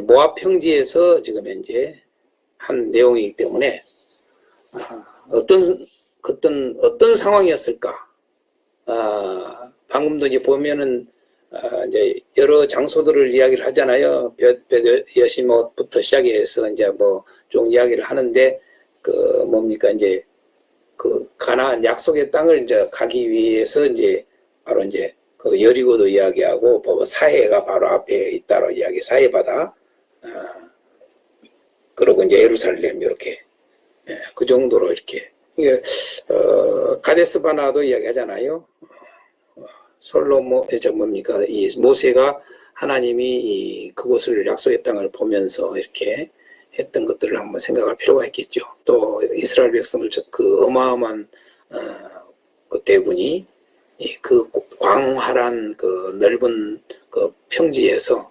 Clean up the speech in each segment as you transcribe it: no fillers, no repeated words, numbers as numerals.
모압 평지에서 지금 현재 한 내용이기 때문에 어떤 상황이었을까? 방금도 이제 보면은 이제 여러 장소들을 이야기를 하잖아요. 여시못부터 시작해서 이제 뭐 쭉 이야기를 하는데 그 뭡니까 이제 그 가나안 약속의 땅을 이제 가기 위해서 이제 바로 이제 그 여리고도 이야기하고 사해가 바로 앞에 있다로 이야기 사해바다 그리고 이제 예루살렘 이렇게 그 정도로 이렇게 이게 가데스 바나도 이야기하잖아요. 뭡니까 이 모세가 하나님이 그곳을 약속의 땅을 보면서 이렇게 했던 것들을 한번 생각할 필요가 있겠죠. 또 이스라엘 백성들 그 어마어마한 그 대군이 그 광활한 그 넓은 그 평지에서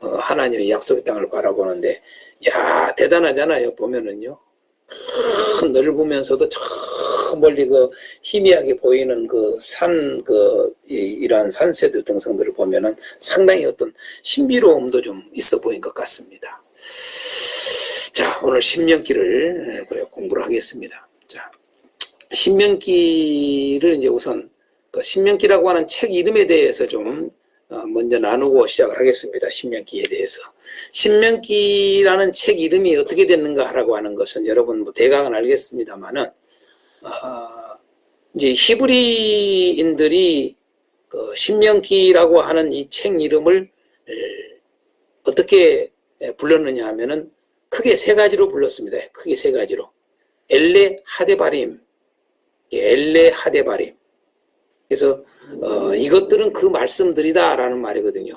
하나님의 약속의 땅을 바라보는데 야 대단하잖아요. 보면은요. 넓으면서도 저 멀리 그 희미하게 보이는 그 이러한 산새들 등성들을 보면은 상당히 어떤 신비로움도 좀 있어 보인 것 같습니다. 자, 오늘 신명기를 공부를 하겠습니다. 자, 신명기를 이제 우선 그 신명기라고 하는 책 이름에 대해서 좀 먼저 나누고 시작을 하겠습니다. 신명기에 대해서. 신명기라는 책 이름이 어떻게 됐는가라고 하는 것은 여러분 뭐 대강은 알겠습니다만은 이제 히브리인들이 그 신명기라고 하는 이 책 이름을 어떻게 불렀느냐 하면은 크게 세 가지로 불렀습니다. 크게 세 가지로. 엘레 하데바림. 엘레 하데바림. 그래서 이것들은 그 말씀들이다라는 말이거든요.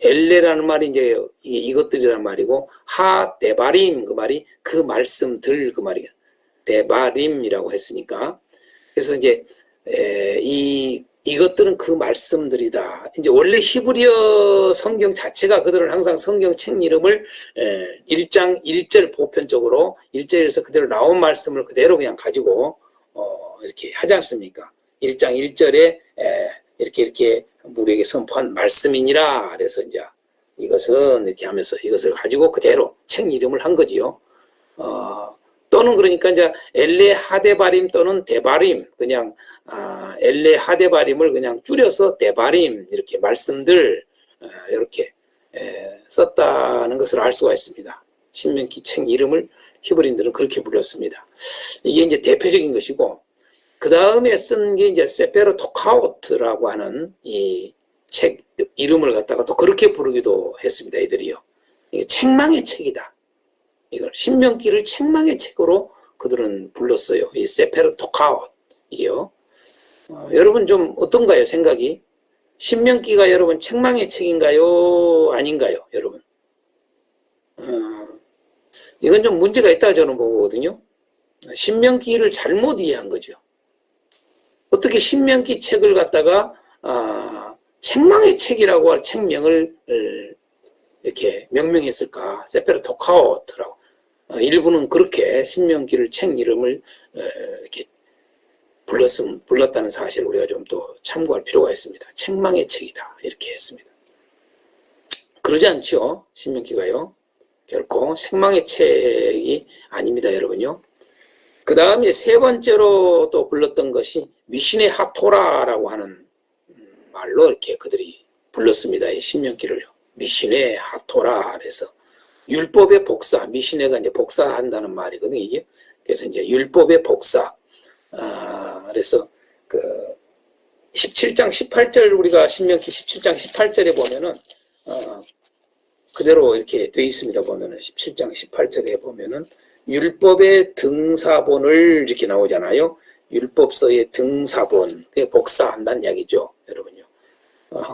엘레라는 말이 이제 이것들이라는 말이고 하데바림 그 말이 그 말씀들 그 말이에요. 데바림이라고 했으니까 그래서 이제 이것들은 그 말씀들이다. 이제 원래 히브리어 성경 자체가 그들은 항상 성경 책 이름을 1장 1절 보편적으로 1절에서 그대로 나온 말씀을 그대로 그냥 가지고 이렇게 하지 않습니까? 1장 1절에 이렇게 우리에게 선포한 말씀이니라. 그래서 이제 이것은 이렇게 하면서 이것을 가지고 그대로 책 이름을 한 거지요. 또는 그러니까 이제 엘레 하데바림 또는 데바림 그냥 엘레 하데바림을 그냥 줄여서 데바림 이렇게 말씀들 이렇게 썼다는 것을 알 수가 있습니다. 신명기 책 이름을 히브리인들은 그렇게 불렀습니다. 이게 이제 대표적인 것이고 그 다음에 쓴 게 이제 세페르 토카오트라고 하는 이 책 이름을 갖다가 또 그렇게 부르기도 했습니다. 이들이요. 이게 책망의 책이다. 이걸 신명기를 책망의 책으로 그들은 불렀어요. 이 세페르 토카오트 이게요. 여러분 좀 어떤가요? 생각이? 신명기가 여러분 책망의 책인가요? 아닌가요? 여러분? 이건 좀 문제가 있다고 저는 보거든요. 신명기를 잘못 이해한 거죠. 어떻게 신명기 책을 갖다가 책망의 책이라고 할 책명을 이렇게 명명했을까? 세페르 토카오트라고. 일부는 그렇게 신명기를 책 이름을 이렇게 불렀다는 사실을 우리가 좀 또 참고할 필요가 있습니다. 책망의 책이다. 이렇게 했습니다. 그러지 않죠? 신명기가요. 결코 책망의 책이 아닙니다, 여러분요. 그 다음에 세 번째로 또 불렀던 것이 미시네 하토라라고 하는 말로 이렇게 그들이 불렀습니다. 이 신명기를요. 미시네 하토라 그래서 율법의 복사, 미시네가 이제 복사한다는 말이거든요. 이게 그래서 이제 율법의 복사. 그래서 그 17장 18절 우리가 신명기 17장 18절에 보면은 그대로 이렇게 돼 있습니다. 보면은 17장 18절에 보면은 율법의 등사본을 이렇게 나오잖아요. 율법서의 등사본, 그게 복사한다는 이야기죠, 여러분요.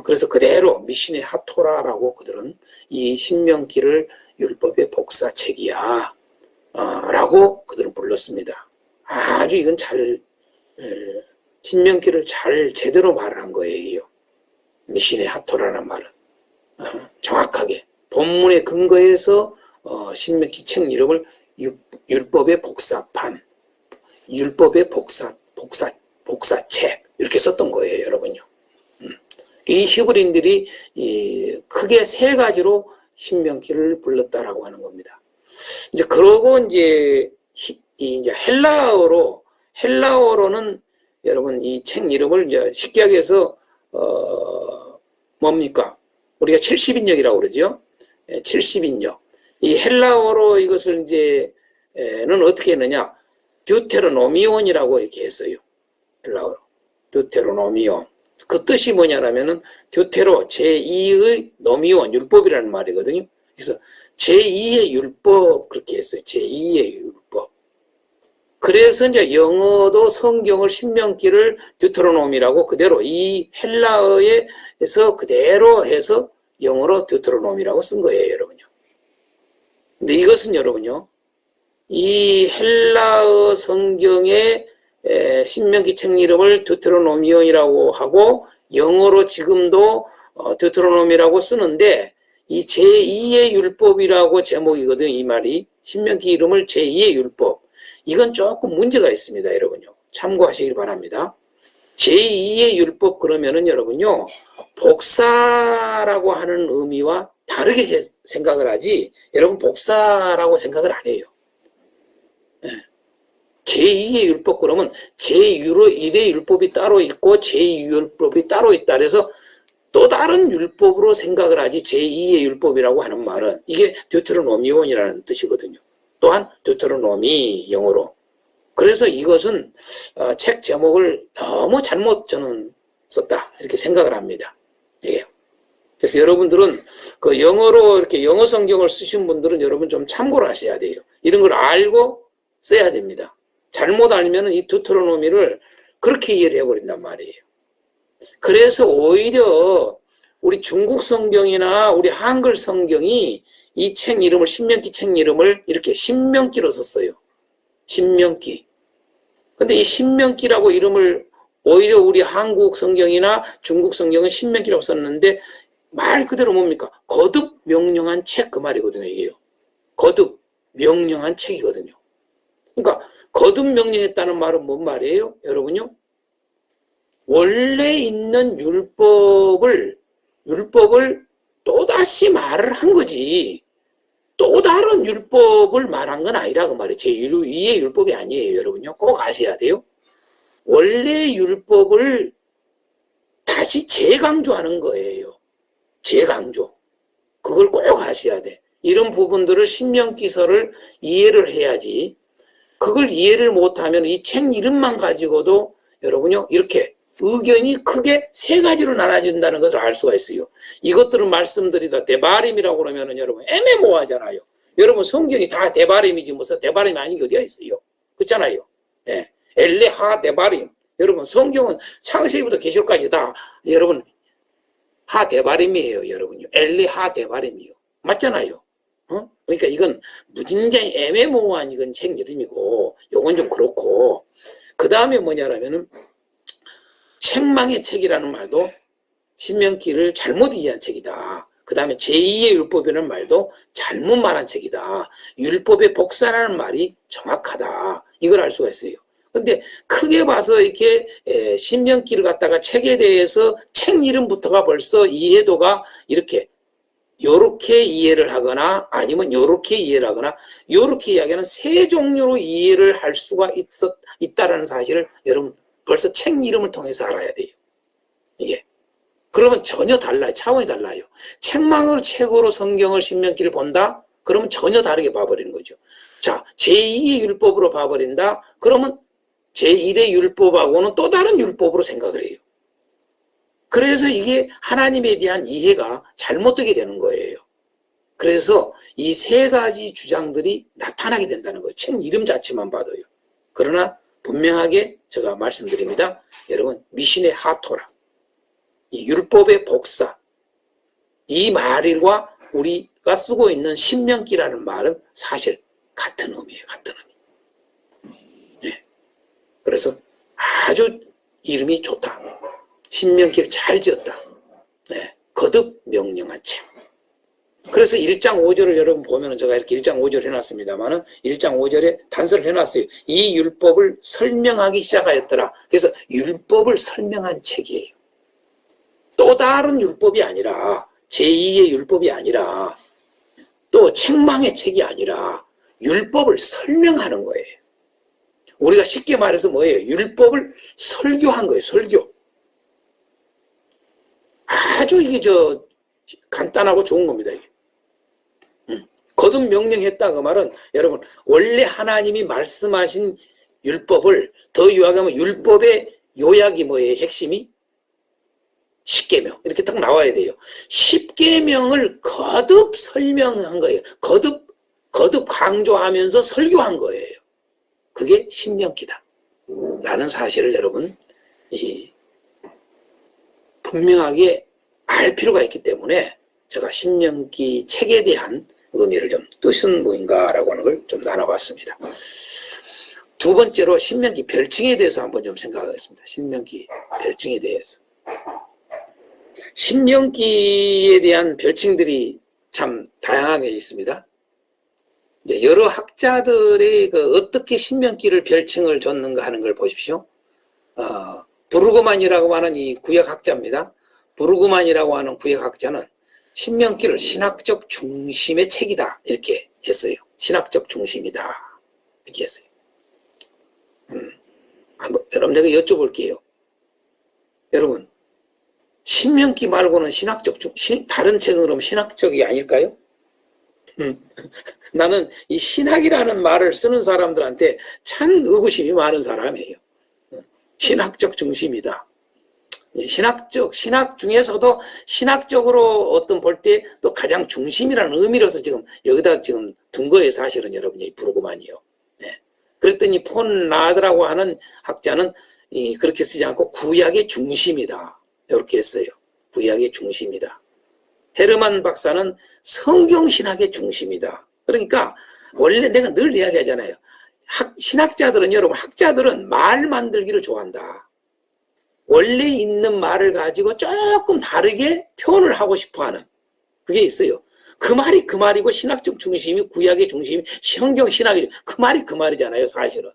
그래서 그대로 미시네 하토라라고 그들은 이 신명기를 율법의 복사책이야 라고 그들은 불렀습니다. 아주 이건 신명기를 잘 제대로 말한 거예요. 미시네 하토라라는 말은 정확하게 본문의 근거에서 신명기 책 이름을 율법의 복사판, 율법의 복사책 이렇게 썼던 거예요, 여러분요. 이 히브리인들이 크게 세 가지로 신명기를 불렀다라고 하는 겁니다. 이제 그러고 이제 헬라어로는 여러분 이 책 이름을 이제 쉽게 얘기해서 뭡니까? 우리가 70인역이라고 그러죠. 70인역. 이 헬라어로 이것을 이제는 어떻게 했느냐? 듀테로노미온이라고 이렇게 했어요. 헬라어로. 듀테로노미온. 그 뜻이 뭐냐라면은 듀테로 제2의 노미온 율법이라는 말이거든요. 그래서 제2의 율법 그렇게 했어요. 제2의 율법. 그래서 이제 영어도 성경을 신명기를 듀테로노미라고 그대로 이 헬라어에서 그대로 해서 영어로 듀테로노미라고 쓴 거예요, 여러분요. 근데 이것은 여러분요, 이 헬라어 성경의 신명기 책 이름을 듀테로노미온이라고 하고 영어로 지금도 듀테로노미라고 쓰는데 이 제2의 율법이라고 제목이거든요. 이 말이 신명기 이름을 제2의 율법. 이건 조금 문제가 있습니다, 여러분요. 참고하시길 바랍니다. 제2의 율법 그러면은 여러분요, 복사라고 하는 의미와 다르게 생각을 하지 여러분 복사라고 생각을 안 해요. 제2의 율법 그러면 제1의 율법이 따로 있고 제2의 율법이 따로 있다. 그래서 또 다른 율법으로 생각을 하지 제2의 율법이라고 하는 말은 이게 듀테로노미온이라는 뜻이거든요. 또한 듀테로노미 영어로. 그래서 이것은 책 제목을 너무 잘못 저는 썼다 이렇게 생각을 합니다. 예. 그래서 여러분들은 그 영어로 이렇게 영어 성경을 쓰신 분들은 여러분 좀 참고를 하셔야 돼요. 이런 걸 알고 써야 됩니다. 잘못 알면 이 듀테로노미를 그렇게 이해를 해버린단 말이에요. 그래서 오히려 우리 중국 성경이나 우리 한글 성경이 이 책 이름을 신명기 책 이름을 이렇게 신명기로 썼어요. 신명기. 근데 이 신명기라고 이름을 오히려 우리 한국 성경이나 중국 성경은 신명기라고 썼는데 말 그대로 뭡니까? 거듭 명령한 책 그 말이거든요. 이게요. 거듭 명령한 책이거든요. 그러니까 거듭 명령했다는 말은 뭔 말이에요? 여러분요. 원래 있는 율법을 또다시 말을 한 거지. 또 다른 율법을 말한 건 아니라 그 말이에요. 제2의 율법이 아니에요, 여러분요. 꼭 아셔야 돼요. 원래 율법을 다시 재강조하는 거예요. 재강조. 그걸 꼭 아셔야 돼. 이런 부분들을 신명기서를 이해를 해야지. 그걸 이해를 못하면 이 책 이름만 가지고도 여러분요, 이렇게 의견이 크게 세 가지로 나눠진다는 것을 알 수가 있어요. 이것들은 말씀드리다 대바림이라고 그러면은 여러분 애매모호하잖아요. 여러분 성경이 다 대바림이지 무슨 대바림이 아닌 게 어디가 있어요. 그렇잖아요. 네. 엘레하 대바림. 여러분 성경은 창세기부터 계시록까지 다 여러분 하 대바림이에요. 여러분요. 엘레하 대바림이요. 맞잖아요. 그러니까 이건 무진장이 애매모호한 이건 책 이름이고 요건 좀 그렇고 그 다음에 뭐냐라면은 책망의 책이라는 말도 신명기를 잘못 이해한 책이다. 그 다음에 제2의 율법이라는 말도 잘못 말한 책이다. 율법의 복사라는 말이 정확하다. 이걸 알 수가 있어요. 근데 크게 봐서 이렇게 신명기를 갖다가 책에 대해서 책 이름부터가 벌써 이해도가 이렇게 요렇게 이해를 하거나 아니면 요렇게 이해를 하거나 요렇게 이야기하는 세 종류로 이해를 할 수가 있다라는 사실을 여러분 벌써 책 이름을 통해서 알아야 돼요. 이게. 그러면 전혀 달라요. 차원이 달라요. 책망으로 책으로 성경을 신명기를 본다? 그러면 전혀 다르게 봐버리는 거죠. 자, 제2의 율법으로 봐버린다? 그러면 제1의 율법하고는 또 다른 율법으로 생각을 해요. 그래서 이게 하나님에 대한 이해가 잘못되게 되는 거예요. 그래서 이 세 가지 주장들이 나타나게 된다는 거예요. 책 이름 자체만 봐도요. 그러나 분명하게 제가 말씀드립니다. 여러분, 미신의 하토라, 이 율법의 복사, 이 말과 우리가 쓰고 있는 신명기라는 말은 사실 같은 의미예요. 같은 의미. 네. 그래서 아주 이름이 좋다. 신명기를 잘 지었다. 네. 거듭 명령한 책. 그래서 1장 5절을 여러분 보면은 제가 이렇게 1장 5절 해놨습니다만은 1장 5절에 단서를 해놨어요. 이 율법을 설명하기 시작하였더라. 그래서 율법을 설명한 책이에요. 또 다른 율법이 아니라 제2의 율법이 아니라 또 책망의 책이 아니라 율법을 설명하는 거예요. 우리가 쉽게 말해서 뭐예요? 율법을 설교한 거예요. 설교. 아주 이게 간단하고 좋은 겁니다. 이게. 거듭 명령했다 그 말은 여러분 원래 하나님이 말씀하신 율법을 더 요약하면 율법의 요약이 뭐예요? 핵심이? 10계명 이렇게 딱 나와야 돼요. 10계명을 거듭 설명한 거예요. 거듭 강조하면서 설교한 거예요. 그게 신명기다 라는 사실을 여러분 분명하게 알 필요가 있기 때문에 제가 신명기 책에 대한 의미를 좀 뜻은 뭐인가라고 하는 걸 좀 나눠봤습니다. 두 번째로 신명기 별칭에 대해서 한번 좀 생각하겠습니다. 신명기 별칭에 대해서. 신명기에 대한 별칭들이 참 다양하게 있습니다. 이제 여러 학자들이 어떻게 신명기를 별칭을 줬는가 하는 걸 보십시오. 부르그만이라고 하는 이 구약학자입니다. 부르그만이라고 하는 구약학자는 신명기를 신학적 중심의 책이다 이렇게 했어요. 신학적 중심이다 이렇게 했어요. 여러분 내가 여쭤볼게요. 여러분 신명기 말고는 다른 책은 그럼 신학적이 아닐까요? 나는 이 신학이라는 말을 쓰는 사람들한테 참 의구심이 많은 사람이에요. 신학적 중심이다. 신학 중에서도 신학적으로 어떤 볼 때 또 가장 중심이라는 의미로서 지금 여기다 지금 둔 거예요. 사실은 여러분이 부르그만이요. 네. 그랬더니 폰 라드라고 하는 학자는 그렇게 쓰지 않고 구약의 중심이다. 이렇게 했어요. 구약의 중심이다. 헤르만 박사는 성경신학의 중심이다. 그러니까 원래 내가 늘 이야기하잖아요. 신학자들은 여러분 학자들은 말 만들기를 좋아한다. 원래 있는 말을 가지고 조금 다르게 표현을 하고 싶어하는 그게 있어요. 그 말이 그 말이고 신학적 중심이 구약의 중심이 성경신학이 그 말이 그 말이잖아요. 사실은.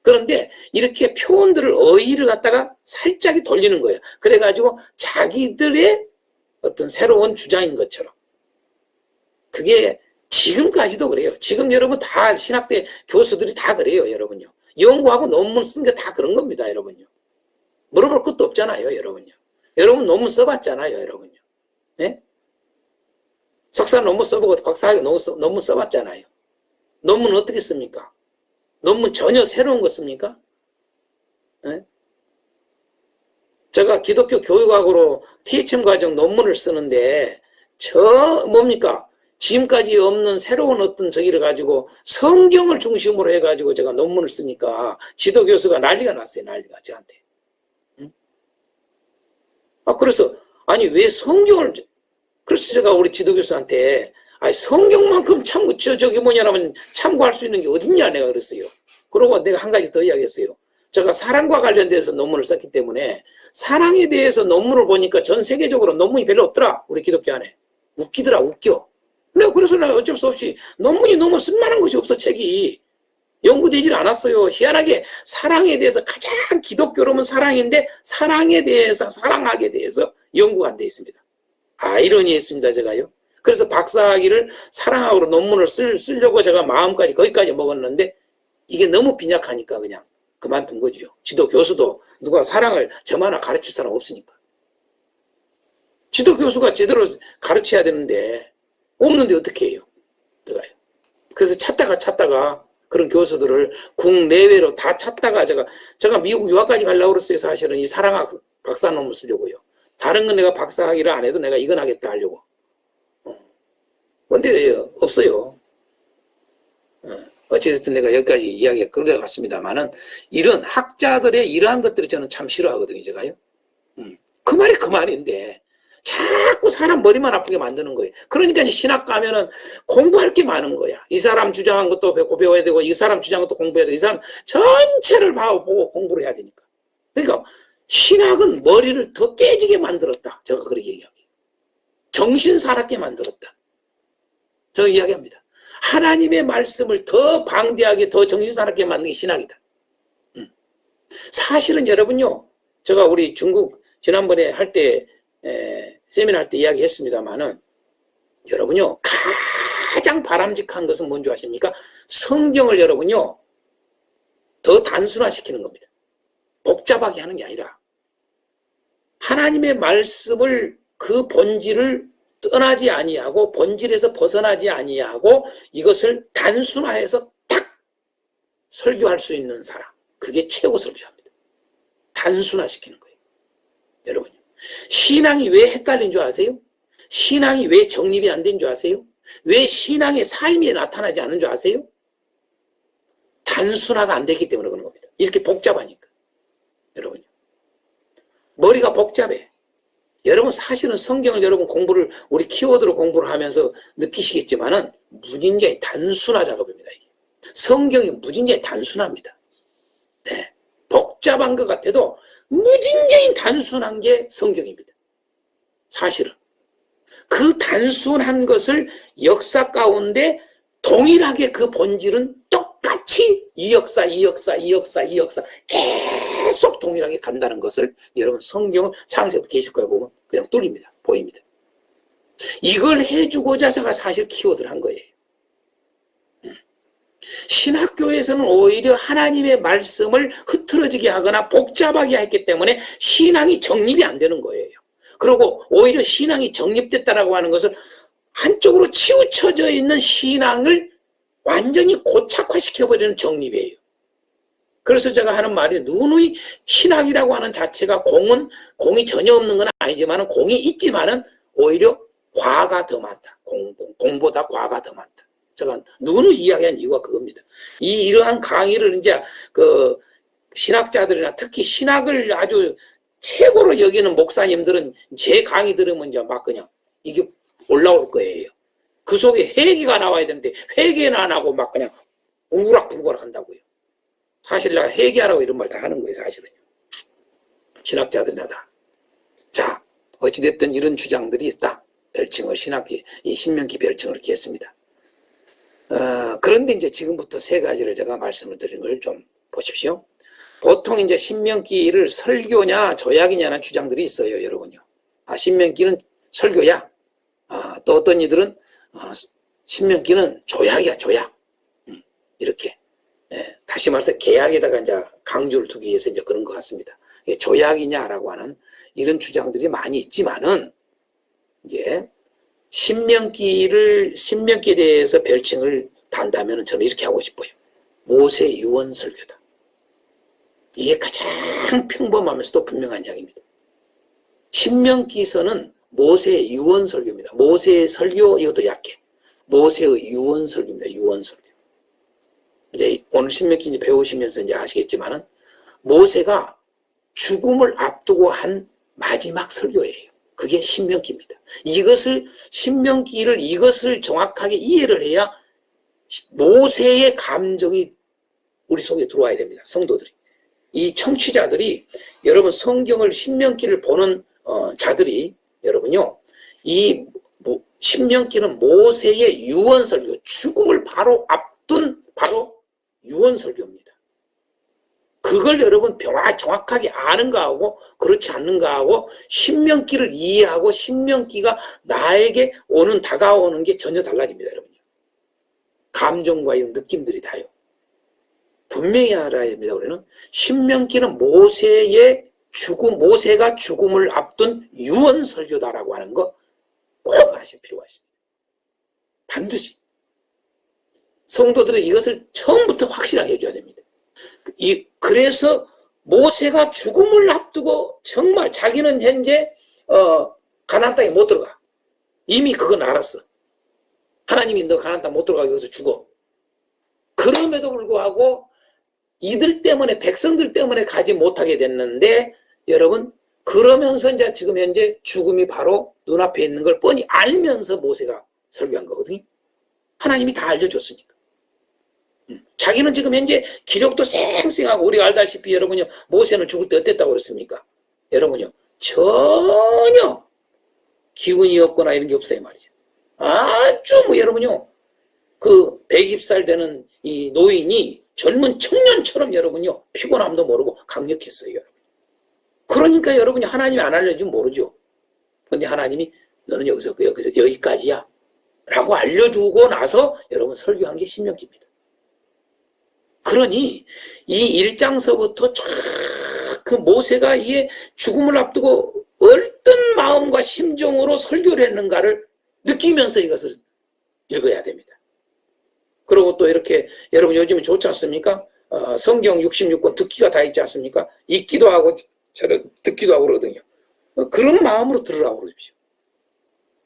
그런데 이렇게 표현들을 어휘를 갖다가 살짝 돌리는 거예요. 그래가지고 자기들의 어떤 새로운 주장인 것처럼. 그게 지금까지도 그래요. 지금 여러분 다 신학대 교수들이 다 그래요. 여러분요. 연구하고 논문 쓴 게 다 그런 겁니다. 여러분요. 물어볼 것도 없잖아요. 여러분요. 여러분 논문 써봤잖아요. 여러분요. 네? 석사 논문 써보고 박사학위 논문 써봤잖아요. 논문은 어떻게 씁니까? 논문 전혀 새로운 거 씁니까? 네? 제가 기독교 교육학으로 THM 과정 논문을 쓰는데 뭡니까? 지금까지 없는 새로운 어떤 저기를 가지고 성경을 중심으로 해가지고 제가 논문을 쓰니까 지도교수가 난리가 났어요. 난리가 저한테. 응? 그래서 아니 왜 성경을 그래서 제가 우리 지도교수한테 아니 성경만큼 저기 뭐냐면 참고할 수 있는 게 어딨냐 내가 그랬어요. 그러고 내가 한 가지 더 이야기했어요. 제가 사랑과 관련돼서 논문을 썼기 때문에 사랑에 대해서 논문을 보니까 전 세계적으로 논문이 별로 없더라. 우리 기독교 안에. 웃기더라. 웃겨. 그래서 내가 어쩔 수 없이 논문이 너무 쓸만한 것이 없어. 책이. 연구되질 않았어요. 희한하게 사랑에 대해서 가장 기독교로는 사랑인데 사랑에 대해서 사랑하게 대해서 연구가 안 돼 있습니다. 아이러니했습니다. 제가요. 그래서 박사학위를 사랑학으로 논문을 쓰려고 제가 마음까지 거기까지 먹었는데 이게 너무 빈약하니까 그냥 그만둔 거죠. 지도 교수도 누가 사랑을 저만나 가르칠 사람 없으니까. 지도 교수가 제대로 가르쳐야 되는데 없는데 어떻게 해요? 제가요. 그래서 찾다가 그런 교수들을 국내외로 다 찾다가 제가 미국 유학까지 가려고 그랬어요. 사실은 이 사랑학 박사 논문 쓰려고요. 다른 건 내가 박사학위를 안 해도 내가 이건 하겠다 하려고. 근데 없어요. 어쨌든 내가 여기까지 이야기가 끌려갔습니다만은 이런 학자들의 이러한 것들이 저는 참 싫어하거든요. 제가요. 그 말이 그 말인데 자꾸 사람 머리만 아프게 만드는 거예요. 그러니까 신학 가면은 공부할 게 많은 거야. 이 사람 주장한 것도 배워야 되고 이 사람 주장한 것도 공부해야 되고 이 사람 전체를 보고 공부를 해야 되니까. 그러니까 신학은 머리를 더 깨지게 만들었다. 제가 그렇게 얘기하게요. 정신 사납게 만들었다. 저 이야기합니다. 하나님의 말씀을 더 방대하게 더 정신 사납게 만든 게 신학이다. 사실은 여러분요. 제가 우리 중국 지난번에 할 때 세미나 할 때 이야기했습니다만은 여러분요. 가장 바람직한 것은 뭔지 아십니까? 성경을 여러분요, 더 단순화시키는 겁니다. 복잡하게 하는 게 아니라 하나님의 말씀을 그 본질을 떠나지 아니하고 본질에서 벗어나지 아니하고 이것을 단순화해서 딱 설교할 수 있는 사람, 그게 최고 설교자입니다. 단순화시키는 거예요. 여러분요, 신앙이 왜 헷갈린 줄 아세요? 신앙이 왜 정립이 안 된 줄 아세요? 왜 신앙의 삶이 나타나지 않는 줄 아세요? 단순화가 안 되기 때문에 그런 겁니다. 이렇게 복잡하니까. 여러분요, 머리가 복잡해. 여러분 사실은 성경을 여러분 공부를 우리 키워드로 공부를 하면서 느끼시겠지만은 무진장이 단순화 작업입니다. 이게. 성경이 무진장이 단순합니다. 네. 복잡한 것 같아도 무진장이 단순한 게 성경입니다. 사실은. 그 단순한 것을 역사 가운데 동일하게 그 본질은 똑같이 이 역사 계속 동일하게 간다는 것을 여러분 성경을 창세부터 계시록까지 보면 그냥 뚫립니다. 보입니다. 이걸 해주고자 제가 사실 키워드를 한 거예요. 신학교에서는 오히려 하나님의 말씀을 흐트러지게 하거나 복잡하게 했기 때문에 신앙이 정립이 안 되는 거예요. 그리고 오히려 신앙이 정립됐다라고 하는 것은 한쪽으로 치우쳐져 있는 신앙을 완전히 고착화시켜버리는 정립이에요. 그래서 제가 하는 말이 누누이 신학이라고 하는 자체가 공이 전혀 없는 건 아니지만 공이 있지만은 오히려 과가 더 많다. 공보다 과가 더 많다. 제가 누누이 이야기한 이유가 그겁니다. 이러한 강의를 이제 그 신학자들이나 특히 신학을 아주 최고로 여기는 목사님들은 제 강의 들으면 이제 막 그냥 이게 올라올 거예요. 그 속에 회개가 나와야 되는데 회개는 안 하고 막 그냥 우락부락 한다고요. 사실 내가 회개하라고 이런 말 다 하는 거예요. 사실은요. 신학자들이나 다. 자, 어찌됐든 이런 주장들이 있다. 별칭을 이 신명기 별칭을 이렇게 했습니다. 그런데 이제 지금부터 세 가지를 제가 말씀을 드린 걸 좀 보십시오. 보통 이제 신명기를 설교냐 조약이냐는 주장들이 있어요, 여러분요. 신명기는 설교야. 또 어떤 이들은 신명기는 조약이야, 조약. 이렇게. 다시 말해서 개약에다가 이제 강조를 두기 위해서 이제 그런 것 같습니다. 조약이냐라고 하는 이런 주장들이 많이 있지만은 이제 신명기에 대해서 별칭을 단다면 저는 이렇게 하고 싶어요. 모세 유언 설교다. 이게 가장 평범하면서도 분명한 이야기입니다. 신명기서는 모세의 유언 설교입니다. 모세의 설교 이것도 약해. 모세의 유언 설교입니다. 유언 설교. 이제 오늘 신명기 이제 배우시면서 이제 아시겠지만은 모세가 죽음을 앞두고 한 마지막 설교예요. 그게 신명기입니다. 이것을 정확하게 이해를 해야 모세의 감정이 우리 속에 들어와야 됩니다. 성도들이. 이 청취자들이 여러분 성경을 신명기를 보는 자들이 여러분요. 신명기는 모세의 유언 설교, 죽음을 바로 앞둔 바로 유언 설교입니다. 그걸 여러분 정확하게 아는가 하고 그렇지 않는가 하고 신명기를 이해하고 신명기가 나에게 다가오는 게 전혀 달라집니다, 여러분요. 감정과 이런 느낌들이 다요. 분명히 알아야 됩니다. 우리는 신명기는 모세가 죽음을 앞둔 유언 설교다라고 하는 거 꼭 아실 필요가 있습니다. 반드시 성도들은 이것을 처음부터 확실하게 해줘야 됩니다. 그래서 모세가 죽음을 앞두고 정말 자기는 현재 가나안 땅에 못 들어가. 이미 그건 알았어. 하나님이 너 가나안 땅 못 들어가 여기서 죽어. 그럼에도 불구하고 이들 때문에 백성들 때문에 가지 못하게 됐는데 여러분 그러면서 이제 지금 현재 죽음이 바로 눈앞에 있는 걸 뻔히 알면서 모세가 설교한 거거든요. 하나님이 다 알려줬으니까. 자기는 지금 현재 기력도 쌩쌩하고 우리가 알다시피 여러분요 모세는 죽을 때 어땠다고 그랬습니까? 여러분요 전혀 기운이 없거나 이런 게 없어요 말이죠. 아주 여러분요 그 120살 되는 이 노인이 젊은 청년처럼 여러분요 피곤함도 모르고 강력했어요. 여러분. 그러니까 여러분이 하나님이 안 알려주면 모르죠. 근데 하나님이 너는 여기까지야 라고 알려주고 나서 여러분 설교한 게 신명기입니다. 그러니 이 1장서부터 쫙 그 모세가 이게 죽음을 앞두고 어떤 마음과 심정으로 설교를 했는가를 느끼면서 이것을 읽어야 됩니다. 그리고 또 이렇게 여러분 요즘에 좋지 않습니까? 성경 66권 듣기가 다 있지 않습니까? 읽기도 하고 저는 듣기도 하고 그러거든요. 그런 마음으로 들으라고 그러십시오.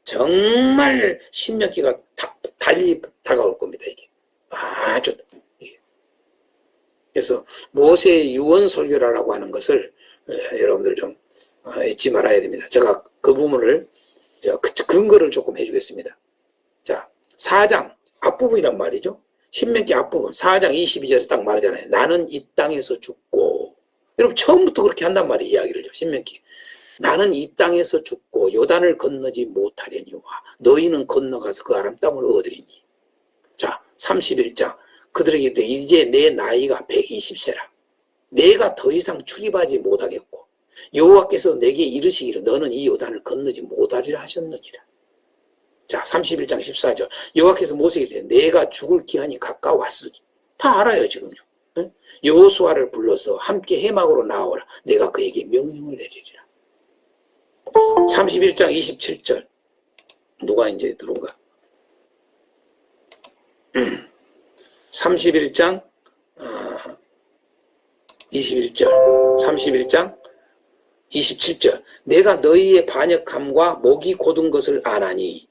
정말 신명기가 달리 다가올 겁니다. 이게 아주. 그래서 모세의 유언 설교라고 하는 것을 여러분들 좀 잊지 말아야 됩니다. 제가 그 부분을 근거를 조금 해주겠습니다. 자, 4장 앞부분이란 말이죠. 신명기 앞부분 4장 22절에 딱 말하잖아요. 나는 이 땅에서 죽고. 여러분 처음부터 그렇게 한단 말이에요. 이야기를요. 신명기. 나는 이 땅에서 죽고 요단을 건너지 못하려니와 너희는 건너가서 그 아람 땅을 얻으리니. 자, 31장 그들에게 이제 내 나이가 120세라. 내가 더 이상 출입하지 못하겠고 여호와께서 내게 이르시기를 너는 이 요단을 건너지 못하리라 하셨느니라. 자, 31장 14절 여호와께서 모세에게 내가 죽을 기한이 가까웠으니. 다 알아요 지금요. 여호수아를 불러서 함께 해막으로 나오라. 내가 그에게 명령을 내리리라. 31장 27절 누가 이제 들어온가? 31장 21절 31장 27절 내가 너희의 반역함과 목이 곧은 것을 아나니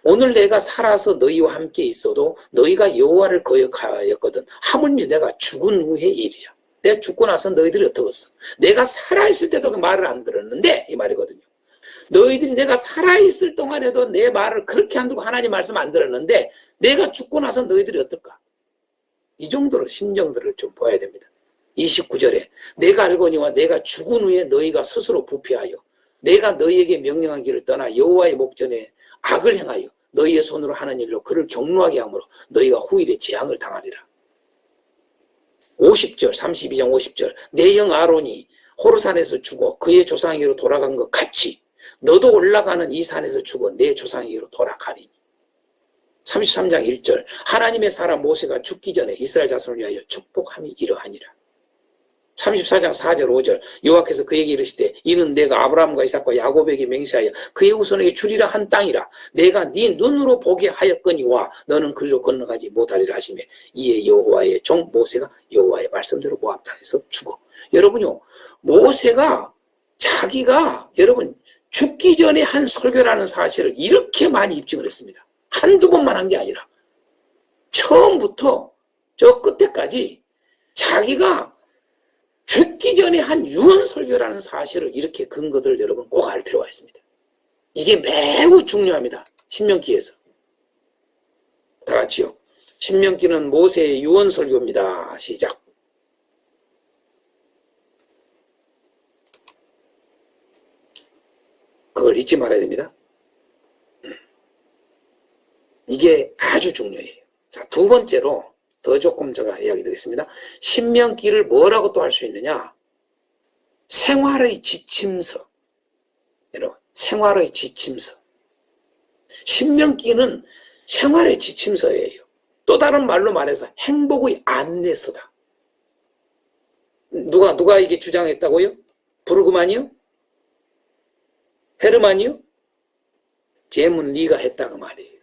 오늘 내가 살아서 너희와 함께 있어도 너희가 여호와를 거역하였거든 하물며 내가 죽은 후의 일이야. 내가 죽고 나서 너희들이 어떻겠어? 내가 살아있을 때도 그 말을 안 들었는데 이 말이거든요. 너희들이 내가 살아있을 동안에도 내 말을 그렇게 안 듣고 하나님 말씀 안 들었는데 내가 죽고 나서 너희들이 어떨까? 이 정도로 심정들을 좀 봐야 됩니다. 29절에 내가 알거니와 내가 죽은 후에 너희가 스스로 부패하여 내가 너희에게 명령한 길을 떠나 여호와의 목전에 악을 행하여 너희의 손으로 하는 일로 그를 경노하게 함으로 너희가 후일에 재앙을 당하리라. 50절 32장 50절 내 형 아론이 호르산에서 죽어 그의 조상에게로 돌아간 것 같이 너도 올라가는 이 산에서 죽어 내 조상에게로 돌아가리니. 33장 1절 하나님의 사람 모세가 죽기 전에 이스라엘 자손을 위하여 축복함이 이러하니라. 34장 4절 5절 여호와께서 그에게 이르시되 이는 내가 아브라함과 이삭과 야곱에게 맹세하여 그의 후손에게 주리라 한 땅이라. 내가 네 눈으로 보게 하였거니와 너는 그리로 건너가지 못하리라 하시며 이에 여호와의 종 모세가 여호와의 말씀대로 모압 땅에서 죽어. 여러분요 모세가 자기가 여러분 죽기 전에 한 설교라는 사실을 이렇게 많이 입증을 했습니다. 한두 번만 한 게 아니라 처음부터 저 끝에까지 자기가 죽기 전에 한 유언 설교라는 사실을 이렇게 근거들 여러분 꼭 알 필요가 있습니다. 이게 매우 중요합니다. 신명기에서. 다 같이요. 신명기는 모세의 유언 설교입니다. 시작. 그걸 잊지 말아야 됩니다. 이게 아주 중요해요. 자, 두 번째로 더 조금 제가 이야기 드리겠습니다. 신명기를 뭐라고 또 할 수 있느냐? 생활의 지침서. 여러분, 생활의 지침서. 신명기는 생활의 지침서예요. 또 다른 말로 말해서 행복의 안내서다. 누가 이게 주장했다고요? 부르그만이요? 헤르만이요? 제문 리가 했다고 말이에요.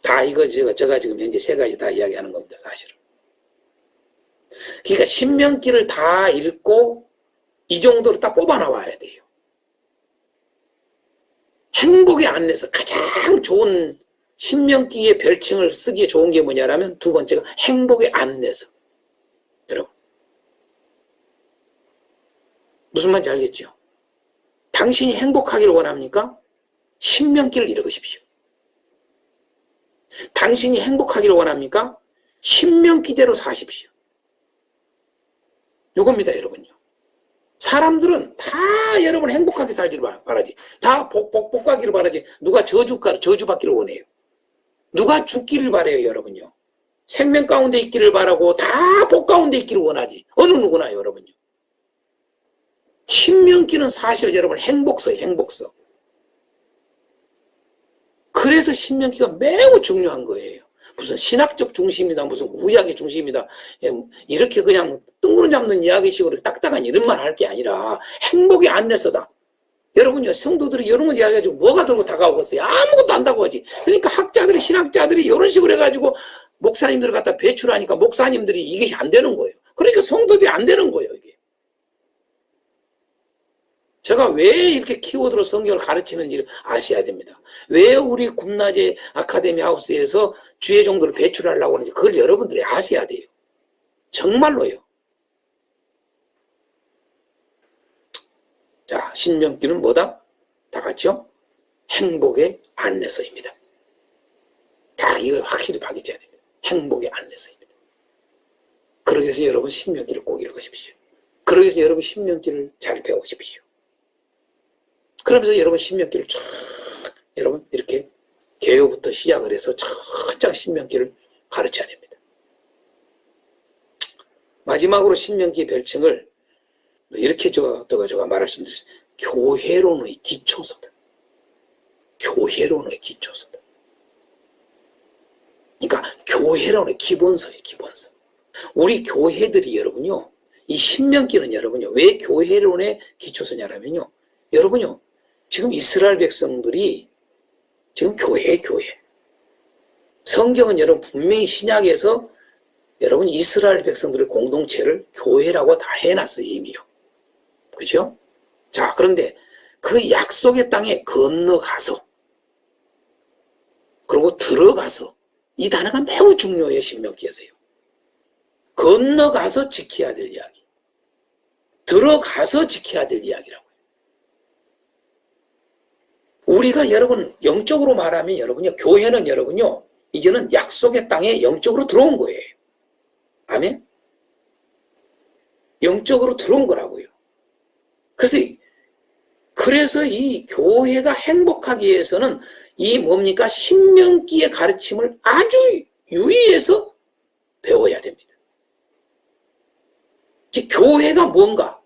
다 이거 제가 지금 현재 세 가지 다 이야기하는 겁니다. 사실은. 그러니까 신명기를 다 읽고 이 정도로 딱 뽑아 나와야 돼요. 행복의 안내서 가장 좋은 신명기의 별칭을 쓰기에 좋은 게 뭐냐라면 두 번째가 행복의 안내서. 여러분 무슨 말인지 알겠죠? 당신이 행복하기를 원합니까? 신명기를 읽으십시오. 당신이 행복하기를 원합니까? 신명기대로 사십시오. 요겁니다, 여러분요. 사람들은 다 여러분 행복하게 살기를 바라지. 다 복가기를 바라지. 누가 저주받기를 원해요. 누가 죽기를 바라요, 여러분요. 생명 가운데 있기를 바라고 다 복 가운데 있기를 원하지. 어느 누구나 여러분요. 신명기는 사실 여러분 행복서예요, 행복서. 그래서 신명기가 매우 중요한 거예요. 무슨 신학적 중심이다, 무슨 구약의 중심이다, 이렇게 그냥 뜬구름 잡는 이야기식으로 딱딱한 이런 말 할 게 아니라 행복의 안내서다. 여러분요, 성도들이 이런 거 이야기해가지고 뭐가 들고 다가오겠어요? 아무것도 안다고 하지. 그러니까 학자들이, 신학자들이 이런 식으로 해가지고 목사님들을 갖다 배출하니까 목사님들이 이게 안 되는 거예요. 그러니까 성도들이 안 되는 거예요, 이게. 제가 왜 이렇게 키워드로 성경을 가르치는지를 아셔야 됩니다. 왜 우리 굽나제 아카데미 하우스에서 주의 종들을 배출하려고 하는지 그걸 여러분들이 아셔야 돼요. 정말로요. 자, 신명기는 뭐다? 다 같이요? 행복의 안내서입니다. 다 이걸 확실히 박이져야 됩니다. 행복의 안내서입니다. 그러기 위해서 여러분 신명기를 꼭 읽으십시오. 그러기 위해서 여러분 신명기를 잘 배우십시오. 그러면서 여러분 신명기를 쫙 여러분 이렇게 개요부터 시작을 해서 쫙쫙 신명기를 가르쳐야 됩니다. 마지막으로 신명기의 별칭을 이렇게 제가 말씀드렸어요. 교회론의 기초서다. 교회론의 기초서다. 그러니까 교회론의 기본서예요. 기본서. 우리 교회들이 여러분요. 이 신명기는 여러분요. 왜 교회론의 기초서냐면요. 여러분요. 지금 이스라엘 백성들이 지금 교회예요. 교회. 성경은 여러분 분명히 신약에서 여러분 이스라엘 백성들의 공동체를 교회라고 다 해놨어요. 이미요. 그죠? 자, 그런데 그 약속의 땅에 건너가서 그리고 들어가서 이 단어가 매우 중요해요. 신명기에서요. 건너가서 지켜야 될 이야기. 들어가서 지켜야 될 이야기라고요. 우리가 여러분 영적으로 말하면 여러분요. 교회는 여러분요. 이제는 약속의 땅에 영적으로 들어온 거예요. 아멘? 영적으로 들어온 거라고요. 그래서 이 교회가 행복하기 위해서는 이 뭡니까? 신명기의 가르침을 아주 유의해서 배워야 됩니다. 이 교회가 뭔가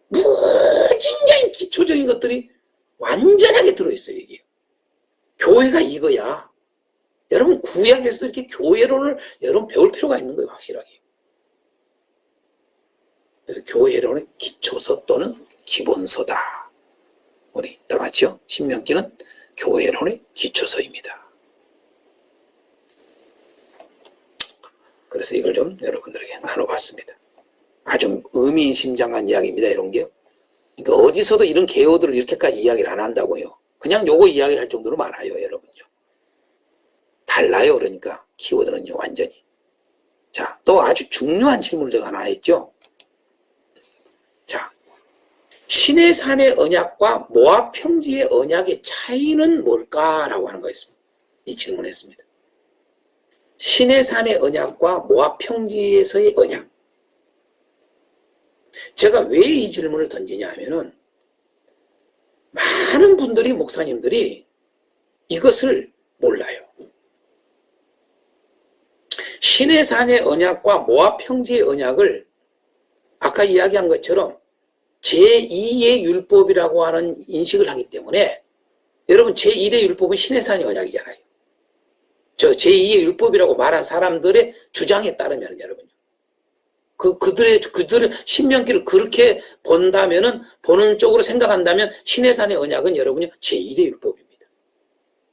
무진장인 기초적인 것들이 완전하게 들어있어요. 이게 교회가 이거야. 여러분 구약에서도 이렇게 교회론을 여러분 배울 필요가 있는 거예요. 확실하게. 그래서 교회론의 기초서 또는 기본서다. 우리 다 같이요. 신명기는 교회론의 기초서입니다. 그래서 이걸 좀 여러분들에게 나눠봤습니다. 아주 의미심장한 이야기입니다. 이런 게요. 그러니까 어디서도 이런 개요들을 이렇게까지 이야기를 안 한다고요. 그냥 요거 이야기를 할 정도로 많아요. 여러분요. 달라요. 그러니까 키워드는요. 완전히. 자, 또 아주 중요한 질문을 제가 하나 했죠. 자, 시내산의 언약과 모압 평지의 언약의 차이는 뭘까라고 하는 거였습니다. 이 질문했습니다. 시내산의 언약과 모압 평지에서의 언약. 제가 왜 이 질문을 던지냐 하면은 많은 분들이 목사님들이 이것을 몰라요. 시내산의 언약과 모압 평지의 언약을 아까 이야기한 것처럼 제2의 율법이라고 하는 인식을 하기 때문에 여러분 제1의 율법은 시내산의 언약이잖아요. 저 제2의 율법이라고 말한 사람들의 주장에 따르면 여러분요. 그들의 신명기를 그렇게 본다면은 보는 쪽으로 생각한다면 시내산의 언약은 여러분요 제1의 율법입니다.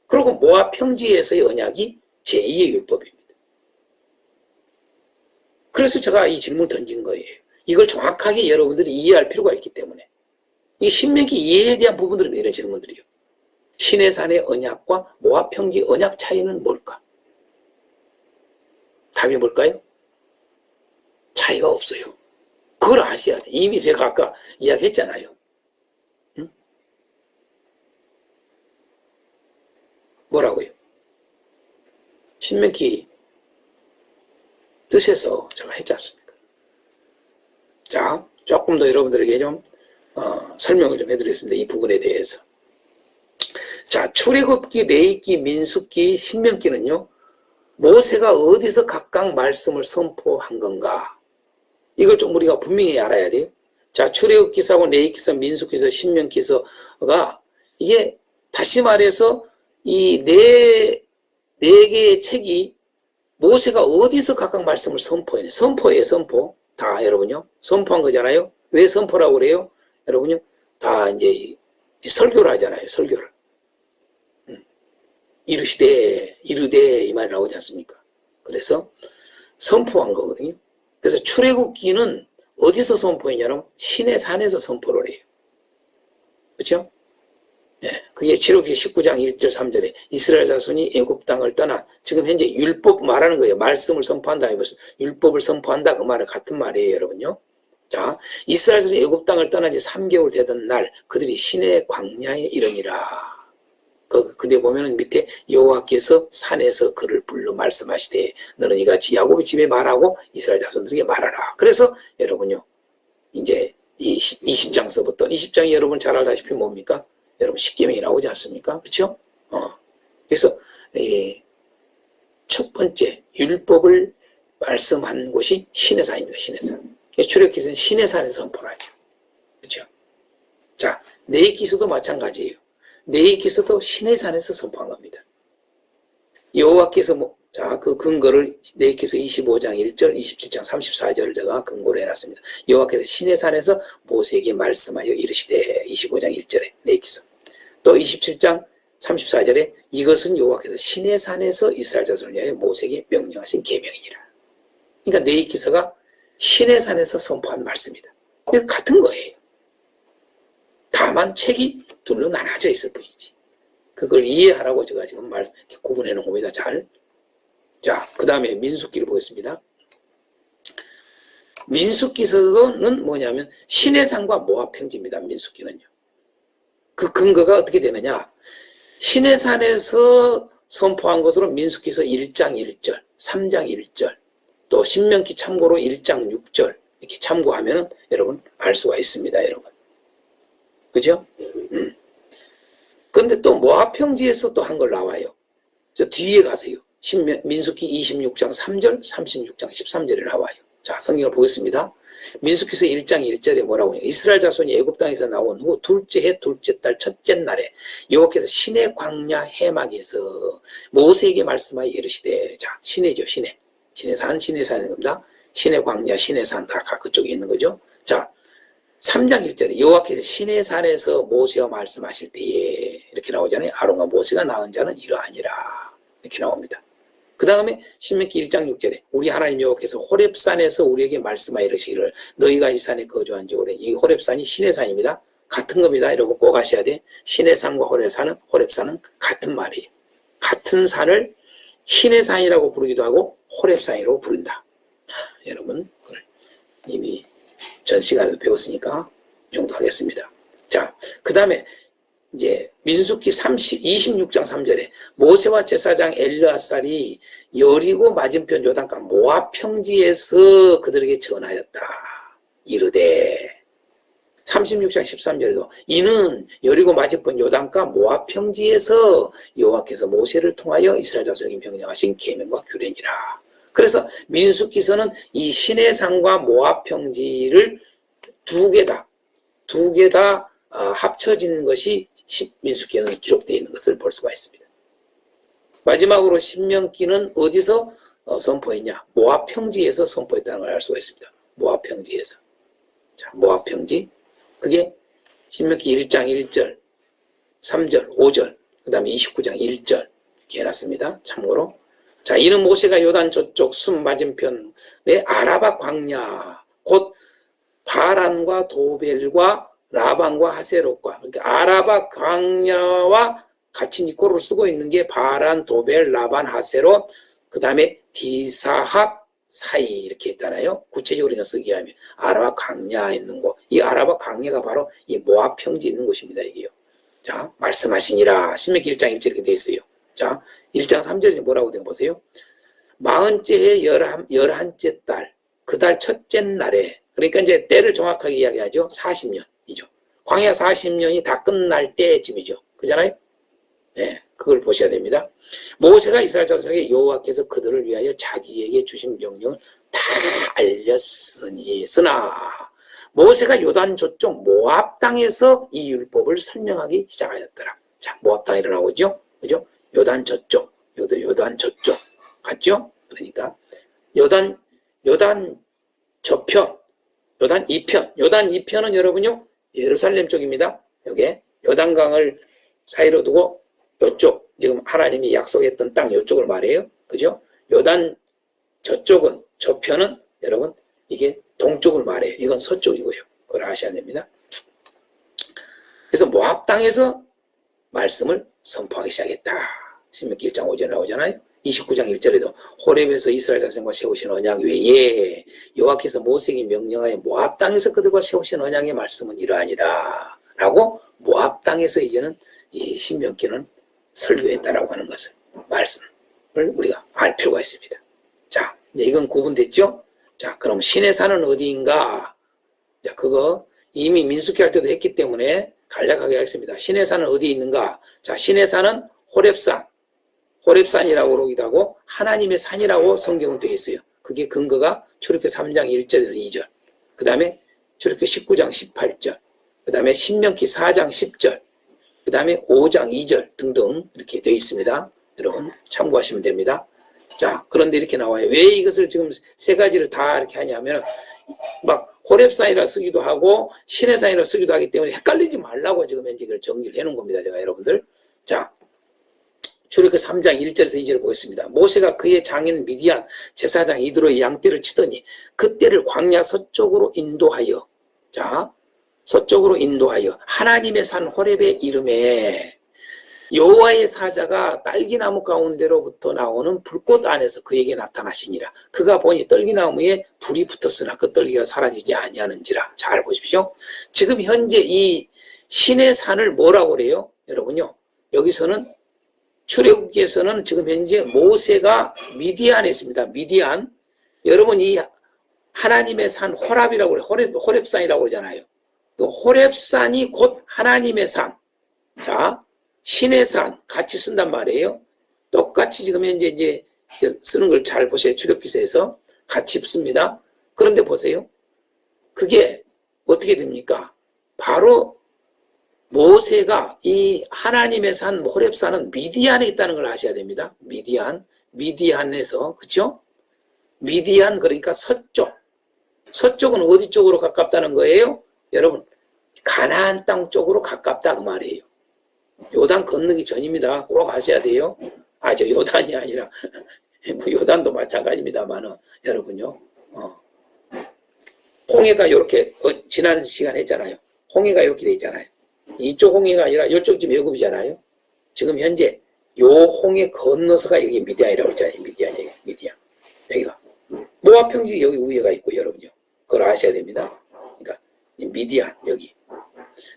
그리고 모압 평지에서의 언약이 제2의 율법입니다. 그래서 제가 이 질문을 던진 거예요. 이걸 정확하게 여러분들이 이해할 필요가 있기 때문에. 이 신명기 이해에 대한 부분들은 이런 질문들이요. 시내산의 언약과 모압 평지 언약 차이는 뭘까? 답이 뭘까요? 차이가 없어요. 그걸 아셔야 돼. 이미 제가 아까 이야기했잖아요. 응? 뭐라고요? 신명기 뜻에서 제가 했지 않습니까? 자, 조금 더 여러분들에게 좀 설명을 좀 해드리겠습니다. 이 부분에 대해서. 자, 출애굽기, 레위기, 민수기, 신명기는요. 모세가 어디서 각각 말씀을 선포한 건가? 이걸 좀 우리가 분명히 알아야 돼요. 자, 출애굽기서하고 레위기서, 민수기서, 신명기서가 이게 다시 말해서 이 네 개의 책이 모세가 어디서 각각 말씀을 선포해요? 선포예요, 선포. 다 여러분요. 선포한 거잖아요. 왜 선포라고 그래요? 여러분요. 다 이제 설교를 하잖아요, 설교를. 이르시되, 이르되 이 말이 나오지 않습니까? 그래서 선포한 거거든요. 그래서 출애굽기는 어디서 선포했냐면 시내 산에서 선포를 해요. 그렇죠? 예, 그게 출애굽기 19장 1절 3절에 이스라엘 자손이 애굽 땅을 떠나 지금 현재 율법 말하는 거예요. 말씀을 선포한다. 율법을 선포한다. 그 말은 같은 말이에요, 여러분요. 자, 이스라엘 자손이 애굽 땅을 떠난 지 3개월 되던 날 그들이 시내 광야에 이르니라. 그대 보면은 밑에 여호와께서 산에서 그를 불러 말씀하시되 너는 이같이 야곱의 집에 말하고 이스라엘 자손들에게 말하라. 그래서 여러분요, 이제 이 20장서부터 20장이 여러분 잘 알다시피 뭡니까? 여러분 십계명이 나오지 않습니까? 그렇죠? 그래서 첫 번째 율법을 말씀한 곳이 시내산입니다. 시내산. 출애굽기서는 시내산에서 선포를 하죠. 그렇죠? 자, 레위기서도 마찬가지예요. 레위기서도 시내산에서 선포한 겁니다. 여호와께서 자, 그 근거를 레위기서 25장 1절, 27장 34절을 제가 근거로 해놨습니다. 여호와께서 시내산에서 모세에게 말씀하여 이르시되 25장 1절에 레위기서. 또 27장 34절에 이것은 여호와께서 시내산에서 이스라엘 자손을 위하여 모세에게 명령하신 계명이니라. 그러니까 레위기서가 시내산에서 선포한 말씀이다. 같은 거예요. 다만 책이 둘로 나눠져 있을 뿐이지. 그걸 이해하라고 제가 지금 구분해 놓은 겁니다. 잘. 자, 그 다음에 민수기를 보겠습니다. 민수기서는 뭐냐면 시내산과 모압평지입니다. 민수기는요. 그 근거가 어떻게 되느냐. 시내산에서 선포한 것으로 민수기서 1장 1절, 3장 1절, 또 신명기 참고로 1장 6절 이렇게 참고하면 여러분 알 수가 있습니다. 여러분. 그죠? 그런데 또 모압평지에서 또 한 걸 나와요. 저 뒤에 가세요. 민수기 26장 3절, 36장 13절에 나와요. 자, 성경을 보겠습니다. 민수기서 1장 1절에 뭐라고 해요? 이스라엘 자손이 애굽 땅에서 나온 후 둘째 해 둘째 달 첫째 날에 여호와께서 시내 광야 해막에서 모세에게 말씀하여 이르시되. 자, 시내죠, 시내. 시내산인 겁니다. 시내 광야, 시내산 다 그쪽에 있는 거죠. 자, 3장 1절에 여호와께서 시내산에서 모세와 말씀하실 때에 이렇게 나오잖아요. 아론과 모세가 낳은 자는 이러하니라. 이렇게 나옵니다. 그 다음에 신명기 1장 6절에 우리 하나님 여호와께서 호렙산에서 우리에게 말씀하여 이르시기를 너희가 이 산에 거주한 지 오래. 이 호렙산이 시내산입니다. 같은 겁니다. 여러분 꼭 아셔야 돼. 시내산과 호렙산은 같은 말이에요. 같은 산을 시내산이라고 부르기도 하고 호렙산이라고 부른다. 여러분 그걸 이미 전 시간에도 배웠으니까 이 정도 하겠습니다. 자, 그 다음에 이제 민수기 26장 3절에 모세와 제사장 엘르아살이 여리고 맞은편 요단강 모압 평지에서 그들에게 전하였다. 이르되 36장 13절에도 이는 여리고 맞은편 요단강 모압 평지에서 여호와께서 모세를 통하여 이스라엘 자손에게 명령하신 계명과 규례니라. 그래서 민수기서는 이 시내산과 모압 평지를 두 개 다 합쳐진 것이 민수기에는 기록되어 있는 것을 볼 수가 있습니다. 마지막으로 신명기는 어디서 선포했냐? 모압 평지에서 선포했다는 걸 알 수가 있습니다. 모압 평지에서. 자, 모압 평지. 그게 신명기 1장 1절, 3절, 5절, 그 다음에 29장 1절 이렇게 해놨습니다. 참고로. 자, 이는 모세가 요단 저쪽 숨 맞은편의 아라바 광야, 곧 바란과 도벨과 라반과 하세롯과, 그러니까 아라바 광야와 같이 니코를 쓰고 있는 게 바란, 도벨, 라반, 하세롯, 그 다음에 디사합 사이 이렇게 있잖아요. 구체적으로 쓰기 하면 아라바 광야에 있는 곳, 이 아라바 광야가 바로 이 모압 평지에 있는 곳입니다. 이게요. 자, 말씀하시니라. 신명기 1장 1절 이렇게 되어 있어요. 자, 1장 3절에 뭐라고 된 거 보세요. 40째 해 11째 달, 그 달 첫째 날에, 그러니까 이제 때를 정확하게 이야기하죠. 40년이죠. 광야 40년이 다 끝날 때쯤이죠. 그잖아요? 네, 그걸 보셔야 됩니다. 모세가 이스라엘 자손에게 여호와께서 그들을 위하여 자기에게 주신 명령을 다 쓰나 모세가 요단 저쪽 모압 땅에서 이 율법을 설명하기 시작하였더라. 자, 모압 땅이라 나오죠. 그죠? 요단 저쪽, 요단 저쪽. 같죠? 그러니까 요단 저편, 요단 이편. 요단 이편은 여러분요, 예루살렘 쪽입니다. 여기 요단강을 사이로 두고 요쪽, 지금 하나님이 약속했던 땅 요쪽을 말해요. 그죠? 요단 저쪽은, 저편은 여러분 이게 동쪽을 말해요. 이건 서쪽이고요. 그걸 아셔야 됩니다. 그래서 모압 땅에서 말씀을 선포하기 시작했다. 신명기 1장 5절에 나오잖아요. 29장 1절에도 호렙에서 이스라엘 자손과 세우신 언약 외에 여호와께서 모세에게 명령하여 모압 땅에서 그들과 세우신 언약의 말씀은 이러하니라 라고 모압 땅에서 이제는 이 신명기는 설교했다라고 하는 것을 말씀을 우리가 알 필요가 있습니다. 자, 이제 이건 구분됐죠? 자, 그럼 신의 산은 어디인가? 자, 그거 이미 민수기 할 때도 했기 때문에 간략하게 하겠습니다. 신의 산은 어디 있는가? 자, 신의 산은 호렙산, 호렙산이라고 그러기도 하고 하나님의 산이라고 성경은 되어 있어요. 그게 근거가 출애굽기 3장 1절에서 2절, 그 다음에 출애굽기 19장 18절, 그 다음에 신명기 4장 10절, 그 다음에 5장 2절 등등 이렇게 되어 있습니다. 여러분 참고하시면 됩니다. 자, 그런데 이렇게 나와요. 왜 이것을 지금 세 가지를 다 이렇게 하냐면 막 호렙산이라 쓰기도 하고 신의 산이라 쓰기도 하기 때문에 헷갈리지 말라고 지금 현재 이걸 정리를 해놓은 겁니다. 제가 여러분들. 자, 출애굽기 3장 1절에서 2절을 보겠습니다. 모세가 그의 장인 미디안 제사장 이드로의 양떼를 치더니 그떼를 광야 서쪽으로 인도하여, 자, 서쪽으로 인도하여 하나님의 산 호렙의 이름에 여호와의 사자가 딸기나무 가운데로부터 나오는 불꽃 안에서 그에게 나타나시니라. 그가 보니 떨기나무에 불이 붙었으나 그 떨기가 사라지지 아니하는지라. 잘 보십시오. 지금 현재 이 신의 산을 뭐라고 그래요? 여러분요, 여기서는 출애굽기에서는 지금 현재 모세가 미디안에 있습니다. 미디안. 여러분 이 하나님의 산 호랍이라고 그래요. 호렙산이라고 그러잖아요. 그 호렙산이 곧 하나님의 산. 자, 신의 산 같이 쓴단 말이에요. 똑같이 지금 현재 이제 쓰는 걸 잘 보세요. 출애굽기서에서 같이 씁니다. 그런데 보세요. 그게 어떻게 됩니까? 바로 모세가 이 하나님의 산 호렙산은 미디안에 있다는 걸 아셔야 됩니다. 미디안에서, 그렇죠? 미디안, 그러니까 서쪽. 서쪽은 어디 쪽으로 가깝다는 거예요? 여러분, 가나안 땅 쪽으로 가깝다 그 말이에요. 요단 건너기 전입니다. 꼭 아셔야 돼요. 아, 저 요단이 아니라 뭐 요단도 마찬가지입니다만은 여러분요. 홍해가 이렇게 지난 시간에 했잖아요. 홍해가 이렇게 돼 있잖아요. 이쪽 홍해가 아니라 이쪽 지금 애굽이잖아요. 지금 현재 요 홍해 건너서가 여기 미디안이라고 했잖아요. 미디안. 여기가 모압 평지 여기 위에가 있고 여러분요. 그걸 아셔야 됩니다. 그러니까 미디안 여기.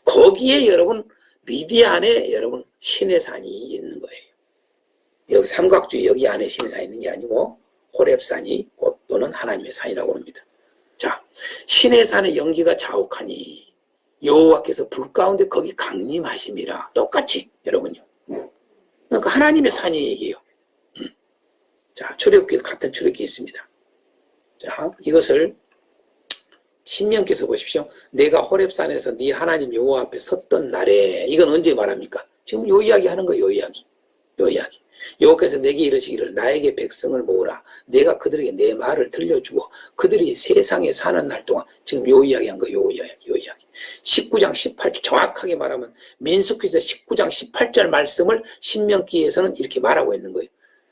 거기에 여러분 미디안에 여러분 신의 산이 있는 거예요. 여기 삼각주 여기 안에 신의 산이 있는 게 아니고 호렙산이 곧 또는 하나님의 산이라고 합니다. 자, 신의 산의 연기가 자욱하니 여호와께서 불 가운데 거기 강림하심이라. 똑같이 여러분요. 그러니까 하나님의 산이 얘기해요. 자, 출애굽기 같은 출애굽기 있습니다. 자, 이것을 신명께서 보십시오. 내가 호렙산에서 네 하나님 여호와 앞에 섰던 날에, 이건 언제 말합니까? 지금 요 이야기 하는 거예요. 요 이야기. 여호와께서 내게 이르시기를 나에게 백성을 모으라. 내가 그들에게 내 말을 들려주고 그들이 세상에 사는 날 동안, 지금 요 이야기 한 거예요. 요 이야기. 19장 18절 정확하게 말하면 민수기에서 19장 18절 말씀을 신명기에서는 이렇게 말하고 있는 거예요.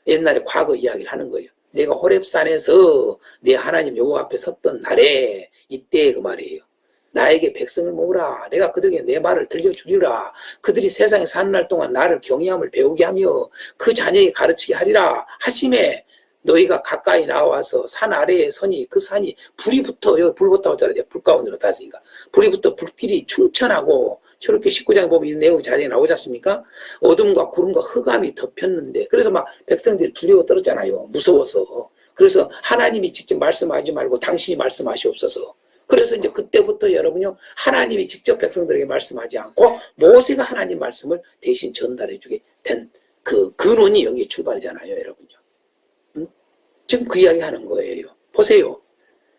옛날에 과거 이야기를 하는 거예요. 내가 호렙산에서 내 하나님 여호와 앞에 섰던 날에, 이때 그 말이에요. 나에게 백성을 모으라. 내가 그들에게 내 말을 들려주리라. 그들이 세상에 사는 날 동안 나를 경외함을 배우게 하며 그 자녀에게 가르치게 하리라 하심에 너희가 가까이 나와서 산 아래에 서니 그 산이 불이 붙어, 여기 불 붙어 있잖아요. 불 가운데로 닿았으니까 불이 붙어 불길이 충천하고, 저렇게 19장에 보면 이 내용이 자세히 나오지 않습니까? 어둠과 구름과 흑암이 덮였는데, 그래서 막 백성들이 두려워 떨었잖아요. 무서워서. 그래서 하나님이 직접 말씀하지 말고 당신이 말씀하시옵소서. 그래서 이제 그때부터 여러분요, 하나님이 직접 백성들에게 말씀하지 않고 모세가 하나님 말씀을 대신 전달해 주게 된 그 근원이 여기에 출발이잖아요, 여러분요. 지금 그 이야기 하는 거예요. 보세요.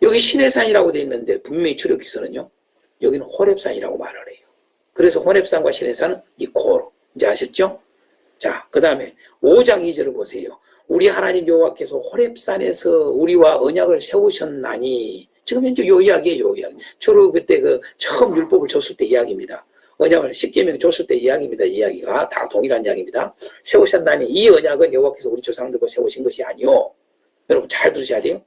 여기 신의 산이라고 돼 있는데 분명히 출애굽기서는요, 여기는 호렙산이라고 말을 해요. 그래서 호렙산과 신의 산은 이코로, 이제 아셨죠? 자, 그 다음에 5장 2절을 보세요. 우리 하나님 여호와께서 호렙산에서 우리와 언약을 세우셨나니. 지금 현재 요 이야기예요, 요 이야기. 주로 그때 그 처음 율법을 줬을 때 이야기입니다. 언약을 10계명 줬을 때 이야기입니다. 이 이야기가 다 동일한 이야기입니다. 세우셨나니 이 언약은 여호와께서 우리 조상들과 세우신 것이 아니요. 여러분 잘 들으셔야 돼요.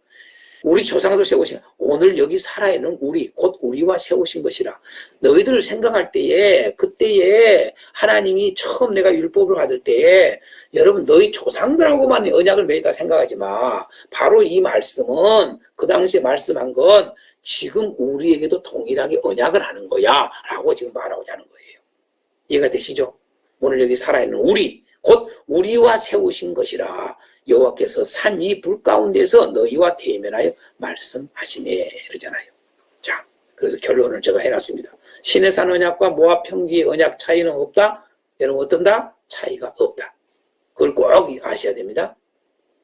우리 조상들 세우신, 오늘 여기 살아있는 우리, 곧 우리와 세우신 것이라. 너희들을 생각할 때에, 그때에 하나님이 처음 내가 율법을 받을 때에 여러분 너희 조상들하고만 언약을 맺었다 생각하지 마. 바로 이 말씀은 그 당시에 말씀한 건 지금 우리에게도 동일하게 언약을 하는 거야 라고 지금 말하고자 하는 거예요. 이해가 되시죠? 오늘 여기 살아있는 우리, 곧 우리와 세우신 것이라. 여호와께서 산 이 불 가운데서 너희와 대면하여 말씀하시네 이러잖아요. 자, 그래서 결론을 제가 해놨습니다. 시내산 언약과 모압 평지의 언약 차이는 없다? 여러분 어떤다? 차이가 없다. 그걸 꼭 아셔야 됩니다.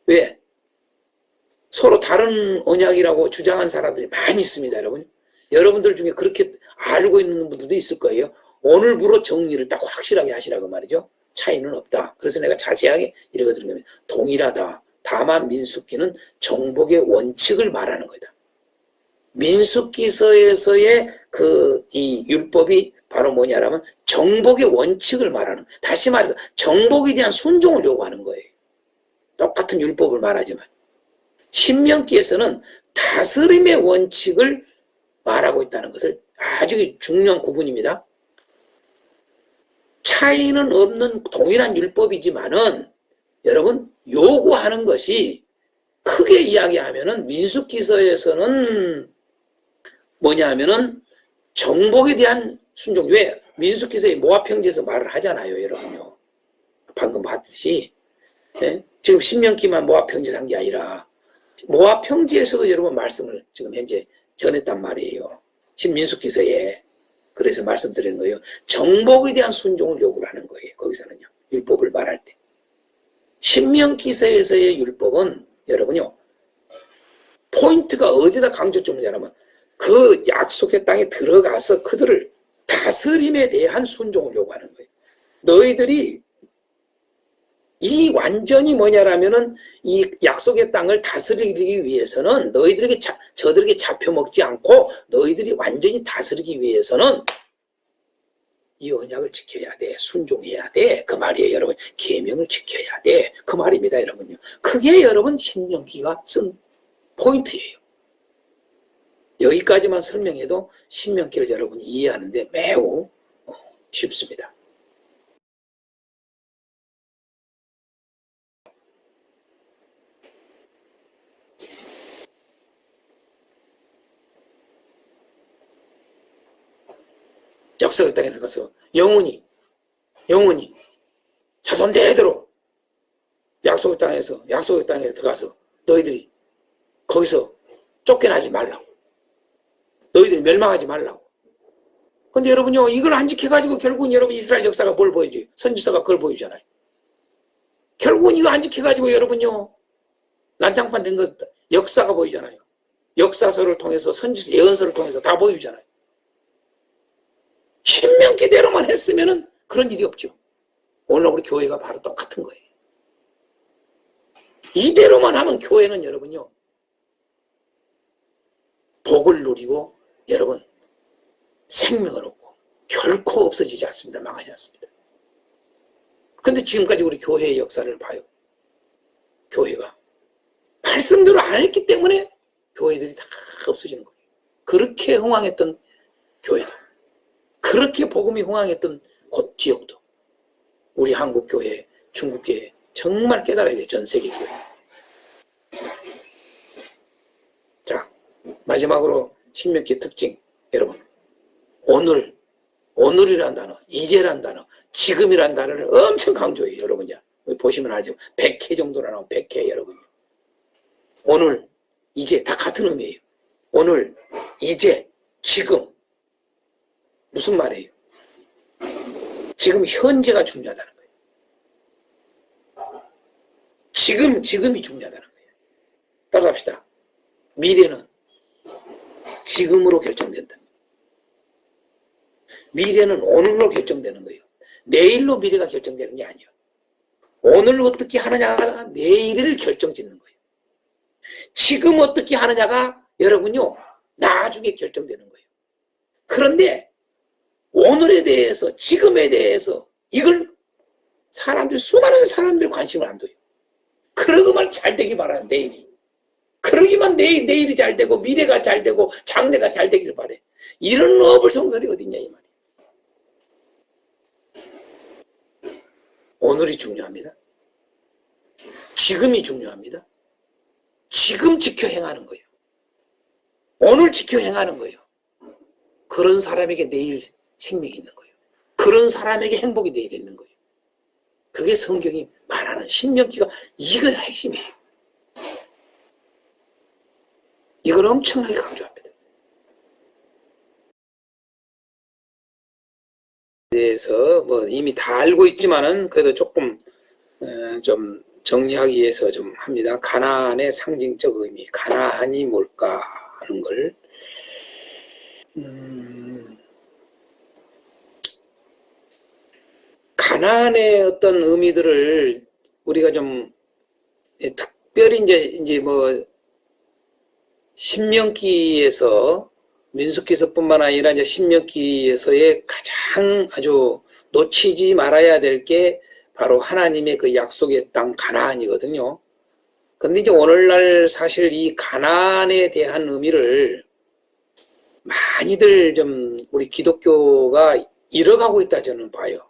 왜? 서로 다른 언약이라고 주장한 사람들이 많이 있습니다, 여러분. 여러분들 중에 그렇게 알고 있는 분들도 있을 거예요. 오늘부로 정리를 딱 확실하게 하시라고 말이죠. 차이는 없다. 그래서 내가 자세하게 읽어드린 겁니다. 동일하다. 다만 민수기는 정복의 원칙을 말하는 거다. 민수기서에서의 이 율법이 바로 뭐냐라면 정복의 원칙을 말하는, 다시 말해서 정복에 대한 순종을 요구하는 거예요. 똑같은 율법을 말하지만. 신명기에서는 다스림의 원칙을 말하고 있다는 것을 아주 중요한 구분입니다. 차이는 없는 동일한 율법이지만은 여러분 요구하는 것이 크게 이야기하면은 민수기서에서는 뭐냐 하면은 정복에 대한 순종. 왜? 민수기서의 모압 평지에서 말을 하잖아요, 여러분요. 방금 봤듯이. 예? 지금 신명기만 모압 평지에서 한 게 아니라 모압 평지에서도 여러분 말씀을 지금 현재 전했단 말이에요. 신민수기서에. 그래서 말씀드리는 거예요. 정복에 대한 순종을 요구를 하는 거예요. 거기서는요. 율법을 말할 때. 신명기서에서의 율법은 여러분요. 포인트가 어디다 강조점이냐면 그 약속의 땅에 들어가서 그들을 다스림에 대한 순종을 요구하는 거예요. 너희들이 이 완전히 뭐냐라면은 이 약속의 땅을 다스리기 위해서는 너희들에게 저들에게 잡혀먹지 않고 너희들이 완전히 다스리기 위해서는 이 언약을 지켜야 돼. 순종해야 돼. 그 말이에요, 여러분. 계명을 지켜야 돼. 그 말입니다, 여러분요. 그게 여러분 신명기가 쓴 포인트예요. 여기까지만 설명해도 신명기를 여러분이 이해하는데 매우 쉽습니다. 약속의 땅에서 가서 영원히 자손 대대로 약속의 땅에 들어가서 너희들이 거기서 쫓겨나지 말라고. 너희들이 멸망하지 말라고. 근데 여러분요, 이걸 안 지켜가지고 결국은 여러분 이스라엘 역사가 뭘 보여줘요? 선지서가 그걸 보여주잖아요. 결국은 이거 안 지켜가지고 여러분요, 난장판 된 것 역사가 보이잖아요. 역사서를 통해서 선지서, 예언서를 통해서 다 보여주잖아요. 신명기대로만 했으면은 그런 일이 없죠. 오늘 우리 교회가 바로 똑같은 거예요. 이대로만 하면 교회는 여러분요, 복을 누리고 여러분 생명을 얻고 결코 없어지지 않습니다. 망하지 않습니다. 근데 지금까지 우리 교회의 역사를 봐요. 교회가 말씀대로 안 했기 때문에 교회들이 다 없어지는 거예요. 그렇게 흥왕했던 교회도, 그렇게 복음이 흥왕했던 곳 지역도, 우리 한국 교회, 중국 교회 정말 깨달아야 돼요. 전 세계 교회. 자, 마지막으로 신명기 특징, 여러분, 오늘이란 단어, 이제란 단어, 지금이란 단어를 엄청 강조해요. 여러분, 보시면 알죠. 100회 정도나 나오면 100회, 여러분. 오늘, 이제 다 같은 의미예요. 오늘, 이제, 지금. 무슨 말이에요? 지금 현재가 중요하다는 거예요. 지금이 중요하다는 거예요. 따라갑시다. 미래는 지금으로 결정된다. 미래는 오늘로 결정되는 거예요. 내일로 미래가 결정되는 게 아니에요. 오늘 어떻게 하느냐가 내일을 결정짓는 거예요. 지금 어떻게 하느냐가 여러분요 나중에 결정되는 거예요. 그런데 오늘에 대해서 지금에 대해서 이걸 수많은 사람들이 관심을 안 둬요. 그러기만 잘 되기 바라요. 내일이. 그러기만 내일이 잘 되고 미래가 잘 되고 장래가 잘 되길 바래. 이런 어불성설이 어딨냐 이 말이에요. 오늘이 중요합니다. 지금이 중요합니다. 지금 지켜 행하는 거예요. 오늘 지켜 행하는 거예요. 그런 사람에게 내일 생명이 있는 거예요. 그런 사람에게 행복이 내일 있는 거예요. 그게 성경이 말하는 신명기가 이거 핵심이에요. 이걸 엄청나게 강조합니다. 대해서 뭐 이미 다 알고 있지만은 그래도 조금 좀 정리하기 위해서 좀 합니다. 가나안의 상징적 의미, 가나안이 뭘까 하는 걸 가나안의 어떤 의미들을 우리가 좀 특별히 이제 뭐 신명기에서 민수기서뿐만 아니라 이제 신명기에서의 가장 아주 놓치지 말아야 될 게 바로 하나님의 그 약속의 땅 가나안이거든요. 근데 이제 오늘날 사실 이 가나안에 대한 의미를 많이들 좀 우리 기독교가 잃어가고 있다 저는 봐요.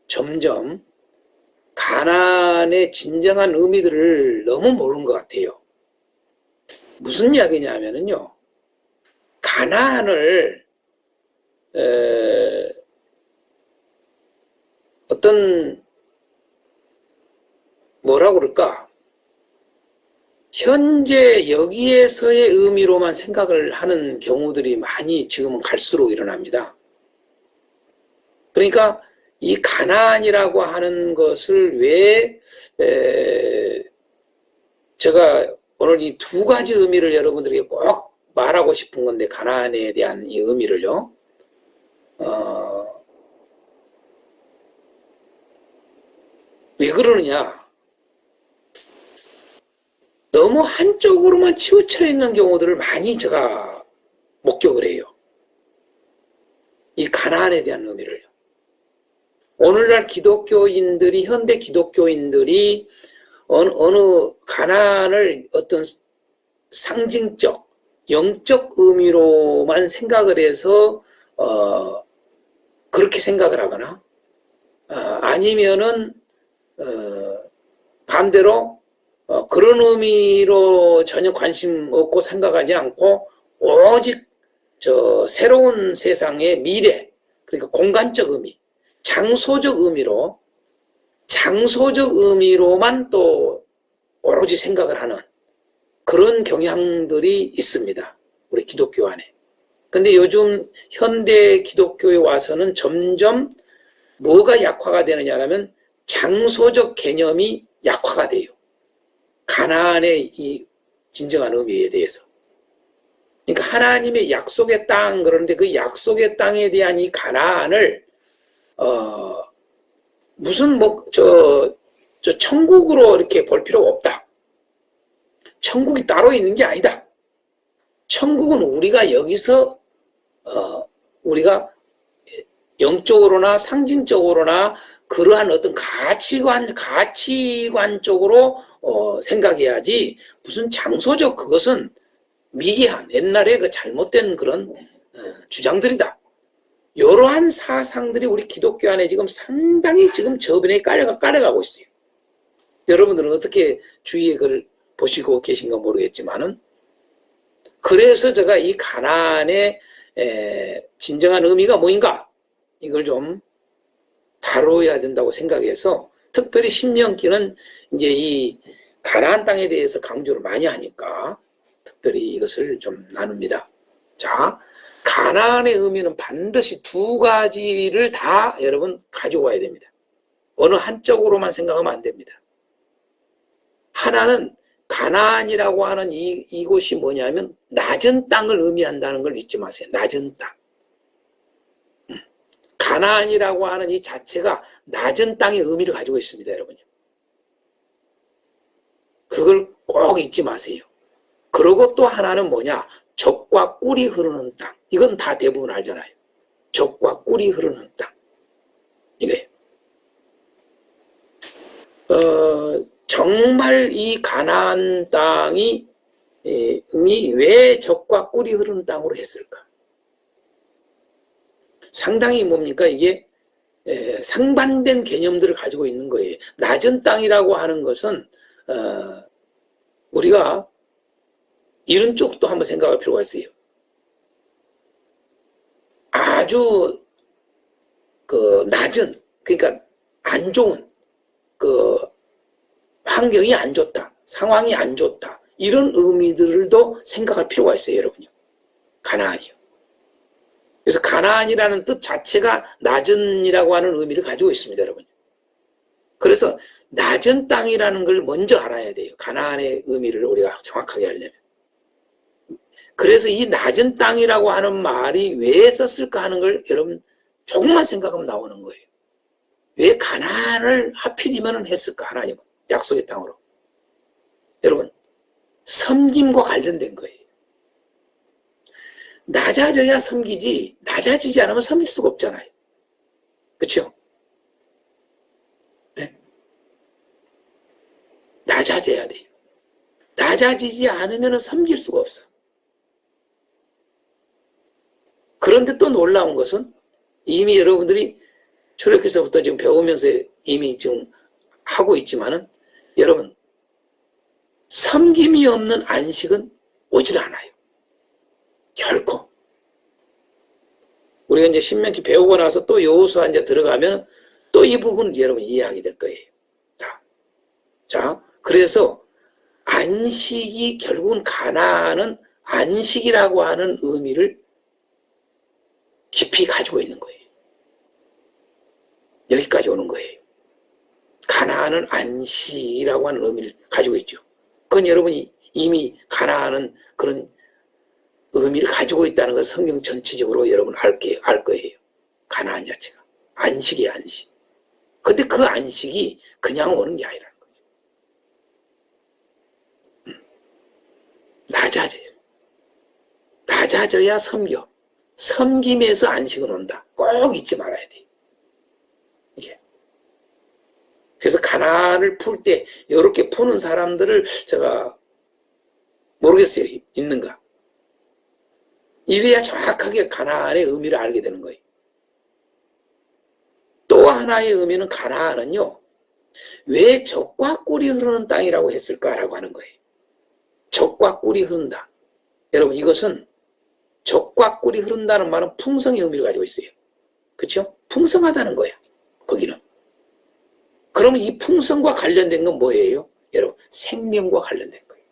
점점 가나안의 진정한 의미들을 너무 모르는 것 같아요. 무슨 이야기냐면요. 가나안을 어떤 뭐라고 그럴까? 현재 여기에서의 의미로만 생각을 하는 경우들이 많이 지금은 갈수록 일어납니다. 그러니까 이 가나안이라고 하는 것을 왜 제가 오늘 이 두 가지 의미를 여러분들에게 꼭 말하고 싶은 건데 가나안에 대한 이 의미를요. 왜 그러느냐? 너무 한쪽으로만 치우쳐 있는 경우들을 많이 제가 목격을 해요. 이 가나안에 대한 의미를요. 오늘날 기독교인들이 현대 기독교인들이 어느 가나안을 어떤 상징적 영적 의미로만 생각을 해서 그렇게 생각을 하거나 아니면은 반대로 그런 의미로 전혀 관심 없고 생각하지 않고 오직 저 새로운 세상의 미래 그러니까 공간적 의미 장소적 의미로만 또 오로지 생각을 하는 그런 경향들이 있습니다. 우리 기독교 안에. 근데 요즘 현대 기독교에 와서는 점점 뭐가 약화가 되느냐면 장소적 개념이 약화가 돼요. 가나안의 이 진정한 의미에 대해서. 그러니까 하나님의 약속의 땅 그런데 그 약속의 땅에 대한 이 가나안을 무슨 저 천국으로 이렇게 볼 필요가 없다. 천국이 따로 있는 게 아니다. 천국은 우리가 여기서 우리가 영적으로나 상징적으로나 그러한 어떤 가치관적으로 생각해야지 무슨 장소적 그것은 미개한 옛날에 그 잘못된 그런 주장들이다. 이러한 사상들이 우리 기독교 안에 지금 상당히 지금 저변에 깔려가고 있어요. 여러분들은 어떻게 주위에 그걸 보시고 계신가 모르겠지만은 그래서 제가 이 가나안의 진정한 의미가 뭐인가 이걸 좀 다뤄야 된다고 생각해서 특별히 신명기는 이제 이 가나안 땅에 대해서 강조를 많이 하니까 특별히 이것을 좀 나눕니다. 자, 가나안의 의미는 반드시 두 가지를 다 여러분 가지고 와야 됩니다. 어느 한쪽으로만 생각하면 안 됩니다. 하나는 가나안이라고 하는 이곳이 뭐냐면 낮은 땅을 의미한다는 걸 잊지 마세요. 낮은 땅. 가나안이라고 하는 이 자체가 낮은 땅의 의미를 가지고 있습니다, 여러분요. 그걸 꼭 잊지 마세요. 그리고 또 하나는 뭐냐? 젖과 꿀이 흐르는 땅. 이건 다 대부분 알잖아요. 젖과 꿀이 흐르는 땅. 이거예요. 정말 이 가나안 땅이 왜 젖과 꿀이 흐르는 땅으로 했을까? 상당히 뭡니까? 이게 상반된 개념들을 가지고 있는 거예요. 낮은 땅이라고 하는 것은 우리가 이런 쪽도 한번 생각할 필요가 있어요. 아주 낮은, 그러니까 안 좋은 환경이 안 좋다, 상황이 안 좋다, 이런 의미들도 생각할 필요가 있어요, 여러분요. 가나안이요. 그래서 가나안이라는 뜻 자체가 낮은이라고 하는 의미를 가지고 있습니다, 여러분. 그래서 낮은 땅이라는 걸 먼저 알아야 돼요. 가나안의 의미를 우리가 정확하게 하려면. 그래서 이 낮은 땅이라고 하는 말이 왜 썼을까 하는 걸 여러분 조금만 생각하면 나오는 거예요. 왜 가나안을 하필이면 했을까, 하나님은. 약속의 땅으로. 여러분, 섬김과 관련된 거예요. 낮아져야 섬기지, 낮아지지 않으면 섬길 수가 없잖아요. 그렇죠? 네? 낮아져야 돼요. 낮아지지 않으면 섬길 수가 없어. 그런데 또 놀라운 것은 이미 여러분들이 출애굽기서부터 지금 배우면서 이미 지금 하고 있지만은 여러분, 섬김이 없는 안식은 오질 않아요. 결코. 우리가 이제 신명기 배우고 나서 또 여호수아 이제 들어가면 또 이 부분을 여러분 이해하게 될 거예요. 자, 그래서 안식이 결국은 가나안은 안식이라고 하는 의미를 깊이 가지고 있는 거예요. 여기까지 오는 거예요. 가나안은 안식이라고 하는 의미를 가지고 있죠. 그건 여러분이 이미 가나안은 그런 의미를 가지고 있다는 것을 성경 전체적으로 여러분 알 거예요. 가나안 자체가. 안식이에요, 안식. 근데 그 안식이 그냥 오는 게 아니라는 거죠. 낮아져요. 낮아져야 섬겨. 섬김에서 안식은 온다. 꼭 잊지 말아야 돼. 이게. 그래서 가나안을 풀 때 이렇게 푸는 사람들을 제가 모르겠어요. 있는가? 이래야 정확하게 가나안의 의미를 알게 되는 거예요. 또 하나의 의미는 가나안은요, 왜 젖과 꿀이 흐르는 땅이라고 했을까라고 하는 거예요. 젖과 꿀이 흐른다. 여러분, 이것은 젖과 꿀이 흐른다는 말은 풍성의 의미를 가지고 있어요. 그렇죠? 풍성하다는 거야, 거기는. 그러면 이 풍성과 관련된 건 뭐예요? 여러분, 생명과 관련된 거예요.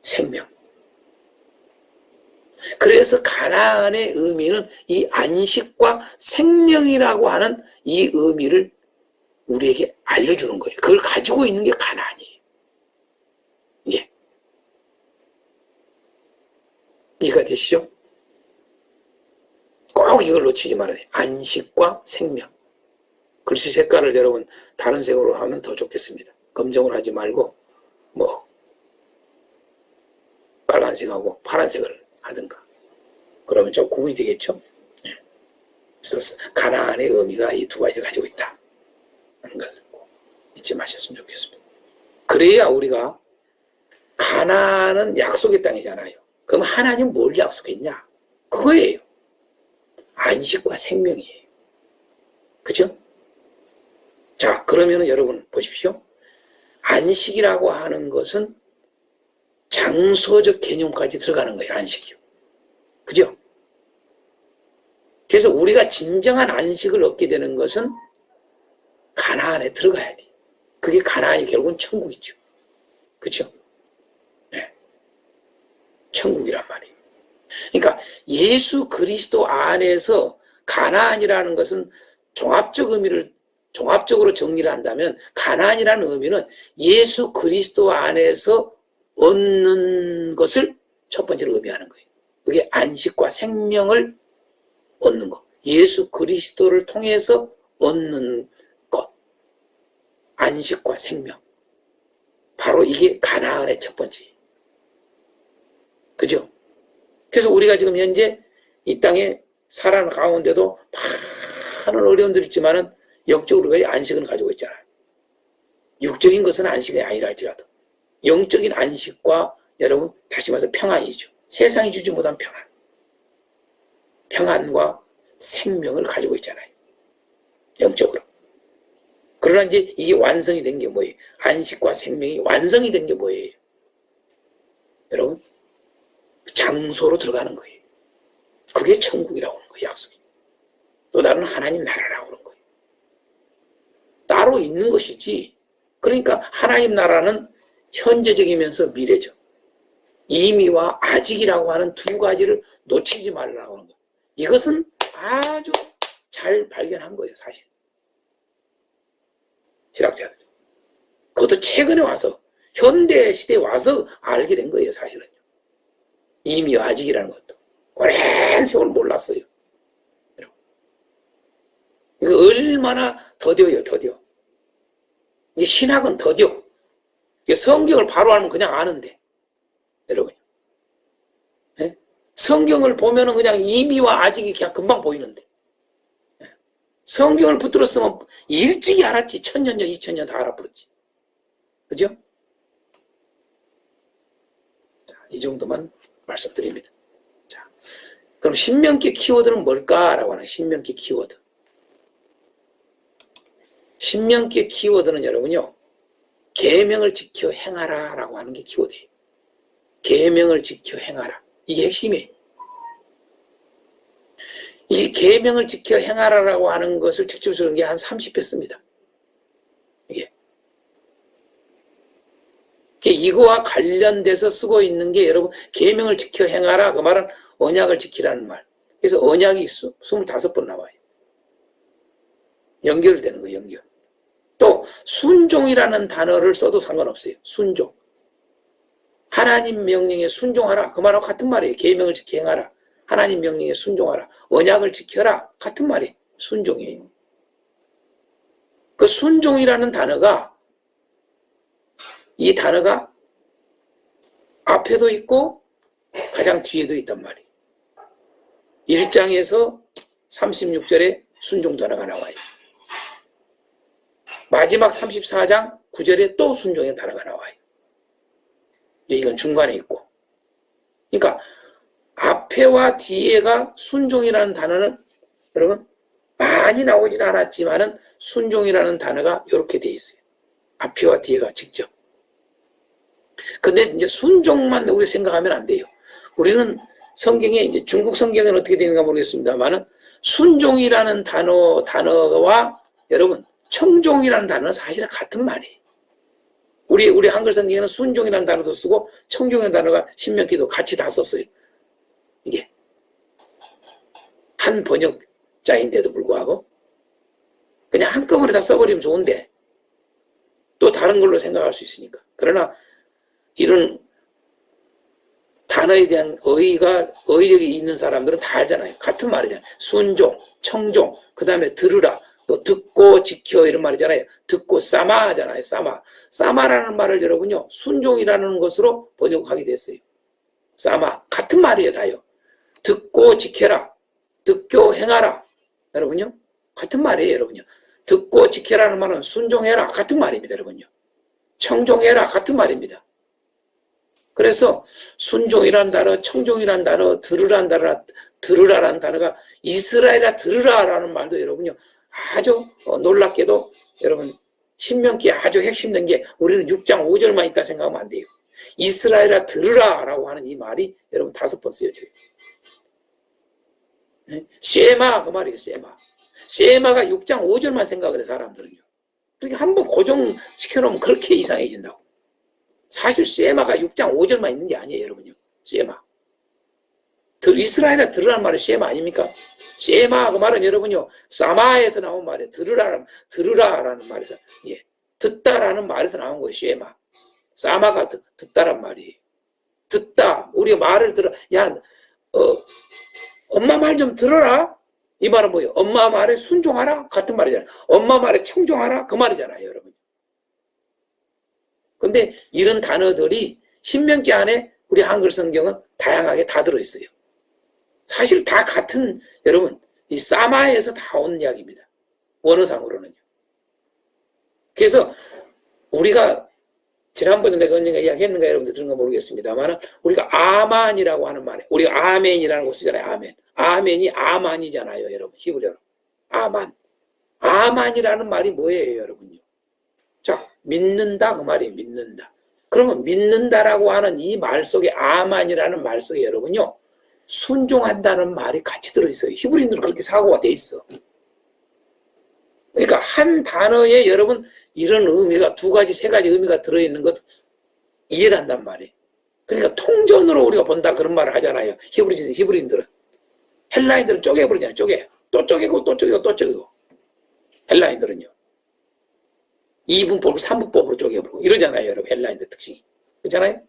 생명. 그래서 가나안의 의미는 이 안식과 생명이라고 하는 이 의미를 우리에게 알려주는 거예요. 그걸 가지고 있는 게 가나안이에요. 예. 이해가 되시죠? 꼭 이걸 놓치지 말아야 돼요. 안식과 생명. 글씨 색깔을 여러분 다른 색으로 하면 더 좋겠습니다. 검정을 하지 말고 뭐 빨간색하고 파란색을 하든가. 그러면 좀 구분이 되겠죠? 그래서 가나안의 의미가 이 두 가지를 가지고 있다 하는 것을 꼭 잊지 마셨으면 좋겠습니다. 그래야 우리가 가나안은 약속의 땅이잖아요. 그럼 하나님 뭘 약속했냐? 그거예요. 안식과 생명이에요. 그죠? 자, 그러면 여러분 보십시오. 안식이라고 하는 것은 장소적 개념까지 들어가는 거예요. 안식이요. 그죠? 그래서 우리가 진정한 안식을 얻게 되는 것은 가나안에 들어가야 돼. 그게 가나안이 결국은 천국이죠. 그죠? 네. 천국이란 말이에요. 그러니까 예수 그리스도 안에서 가나안이라는 것은 종합적으로 정리를 한다면 가나안이라는 의미는 예수 그리스도 안에서 얻는 것을 첫 번째로 의미하는 거예요. 그게 안식과 생명을 얻는 것. 예수 그리스도를 통해서 얻는 것. 안식과 생명. 바로 이게 가나안의 첫 번째. 그죠? 그래서 우리가 지금 현재 이 땅에 살아가는 가운데도 많은 어려움들이 있지만은 영적으로 안식을 가지고 있잖아요. 육적인 것은 안식이 아니라 할지라도 영적인 안식과 여러분 다시 말해서 평안이죠. 세상이 주지 못한 평안. 평안과 생명을 가지고 있잖아요. 영적으로. 그러나 이제 이게 완성이 된 게 뭐예요? 안식과 생명이 완성이 된 게 뭐예요? 여러분, 장소로 들어가는 거예요. 그게 천국이라고 하는 거예요, 약속이. 또 다른 하나님 나라라고 하는 거예요. 따로 있는 것이지. 그러니까 하나님 나라는 현재적이면서 미래죠. 이미와 아직이라고 하는 두 가지를 놓치지 말라고 하는 거예요. 이것은 아주 잘 발견한 거예요, 사실. 실학자들. 그것도 최근에 와서, 현대 시대에 와서 알게 된 거예요, 사실은요. 이미와 아직이라는 것도. 오랜 세월 몰랐어요. 이거 얼마나 더뎌요, 더뎌. 이게 신학은 더뎌. 이게 성경을 바로 알면 그냥 아는데. 여러분. 네? 성경을 보면은 그냥 이미와 아직이 그냥 금방 보이는데. 네? 성경을 붙들었으면 일찍이 알았지. 1000년 전, 2000년 다 알아버렸지. 그죠? 자, 이 정도만 말씀드립니다. 자, 그럼 신명기 키워드는 뭘까라고 하는 신명기 키워드. 신명기의 키워드는 여러분요, 계명을 지켜 행하라 라고 하는 게 키워드예요. 계명을 지켜 행하라. 이게 핵심이에요. 이 계명을 지켜 행하라 라고 하는 것을 직접 쓰는 게 한 30회 씁니다. 이거와 관련돼서 쓰고 있는 게 여러분, 계명을 지켜 행하라. 그 말은 언약을 지키라는 말. 그래서 언약이 25번 나와요. 연결되는 거예요, 연결. 또 순종이라는 단어를 써도 상관없어요. 순종. 하나님 명령에 순종하라. 그 말하고 같은 말이에요. 계명을 지켜 행하라. 하나님 명령에 순종하라. 언약을 지켜라. 같은 말이에요. 순종이에요. 그 순종이라는 단어가, 이 단어가 앞에도 있고 가장 뒤에도 있단 말이에요. 1장에서 36절에 순종 단어가 나와요. 마지막 34장 9절에 또 순종의 단어가 나와요. 이건 중간에 있고. 그러니까 앞에와 뒤에가 순종이라는 단어는 여러분 많이 나오진 않았지만은 순종이라는 단어가 이렇게 돼 있어요. 앞에와 뒤에가 직접. 근데 이제 순종만 우리 생각하면 안 돼요. 우리는 성경에 이제 중국 성경에는 어떻게 되는가 모르겠습니다만은 순종이라는 단어와 여러분 청종이라는 단어는 사실은 같은 말이에요. 우리 한글 성경에는 순종이라는 단어도 쓰고 청종이라는 단어가 신명기도 같이 다 썼어요. 이게 한 번역자인데도 불구하고 그냥 한꺼번에 다 써버리면 좋은데 또 다른 걸로 생각할 수 있으니까. 그러나 이런 단어에 대한 어휘력이 있는 사람들은 다 알잖아요. 같은 말이잖아요. 순종, 청종, 그 다음에 들으라, 뭐 듣고 지켜 이런 말이잖아요. 듣고 싸마 하잖아요. 싸마라는 말을 여러분요 순종이라는 것으로 번역하게 됐어요. 싸마 같은 말이에요. 다요. 듣고 지켜라, 듣고 행하라. 여러분요 같은 말이에요. 여러분요 듣고 지켜라는 말은 순종해라 같은 말입니다. 여러분요 청종해라 같은 말입니다. 그래서 순종이라는 단어, 청종이라는 단어, 들으라라는 단어가 이스라엘아 들으라라는 말도 여러분요 아주 놀랍게도 여러분 신명기에 아주 핵심된 게 우리는 6장 5절만 있다 생각하면 안 돼요. 이스라엘아 들으라라고 하는 이 말이 여러분 5번 쓰여져요. 쉐마 그 말이에요. 쉐마가 6장 5절만 생각을 해 사람들은요. 그러니까 한번 고정시켜놓으면 그렇게 이상해진다고. 사실 쉐마가 6장 5절만 있는 게 아니에요, 여러분요. 쉐마. 이스라엘아 들으라는 말이 쉐마 아닙니까? 쉐마 그 말은 여러분요. 사마에서 나온 말이에요. 들으라라는 말에서 듣다라는 말에서 나온 거예요. 쉐마. 사마가 듣다란 말이에요. 듣다. 우리가 말을 들어. 야, 엄마 말 좀 들어라. 이 말은 뭐예요? 엄마 말에 순종하라. 같은 말이잖아요. 엄마 말에 청종하라. 그 말이잖아요, 여러분. 근데 이런 단어들이 신명기 안에 우리 한글 성경은 다양하게 다 들어있어요. 사실 다 같은, 여러분, 이 사마에서 다 온 이야기입니다. 원어상으로는요. 그래서 우리가 지난번에 내가 언젠가 이야기했는가 여러분들 들은 거 모르겠습니다만 우리가 아만이라고 하는 말에 우리가 아멘이라는 거 쓰잖아요. 아멘. 아멘이 아만이잖아요. 여러분. 히브리어로. 아만. 아만이라는 말이 뭐예요, 여러분요? 자, 믿는다 그 말이에요. 믿는다. 그러면 믿는다라고 하는 이 말 속에 아만이라는 말 속에 여러분요. 순종한다는 말이 같이 들어있어요. 히브리인들은 그렇게 사고가 돼 있어. 그러니까 한 단어에 여러분 이런 의미가 두 가지, 세 가지 의미가 들어있는 것 이해를 한단 말이에요. 그러니까 통전으로 우리가 본다 그런 말을 하잖아요. 히브리인들은. 헬라인들은 쪼개버리잖아요. 쪼개. 또 쪼개고 또 쪼개고 또 쪼개고. 헬라인들은요. 2분법을 3분법으로 쪼개버리고 이러잖아요. 여러분 헬라인들 특징이. 그렇잖아요.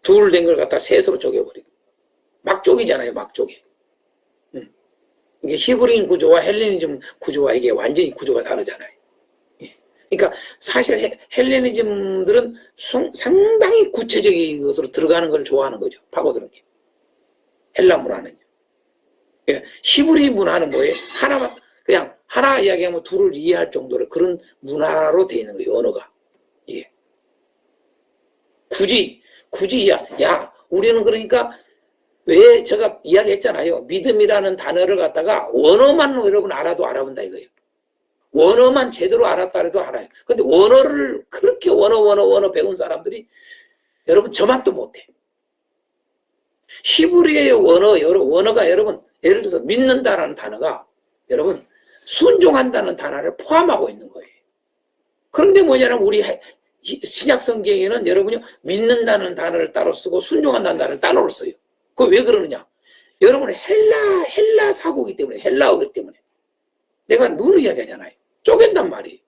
둘 된 걸 갖다 셋으로 쪼개버리고. 막 쪼개잖아요. 막 쪼개. 이게 히브리인 구조와 헬레니즘 구조와 이게 완전히 구조가 다르잖아요. 그러니까 사실 헬레니즘들은 상당히 구체적인 것으로 들어가는 걸 좋아하는 거죠. 파고드는 게. 헬라 문화는요. 히브리 문화는 뭐예요? 하나만, 그냥 하나 이야기하면 둘을 이해할 정도로 그런 문화로 되어 있는 거예요. 언어가. 예. 굳이, 우리는 그러니까 왜 제가 이야기했잖아요. 믿음이라는 단어를 갖다가 원어만 여러분 알아도 알아본다 이거예요. 원어만 제대로 알았다 해도 알아요. 근데 원어를 그렇게 원어 배운 사람들이 여러분 저만 또 못해. 히브리의 원어가 여러분 예를 들어서 믿는다라는 단어가 여러분 순종한다는 단어를 포함하고 있는 거예요. 그런데 뭐냐면 우리 신약 성경에는 여러분이 믿는다는 단어를 따로 쓰고 순종한다는 단어를 따로 써요. 그 왜 그러느냐? 여러분은 헬라 사고이기 때문에, 헬라어기 때문에. 내가 눈을 이야기하잖아요. 쪼갠단 말이에요.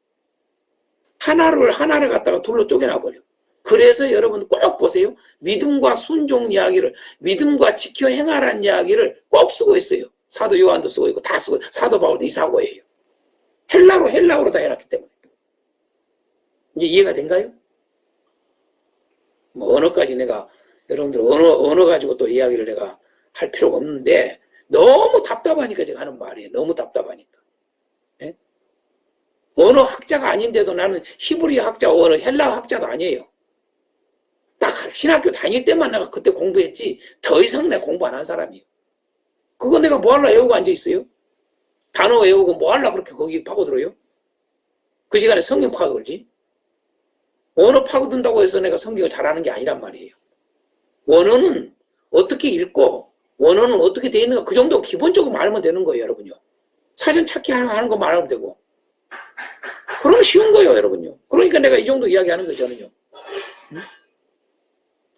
하나를 갖다가 둘로 쪼개놔버려. 그래서 여러분 꼭 보세요. 믿음과 순종 이야기를, 믿음과 지켜 행하라는 이야기를 꼭 쓰고 있어요. 사도 요한도 쓰고 있고, 다 쓰고, 사도 바울도 이 사고예요. 헬라어로 다 해놨기 때문에. 이제 이해가 된가요? 뭐, 언어까지 내가 여러분들 언어 가지고 또 이야기를 내가 할 필요가 없는데 너무 답답하니까 제가 하는 말이에요. 너무 답답하니까. 예? 언어 학자가 아닌데도 나는 히브리 학자, 헬라 학자도 아니에요. 딱 신학교 다닐 때만 내가 그때 공부했지 더 이상 내가 공부 안 한 사람이에요. 그거 내가 뭐 하려고 외우고 앉아있어요? 단어 외우고 뭐 하려고 그렇게 거기 파고들어요? 그 시간에 성경 파고들지? 언어 파고든다고 해서 내가 성경을 잘하는 게 아니란 말이에요. 원어는 어떻게 읽고 원어는 어떻게 되어 있는가 그 정도 기본적으로 알면 되는 거예요. 여러분요. 사전 찾기 하는 거 말하면 되고 그러면 쉬운 거예요. 여러분요. 그러니까 내가 이 정도 이야기하는 거죠. 저는요.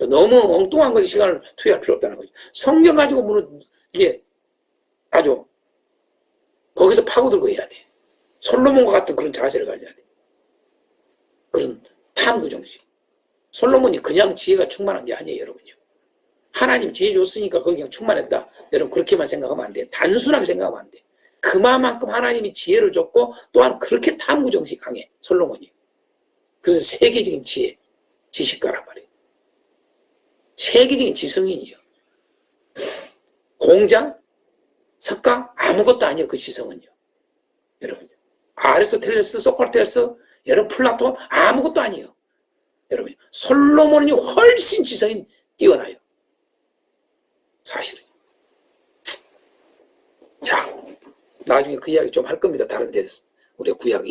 너무 엉뚱한 것에 시간을 투여할 필요 없다는 거죠. 성경 가지고 이게 아주 거기서 파고들고 해야 돼. 솔로몬과 같은 그런 자세를 가져야 돼. 그런 탐구 정신. 솔로몬이 그냥 지혜가 충만한 게 아니에요. 여러분요. 하나님 지혜 줬으니까 거기 그냥 충만했다. 여러분 그렇게만 생각하면 안 돼. 단순하게 생각하면 안 돼. 그만큼 하나님이 지혜를 줬고 또한 그렇게 탐구 정신이 강해. 솔로몬이. 그래서 세계적인 지식가란 말이에요. 세계적인 지성인이에요. 공자, 석가 아무것도 아니에요. 그 지성은요. 여러분요. 아리스토텔레스, 소크라테스, 여러분 플라톤 아무것도 아니에요. 여러분 솔로몬이 훨씬 지성이 뛰어나요. 사실은. 자, 나중에 그 이야기 좀 할 겁니다. 다른 데서. 우리가 구약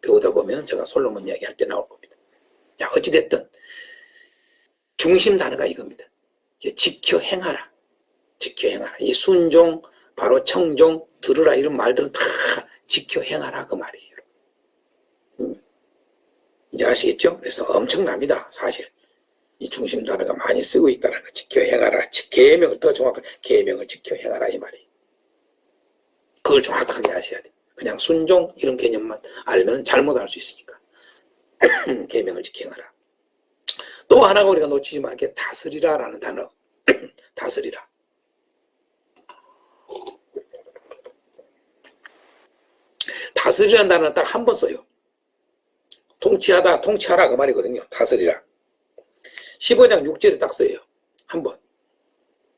배우다 보면 제가 솔로몬 이야기 할 때 나올 겁니다. 자, 어찌됐든 중심 단어가 이겁니다. 지켜 행하라. 지켜 행하라. 이 순종, 바로 청종, 들으라 이런 말들은 다 지켜 행하라 그 말이에요. 이제 아시겠죠? 그래서 엄청납니다. 사실. 이 중심 단어가 많이 쓰고 있다는 거. 지켜 행하라. 계명을 더 정확하게 계명을 지켜 행하라 이 말이에요. 그걸 정확하게 아셔야 돼요. 그냥 순종 이런 개념만 알면 잘못할 수 있으니까. 계명을 지켜 행하라. 또 하나가 우리가 놓치지 말을 게 다스리라라는 단어. 다스리라. 다스리라는 단어는 딱 한 번 써요. 통치하라 그 말이거든요. 다스리라. 15장 6절에 딱 써요. 한번.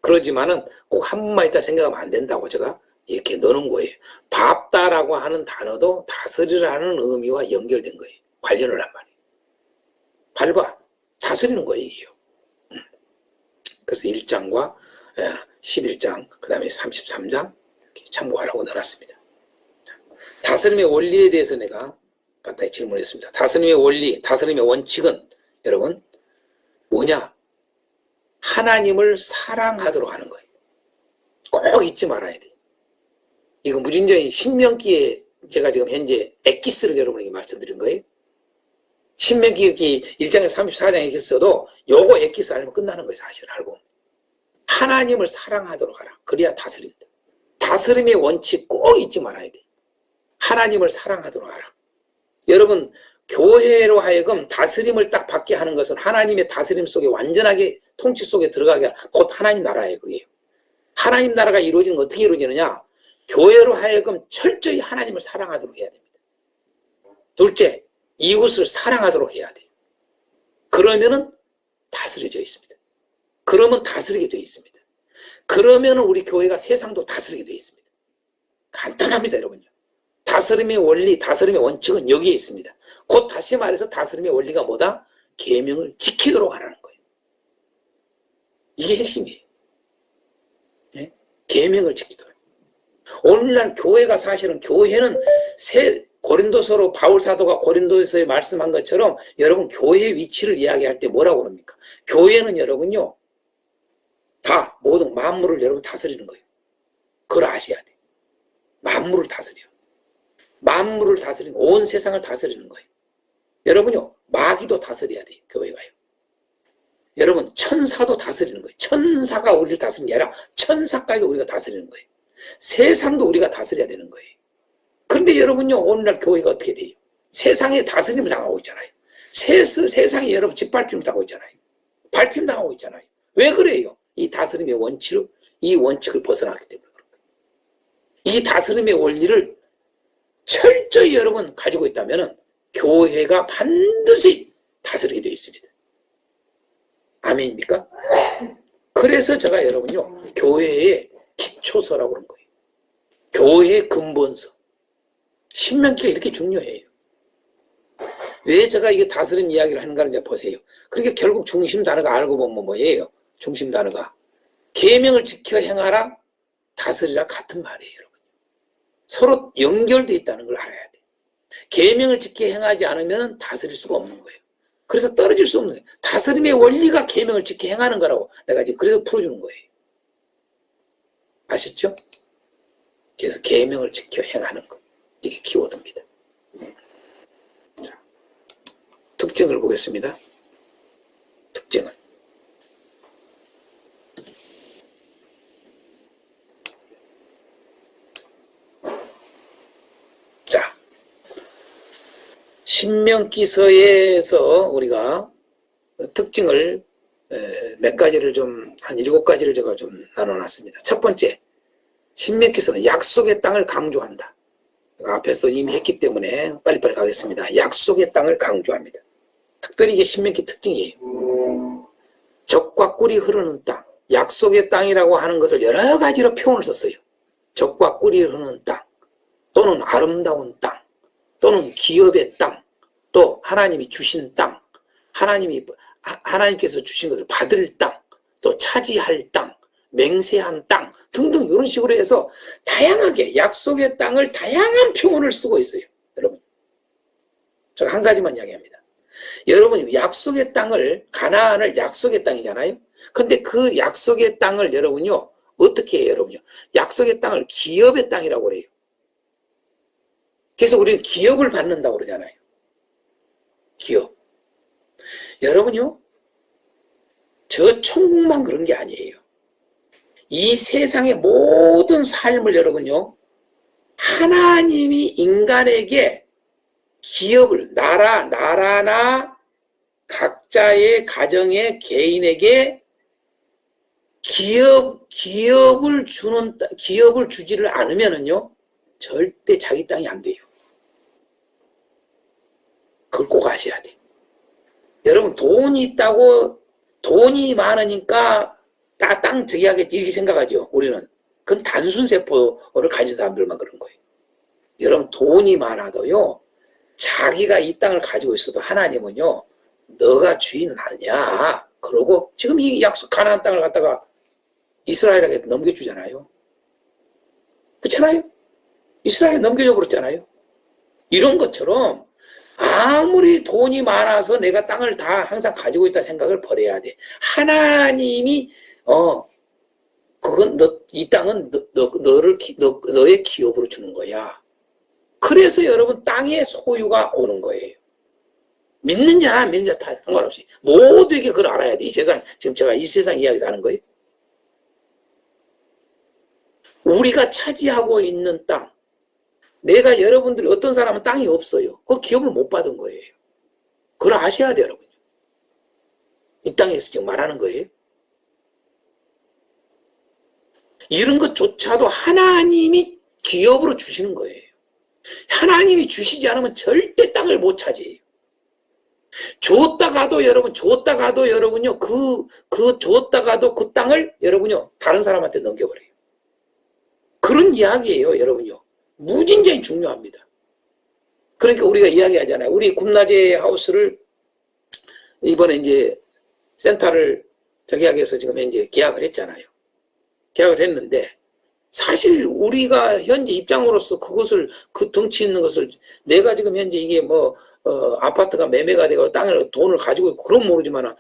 그러지만은 꼭 한 번만 있다 생각하면 안 된다고 제가 이렇게 넣는 거예요. 밟다라고 하는 단어도 다스리라는 의미와 연결된 거예요. 관련을 한 말이에요. 밟아. 다스리는 거예요. 그래서 1장과 11장, 그 다음에 33장 이렇게 참고하라고 넣어놨습니다. 다스림의 원리에 대해서 내가 간단히 질문했습니다. 다스림의 원리, 다스림의 원칙은 여러분 뭐냐? 하나님을 사랑하도록 하는 거예요. 꼭 잊지 말아야 돼요. 이거 무진장이 신명기에 제가 지금 현재 엑기스를 여러분에게 말씀드린 거예요. 신명기 1장에서 34장에 있어도 요거 엑기스 알면 끝나는 거예요. 사실 알고. 하나님을 사랑하도록 하라. 그래야 다스린다. 다스림의 원칙 꼭 잊지 말아야 돼. 하나님을 사랑하도록 하라. 여러분 교회로 하여금 다스림을 딱 받게 하는 것은 하나님의 다스림 속에 완전하게 통치 속에 들어가게 하라. 곧 하나님 나라예요. 그게. 하나님 나라가 이루어지는 건 어떻게 이루어지느냐? 교회로 하여금 철저히 하나님을 사랑하도록 해야 됩니다. 둘째, 이웃을 사랑하도록 해야 돼요. 그러면은 다스려져 있습니다. 그러면 다스리게 되어 있습니다. 그러면은 우리 교회가 세상도 다스리게 되어 있습니다. 간단합니다, 여러분요. 다스림의 원리, 다스림의 원칙은 여기에 있습니다. 곧 다시 말해서 다스림의 원리가 뭐다? 계명을 지키도록 하라는 거예요. 이게 핵심이에요. 네? 계명을 지키도록. 오늘날 교회가 사실은 교회는 고린도서로 바울 사도가 고린도서에 말씀한 것처럼 여러분 교회의 위치를 이야기할 때 뭐라고 그럽니까? 교회는 여러분요 다 모든 만물을 여러분 다스리는 거예요. 그걸 아셔야 돼요. 만물을 다스려. 만물을 다스리는 온 세상을 다스리는 거예요. 여러분요 마귀도 다스려야 돼요. 교회가요. 여러분 천사도 다스리는 거예요. 천사가 우리를 다스리는 게 아니라 천사까지 우리가 다스리는 거예요. 세상도 우리가 다스려야 되는 거예요. 그런데 여러분요 오늘날 교회가 어떻게 돼요? 세상에 다스림을 당하고 있잖아요. 세상에 여러분 짓밟힘을 당하고 있잖아요. 밟힘 당하고 있잖아요. 왜 그래요? 이 다스림의 원칙을 벗어났기 때문에 그런 거예요. 이 다스림의 원리를 철저히 여러분 가지고 있다면 교회가 반드시 다스리게 되어 있습니다. 아멘입니까? 그래서 제가 여러분요 교회의 기초서라고 그런 거예요. 교회의 근본서. 신명기가 이렇게 중요해요. 왜 제가 이게 다스림 이야기를 하는가를 이제 보세요. 그러니까 결국 중심 단어가 알고 보면 뭐예요? 중심 단어가 계명을 지켜 행하라, 다스리라 같은 말이에요, 여러분. 서로 연결되어 있다는 걸 알아야 돼요. 계명을 지켜 행하지 않으면 다스릴 수가 없는 거예요. 그래서 떨어질 수 없는 거예요. 다스림의 원리가 계명을 지켜 행하는 거라고 내가 지금 그래서 풀어주는 거예요. 아시죠? 그래서 계명을 지켜 행하는 것. 이게 키워드입니다. 자, 특징을 보겠습니다. 특징을. 자, 신명기서에서 우리가 특징을 몇 가지를 한 7가지를 제가 좀 나눠놨습니다. 첫 번째, 신명기서는 약속의 땅을 강조한다. 앞에서 이미 했기 때문에 빨리빨리 가겠습니다. 약속의 땅을 강조합니다. 특별히 이게 신명기 특징이에요. 젖과 꿀이 흐르는 땅, 약속의 땅이라고 하는 것을 여러 가지로 표현을 썼어요. 젖과 꿀이 흐르는 땅, 또는 아름다운 땅, 또는 기업의 땅, 또 하나님이 주신 땅, 하나님께서 주신 것을 받을 땅, 또 차지할 땅, 맹세한 땅 등등 이런 식으로 해서 다양하게 약속의 땅을 다양한 표현을 쓰고 있어요. 여러분, 제가 한 가지만 이야기합니다. 여러분, 약속의 땅을, 가나안을 약속의 땅이잖아요. 근데 그 약속의 땅을 여러분요 어떻게 해요? 여러분요 약속의 땅을 기업의 땅이라고 그래요. 그래서 우리는 기업을 받는다고 그러잖아요. 기업. 여러분요 저 천국만 그런 게 아니에요. 이 세상의 모든 삶을 여러분요 하나님이 인간에게 기업을 나라나 각자의 가정의 개인에게 기업을 주지를 않으면은요 절대 자기 땅이 안 돼요. 그걸 꼭 아셔야 돼요. 여러분 돈이 있다고 돈이 많으니까 땅 저기 하겠지 이렇게 생각하죠. 우리는. 그건 단순 세포를 가진 사람들만 그런 거예요. 여러분 돈이 많아도요. 자기가 이 땅을 가지고 있어도 하나님은요. 너가 주인 아니야. 그러고 지금 이 약속 가나안 땅을 갖다가 이스라엘에게 넘겨주잖아요. 그렇잖아요. 이스라엘에 넘겨줘 버렸잖아요. 이런 것처럼 아무리 돈이 많아서 내가 땅을 다 항상 가지고 있다 생각을 버려야 돼. 하나님이 그건 이 땅은 너의 기업으로 주는 거야. 그래서 여러분 땅의 소유가 오는 거예요. 믿는 자나 안 믿는 자 다 상관없이 모두에게 그걸 알아야 돼. 이 세상 지금 제가 이 세상 이야기에서 하는 거예요. 우리가 차지하고 있는 땅, 내가 여러분들이 어떤 사람은 땅이 없어요. 그 기업을 못 받은 거예요. 그걸 아셔야 돼요, 여러분. 이 땅에서 지금 말하는 거예요. 이런 것조차도 하나님이 기업으로 주시는 거예요. 하나님이 주시지 않으면 절대 땅을 못 차지해요. 줬다가도 여러분요, 줬다가도 그 땅을 여러분요, 다른 사람한테 넘겨버려요. 그런 이야기예요, 여러분요. 무진장이 중요합니다. 그러니까 우리가 이야기하잖아요. 우리 굽나제 하우스를 이번에 이제 센터를 저기 하기 위해서 지금 이제 계약을 했잖아요. 계약을 했는데 사실 우리가 현재 입장으로서 그것을 그 덩치 있는 것을 내가 지금 현재 이게 아파트가 매매가 되고 땅을 돈을 가지고 있고 그런 모르지만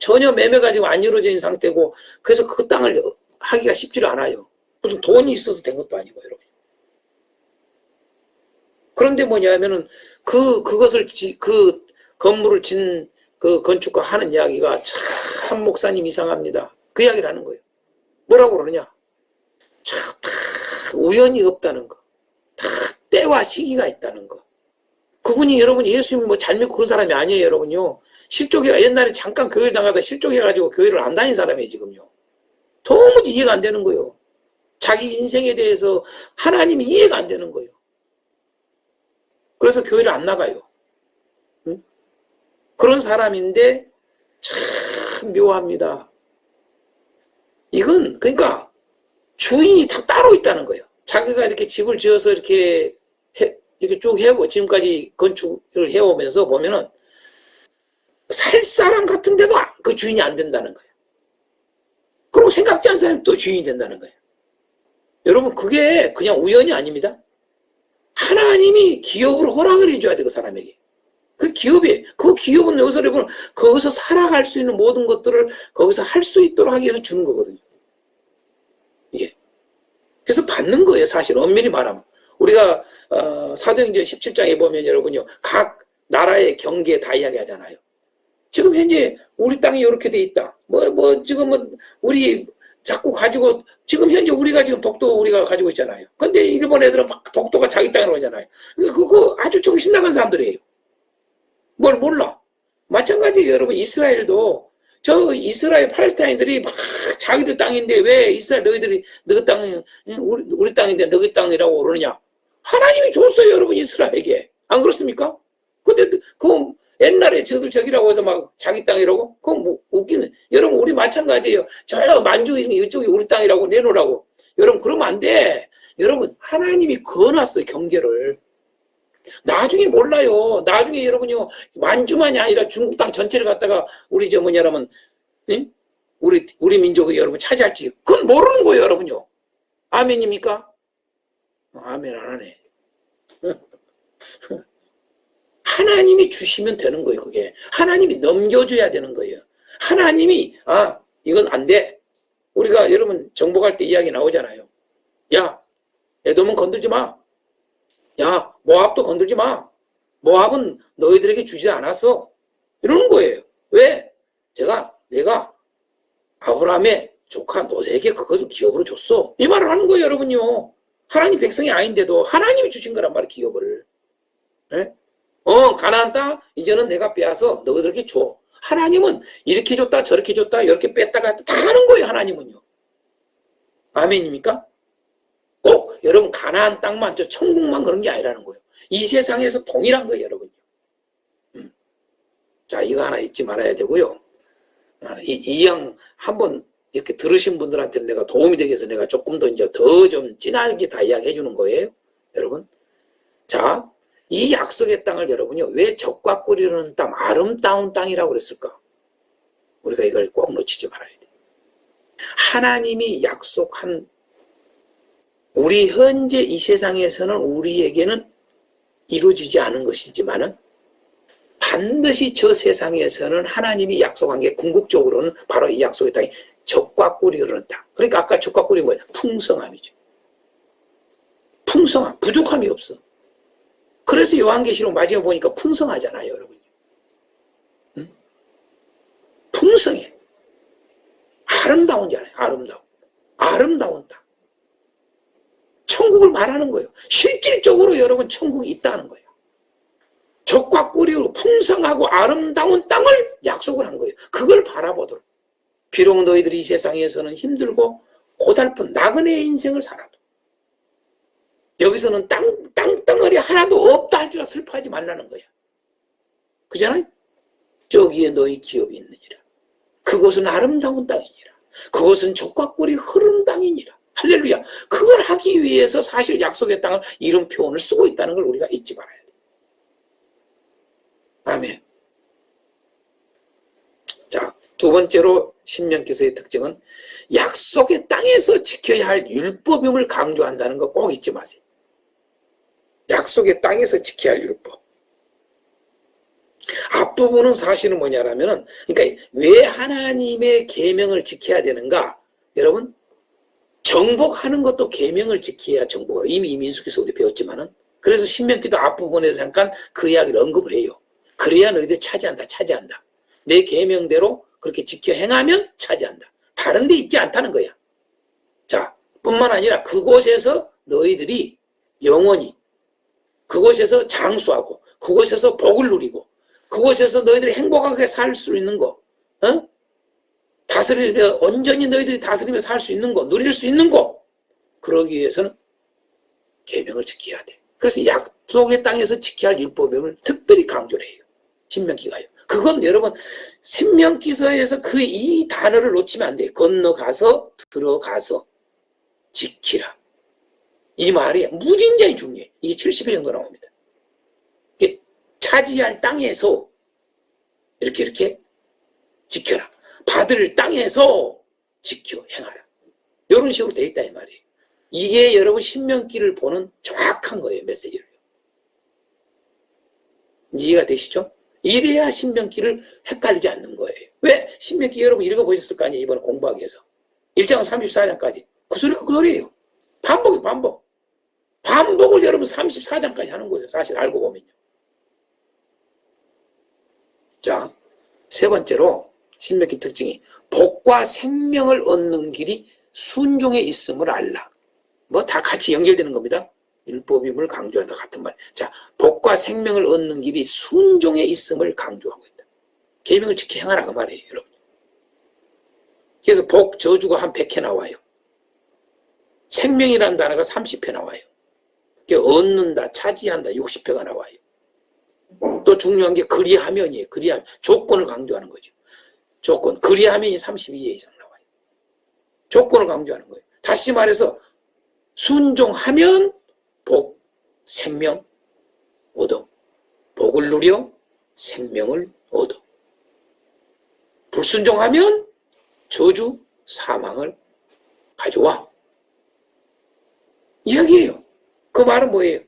전혀 매매가 지금 안 이루어진 상태고 그래서 그 땅을 하기가 쉽지를 않아요. 무슨 돈이 있어서 된 것도 아니고 여러분. 그런데 뭐냐면은 그것을 그 건물을 진 그 건축가 하는 이야기가 참 목사님 이상합니다. 그 이야기를 하는 거예요. 뭐라고 그러냐? 참 다 우연이 없다는 거. 다 때와 시기가 있다는 거. 그분이 여러분 예수님 잘 믿고 그런 사람이 아니에요, 여러분요. 옛날에 잠깐 교회 나가다 실족해가지고 교회를 안 다닌 사람이에요, 지금요. 도무지 이해가 안 되는 거예요. 자기 인생에 대해서 하나님이 이해가 안 되는 거예요. 그래서 교회를 안 나가요. 응? 그런 사람인데 참 묘합니다. 이건 그러니까 주인이 다 따로 있다는 거예요. 자기가 이렇게 집을 지어서 이렇게 쭉 해오고 지금까지 건축을 해오면서 보면은 살 사람 같은데도 그 주인이 안 된다는 거예요. 그리고 생각지 않은 사람이 또 주인이 된다는 거예요. 여러분 그게 그냥 우연이 아닙니다. 하나님이 기업으로 허락을 해줘야 돼, 그 사람에게. 그 기업은 여기서 여러분 거기서 살아갈 수 있는 모든 것들을 거기서 할 수 있도록 하기 위해서 주는 거거든요. 예. 그래서 받는 거예요, 사실 엄밀히 말하면. 우리가 사도행전 17장에 보면 여러분요, 각 나라의 경계 다 이야기하잖아요. 지금 현재 우리 땅이 이렇게 돼 있다. 지금 우리 자꾸 가지고 지금 현재 우리가 지금 독도 우리가 가지고 있잖아요. 근데 일본 애들은 막 독도가 자기 땅이라고 하잖아요. 그거 아주 정신 나간 사람들이에요. 뭘 몰라. 마찬가지예요, 여러분. 이스라엘도 이스라엘 팔레스타인들이 막 자기들 땅인데 왜 이스라엘 너희들이 너희 땅 우리 땅인데 너희 땅이라고 그러느냐? 하나님이 줬어요, 여러분. 이스라엘에게. 안 그렇습니까? 근데 그 옛날에 저기라고 해서 막 자기 땅이라고? 그건 뭐 웃기는. 여러분 우리 마찬가지예요. 저 만주 이쪽이 우리 땅이라고 내놓으라고. 여러분 그러면 안 돼. 여러분 하나님이 그어놨어요, 경계를. 나중에 몰라요. 나중에 여러분요, 만주만이 아니라 중국 땅 전체를 갖다가 우리 여러분, 응? 우리 민족이 여러분 차지할지 그건 모르는 거예요, 여러분요. 아멘입니까? 아멘 안 하네. 하나님이 주시면 되는 거예요, 그게. 하나님이 넘겨줘야 되는 거예요. 하나님이 이건 안 돼. 우리가 여러분 정복할 때 이야기 나오잖아요. 야, 에돔은 건들지 마. 야, 모압도 건들지 마. 모압은 너희들에게 주지 않았어. 이러는 거예요. 왜? 내가 아브라함의 조카 노세에게 그것을 기업으로 줬어. 이 말을 하는 거예요, 여러분요. 하나님 백성이 아닌데도 하나님이 주신 거란 말이에요, 기업을. 네? 가나안 땅 이제는 내가 빼앗아 너희들에게 줘. 하나님은 이렇게 줬다 저렇게 줬다 이렇게 뺐다가 다 하는 거예요, 하나님은요. 아멘입니까? 꼭 여러분 가나안 땅만 저 천국만 그런 게 아니라는 거예요. 이 세상에서 동일한 거예요, 여러분요. 자, 이거 하나 잊지 말아야 되고요. 이양 한번 이렇게 들으신 분들한테는 내가 도움이 되기 위해서 내가 조금 더 이제 더 좀 진하게 다 이야기해 주는 거예요. 여러분. 자, 이 약속의 땅을 여러분요, 왜 적과 꿀이르는 땅, 아름다운 땅이라고 그랬을까? 우리가 이걸 꼭 놓치지 말아야 돼. 하나님이 약속한 우리 현재 이 세상에서는 우리에게는 이루어지지 않은 것이지만은 반드시 저 세상에서는 하나님이 약속한 게 궁극적으로는 바로 이 약속의 땅이 적과 꿀이 흐르는 땅. 그러니까 아까 적과 꿀이 뭐예요? 풍성함이죠. 풍성함, 부족함이 없어. 그래서 요한계시록 마지막에 보니까 풍성하잖아요, 여러분. 응? 풍성해. 아름다운잖아요, 아름다운 땅. 천국을 말하는 거예요. 실질적으로 여러분 천국이 있다는 거예요. 적과 꿀이로 풍성하고 아름다운 땅을 약속을 한 거예요. 그걸 바라보도록. 비록 너희들이 이 세상에서는 힘들고 고달픈 나그네의 인생을 살아도 여기서는 땅덩어리 하나도 없다 할지라 슬퍼하지 말라는 거야. 그잖아요? 저기에 너희 기업이 있느니라. 그곳은 아름다운 땅이니라. 그곳은 적과 꿀이 흐르는 땅이니라. 할렐루야. 그걸 하기 위해서 사실 약속의 땅을 이런 표현을 쓰고 있다는 걸 우리가 잊지 말아야 돼. 아멘. 자, 두 번째로 신명기서의 특징은 약속의 땅에서 지켜야 할 율법임을 강조한다는 거 꼭 잊지 마세요. 약속의 땅에서 지켜야 할 율법. 앞부분은 사실은 뭐냐라면은, 그러니까 왜 하나님의 계명을 지켜야 되는가? 여러분, 정복하는 것도 계명을 지켜야 정복을. 이미 민수기서 우리 배웠지만은. 그래서 신명기도 앞부분에서 잠깐 그 이야기를 언급을 해요. 그래야 너희들 차지한다. 내 계명대로 그렇게 지켜 행하면 차지한다. 다른 데 있지 않다는 거야. 자, 뿐만 아니라 그곳에서 너희들이 영원히 그곳에서 장수하고 그곳에서 복을 누리고 그곳에서 너희들이 행복하게 살 수 있는 거, 다스리며 온전히 너희들이 다스리며 살 수 있는 거, 누릴 수 있는 거, 그러기 위해서는 계명을 지켜야 돼. 그래서 약속의 땅에서 지켜야 할 율법임을 특별히 강조를 해요. 신명기가요. 그건 여러분 신명기서에서 그 이 단어를 놓치면 안 돼요. 건너가서 들어가서 지키라. 이 말이 무진장이 중요해. 이게 70회 정도 나옵니다. 이게 차지할 땅에서 이렇게 지켜라. 받을 땅에서 지켜 행하라. 이런 식으로 돼 있다 이 말이에요. 이게 여러분 신명기를 보는 정확한 거예요. 메시지를. 이해가 되시죠? 이래야 신명기를 헷갈리지 않는 거예요. 왜? 신명기 여러분 읽어보셨을 거 아니에요. 이번에 공부하기 위해서. 1장 34장까지. 그 소리가 그 소리예요. 반복을 여러분 34장까지 하는 거예요. 사실 알고 보면요. 자, 세 번째로 신명기 특징이 복과 생명을 얻는 길이 순종에 있음을 알라. 뭐 다 같이 연결되는 겁니다. 율법임을 강조한다 같은 말. 자, 복과 생명을 얻는 길이 순종에 있음을 강조하고 있다. 계명을 지켜 행하라 그 말이에요, 여러분. 그래서 복, 저주가 한 100회 나와요. 생명이라는 단어가 30회 나와요. 얻는다, 차지한다 60회가 나와요. 또 중요한 게 그리하면이에요. 그리하면. 조건을 강조하는 거죠. 조건. 그리하면이 32회 이상 나와요. 조건을 강조하는 거예요. 다시 말해서 순종하면 복, 생명 얻어. 복을 누려 생명을 얻어. 불순종하면 저주, 사망을 가져와. 이야기예요. 그 말은 뭐예요?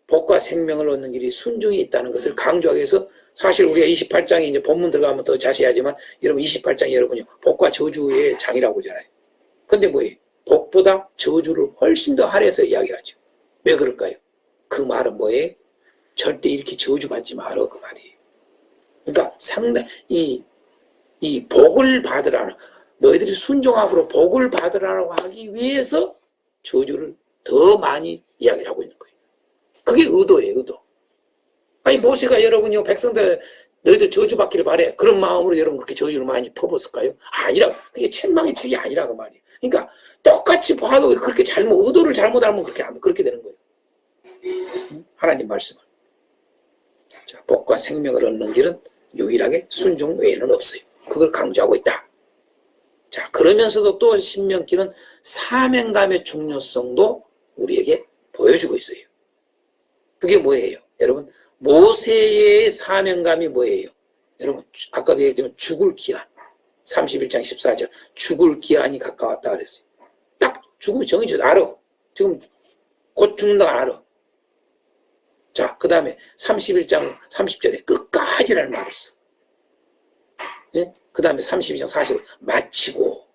복과 생명을 얻는 길이 순종이 있다는 것을 강조하기 위해서 사실 우리가 28장에 이제 본문 들어가면 더 자세하지만 여러분 28장이 여러분요 복과 저주의 장이라고 하잖아요. 근데 뭐예요? 복보다 저주를 훨씬 더 할애해서 이야기를 하죠. 왜 그럴까요? 그 말은 뭐예요? 절대 이렇게 저주받지 마라 그 말이에요. 그러니까 상당히 이 복을 받으라는 너희들이 순종함으로 복을 받으라고 하기 위해서 저주를 더 많이 이야기를 하고 있는 거예요. 그게 의도예요, 의도. 아니, 모세가 여러분요, 백성들, 너희들 저주받기를 바래. 그런 마음으로 여러분 그렇게 저주를 많이 퍼붓을까요? 아니라, 그게 책망의 책이 아니라 그 말이에요. 그러니까, 똑같이 봐도 그렇게 의도를 잘못 알면 그렇게 되는 거예요. 하나님 말씀은. 자, 복과 생명을 얻는 길은 유일하게 순종 외에는 없어요. 그걸 강조하고 있다. 자, 그러면서도 또 신명기는 사명감의 중요성도 우리에게 보여주고 있어요. 그게 뭐예요? 여러분, 모세의 사명감이 뭐예요? 여러분, 아까도 얘기했지만 죽을 기한. 31장 14절. 죽을 기한이 가까웠다 그랬어요. 딱 죽음이 정해져. 알아. 지금 곧 죽는다고 알아. 자, 그 다음에 31장 30절에 끝까지라는 말을 써. 예? 그 다음에 32장 40절 마치고.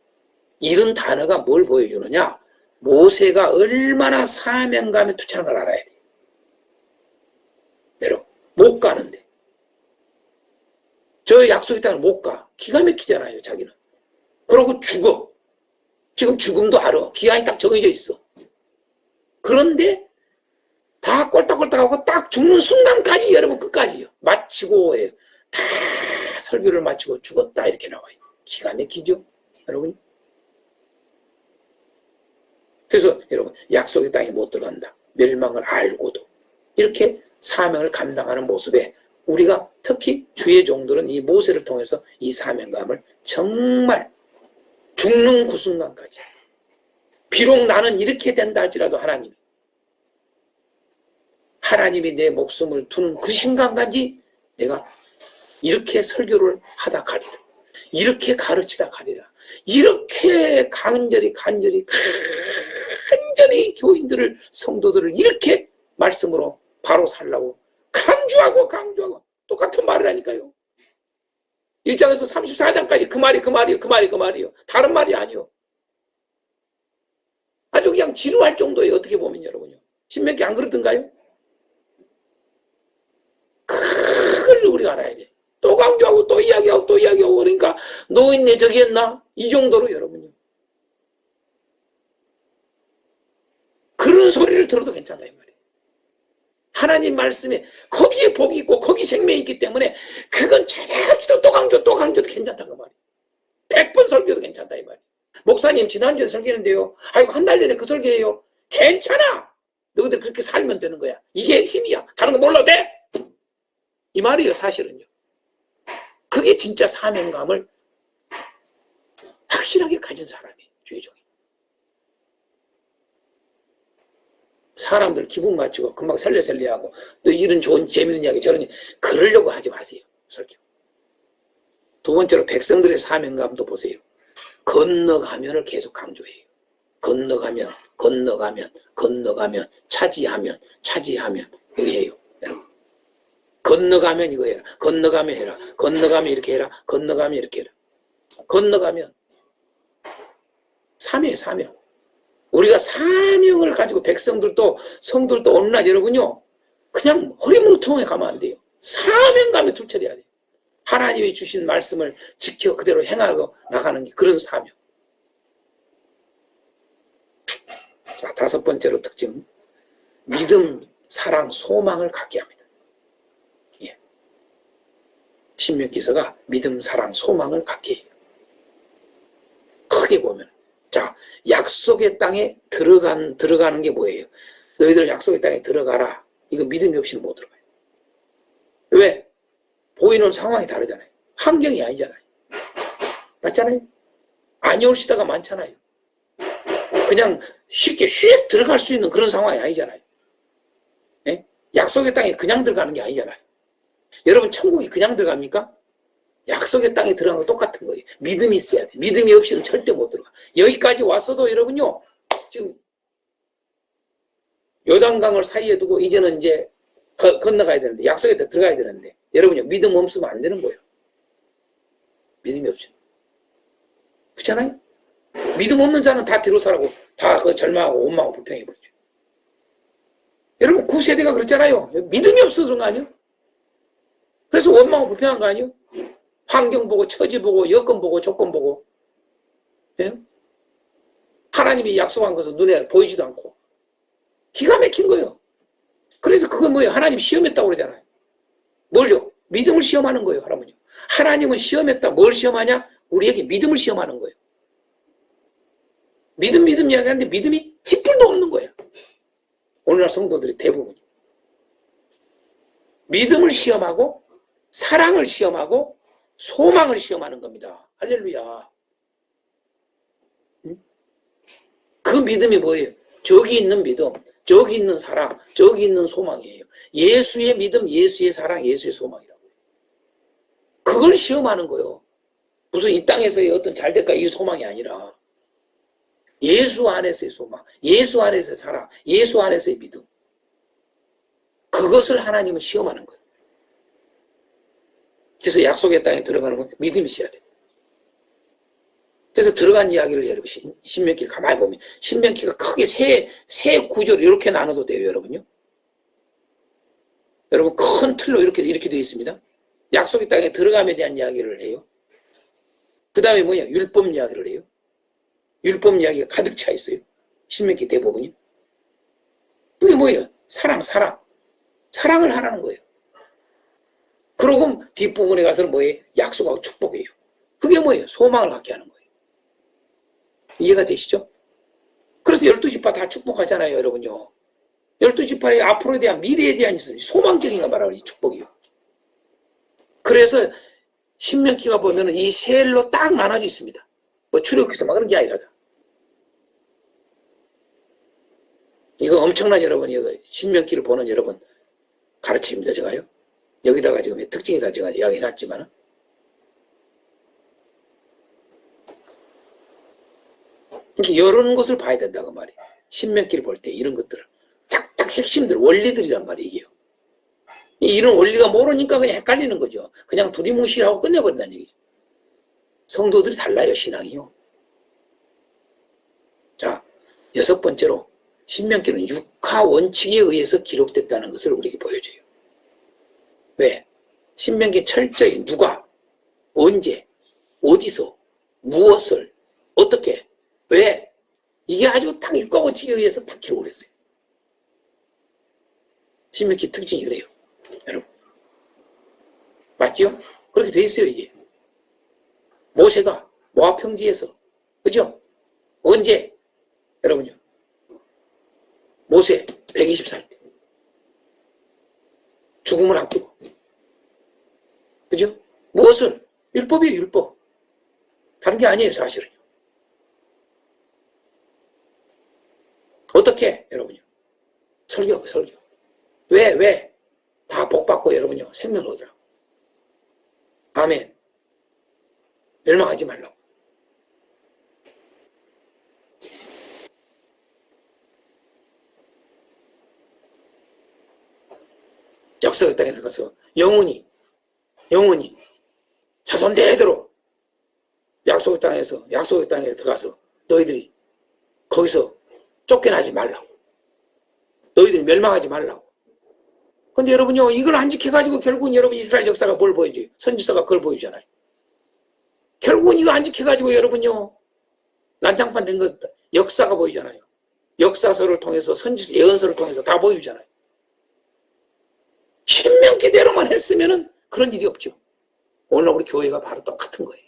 이런 단어가 뭘 보여주느냐? 모세가 얼마나 사명감에 투철한 걸 알아야 돼. 여러분, 못 가는데. 저 약속의 땅을 못 가. 기가 막히잖아요, 자기는. 그러고 죽어. 지금 죽음도 알아. 기한이 딱 정해져 있어. 그런데 다 꼴딱꼴딱하고 딱 죽는 순간까지 여러분 끝까지요. 마치고 해요. 다 설교를 마치고 죽었다 이렇게 나와요. 기가 막히죠, 여러분. 그래서 여러분 약속의 땅에 못 들어간다. 멸망을 알고도 이렇게 사명을 감당하는 모습에 우리가 특히 주의 종들은 이 모세를 통해서 이 사명감을 정말 죽는 그 순간까지 비록 나는 이렇게 된다 할지라도 하나님이 내 목숨을 두는 그 순간까지 내가 이렇게 설교를 하다 가리라. 이렇게 가르치다 가리라. 이렇게 간절히 교인들을 성도들을 이렇게 말씀으로 바로 살라고 강조하고 똑같은 말을 하니까요. 1장에서 34장까지 그 말이요. 다른 말이 아니요. 아주 그냥 지루할 정도예요. 어떻게 보면 여러분요. 신명기 안 그렇던가요? 그걸 우리가 알아야 돼. 또 강조하고 또 이야기하고 그러니까 노인네 저기 했나? 이 정도로 여러분요. 그런 소리를 들어도 괜찮다 이 말이에요. 하나님 말씀에 거기에 복이 있고 거기 생명이 있기 때문에 그건 잘해도 또 강조도 괜찮다고 말이에요. 100번 설교도 괜찮다 이 말이에요. 목사님 지난주에 설교했는데요. 아이고 한 달 내내 그 설교해요. 괜찮아. 너희들 그렇게 살면 되는 거야. 이게 핵심이야. 다른 거 몰라도 돼. 이 말이에요 사실은요. 그게 진짜 사명감을 확실하게 가진 사람이에요. 주의 종이. 사람들 기분 맞추고 금방 설레설레하고 또 이런 좋은 재미있는 이야기 저런 그러려고 하지 마세요. 설교. 두 번째로 백성들의 사명감도 보세요. 건너가면을 계속 강조해요. 건너가면 차지하면 이거예요. 건너가면 이거 해라. 건너가면 해라. 건너가면 이렇게 해라. 건너가면 이렇게 해라. 건너가면 사명. 우리가 사명을 가지고 백성들도 성들도 어느 날 여러분요. 그냥 허리무통에 가면 안 돼요. 사명감에 투철해야 돼요. 하나님이 주신 말씀을 지켜 그대로 행하고 나가는 게 그런 사명. 자, 다섯 번째로 특징. 믿음, 사랑, 소망을 갖게 합니다. 예. 신명기서가 믿음, 사랑, 소망을 갖게 해요. 크게 보면. 자, 약속의 땅에 들어가는 게 뭐예요? 너희들 약속의 땅에 들어가라. 이거 믿음이 없이는 못 들어가요. 왜? 보이는 상황이 다르잖아요. 환경이 아니잖아요. 맞잖아요? 안 올 시다가 많잖아요. 그냥 쉽게 휙 들어갈 수 있는 그런 상황이 아니잖아요. 예? 약속의 땅에 그냥 들어가는 게 아니잖아요. 여러분 천국이 그냥 들어갑니까? 약속의 땅에 들어가는 거 똑같은 거예요. 믿음이 있어야 돼. 믿음이 없이는 절대 못 들어가. 여기까지 왔어도 여러분요. 지금 요단강을 사이에 두고 이제는 이제 건너가야 되는데 약속의 땅에 들어가야 되는데 여러분요. 믿음 없으면 안 되는 거예요. 믿음이 없죠. 그렇잖아요? 믿음 없는 자는 다 뒤로 서라고 다 그 절망하고 원망하고 불평해 버리죠. 여러분 구세대가 그렇잖아요. 믿음이 없어서 그런 거 아니에요? 그래서 원망하고 불평한 거 아니에요? 환경 보고 처지 보고 여건 보고 조건 보고 예? 하나님이 약속한 것은 눈에 보이지도 않고 기가 막힌 거예요. 그래서 그건 뭐예요? 하나님 시험했다고 그러잖아요. 뭘요? 믿음을 시험하는 거예요. 하나님은 시험했다. 뭘 시험하냐? 우리에게 믿음을 시험하는 거예요. 믿음 이야기하는데 믿음이 지풀도 없는 거예요. 오늘날 성도들이 대부분 믿음을 시험하고 사랑을 시험하고 소망을 시험하는 겁니다. 할렐루야. 그 믿음이 뭐예요? 저기 있는 믿음, 저기 있는 사랑, 저기 있는 소망이에요. 예수의 믿음, 예수의 사랑, 예수의 소망이라고요. 그걸 시험하는 거예요. 무슨 이 땅에서의 어떤 잘될까 이 소망이 아니라 예수 안에서의 소망, 예수 안에서의 사랑, 예수 안에서의 믿음. 그것을 하나님은 시험하는 거예요. 그래서 약속의 땅에 들어가는 건 믿음이 있어야 돼요. 그래서 들어간 이야기를 여러분 신명기를 가만히 보면 신명기가 크게 세 구조로 이렇게 나눠도 돼요, 여러분요. 여러분 큰 틀로 이렇게 되어 있습니다. 약속의 땅에 들어감에 대한 이야기를 해요. 그 다음에 뭐냐? 율법 이야기를 해요. 율법 이야기가 가득 차 있어요. 신명기 대부분이. 그게 뭐예요? 사랑을 하라는 거예요. 그러고 뒷부분에 가서는 뭐예요? 약속하고 축복이에요. 그게 뭐예요? 소망을 갖게 하는 거예요. 이해가 되시죠? 그래서 12지파 다 축복하잖아요, 여러분요. 12지파의 앞으로에 대한 미래에 대한 소망적인 거 말하는 이 축복이요. 그래서 신명기가 보면은 이 셀로 딱 나눠져 있습니다. 뭐 출애굽기서 막 그런 게 아니라. 이거 엄청난 여러분, 이거 신명기를 보는 여러분 가르침입니다, 제가요. 여기다가 지금 특징이다 제가 이야기해놨지만 이렇게 이런 것을 봐야 된다고 말이에요. 신명기를 볼 때 이런 것들을 딱딱 핵심들, 원리들이란 말이에요. 이게요. 이런 원리가 모르니까 그냥 헷갈리는 거죠. 그냥 두리뭉실하고 끝내버린다는 얘기죠. 성도들이 달라요, 신앙이요. 자, 6번째로 신명기는 육하 원칙에 의해서 기록됐다는 것을 우리에게 보여줘요. 왜? 신명기 철저히 누가, 언제, 어디서, 무엇을, 어떻게, 왜? 이게 아주 딱 육하 원칙에 의해서 딱 기록을 했어요. 신명기 특징이 그래요. 여러분. 맞죠? 그렇게 돼 있어요, 이게. 모세가 모압 평지에서, 그죠? 언제? 여러분요. 모세 120살 때. 죽음을 앞두고. 그죠? 무엇을? 율법이에요, 율법. 다른 게 아니에요, 사실은. 어떻게? 여러분요. 설교. 왜? 다 복받고 여러분요. 생명을 얻으라고. 아멘. 멸망하지 말라고. 약속의 땅에서 가서 영원히 자손 대대로 약속의 땅에 들어가서 너희들이 거기서 쫓겨나지 말라고. 너희들이 멸망하지 말라고. 근데 여러분요, 이걸 안 지켜가지고 결국은 여러분 이스라엘 역사가 뭘 보여줘요? 선지서가 그걸 보여주잖아요. 결국은 이거 안 지켜가지고 여러분요, 난장판 된 것, 역사가 보이잖아요. 역사서를 통해서 선지서, 예언서를 통해서 다 보여주잖아요. 신명기대로만 했으면은 그런 일이 없죠. 오늘 우리 교회가 바로 똑같은 거예요.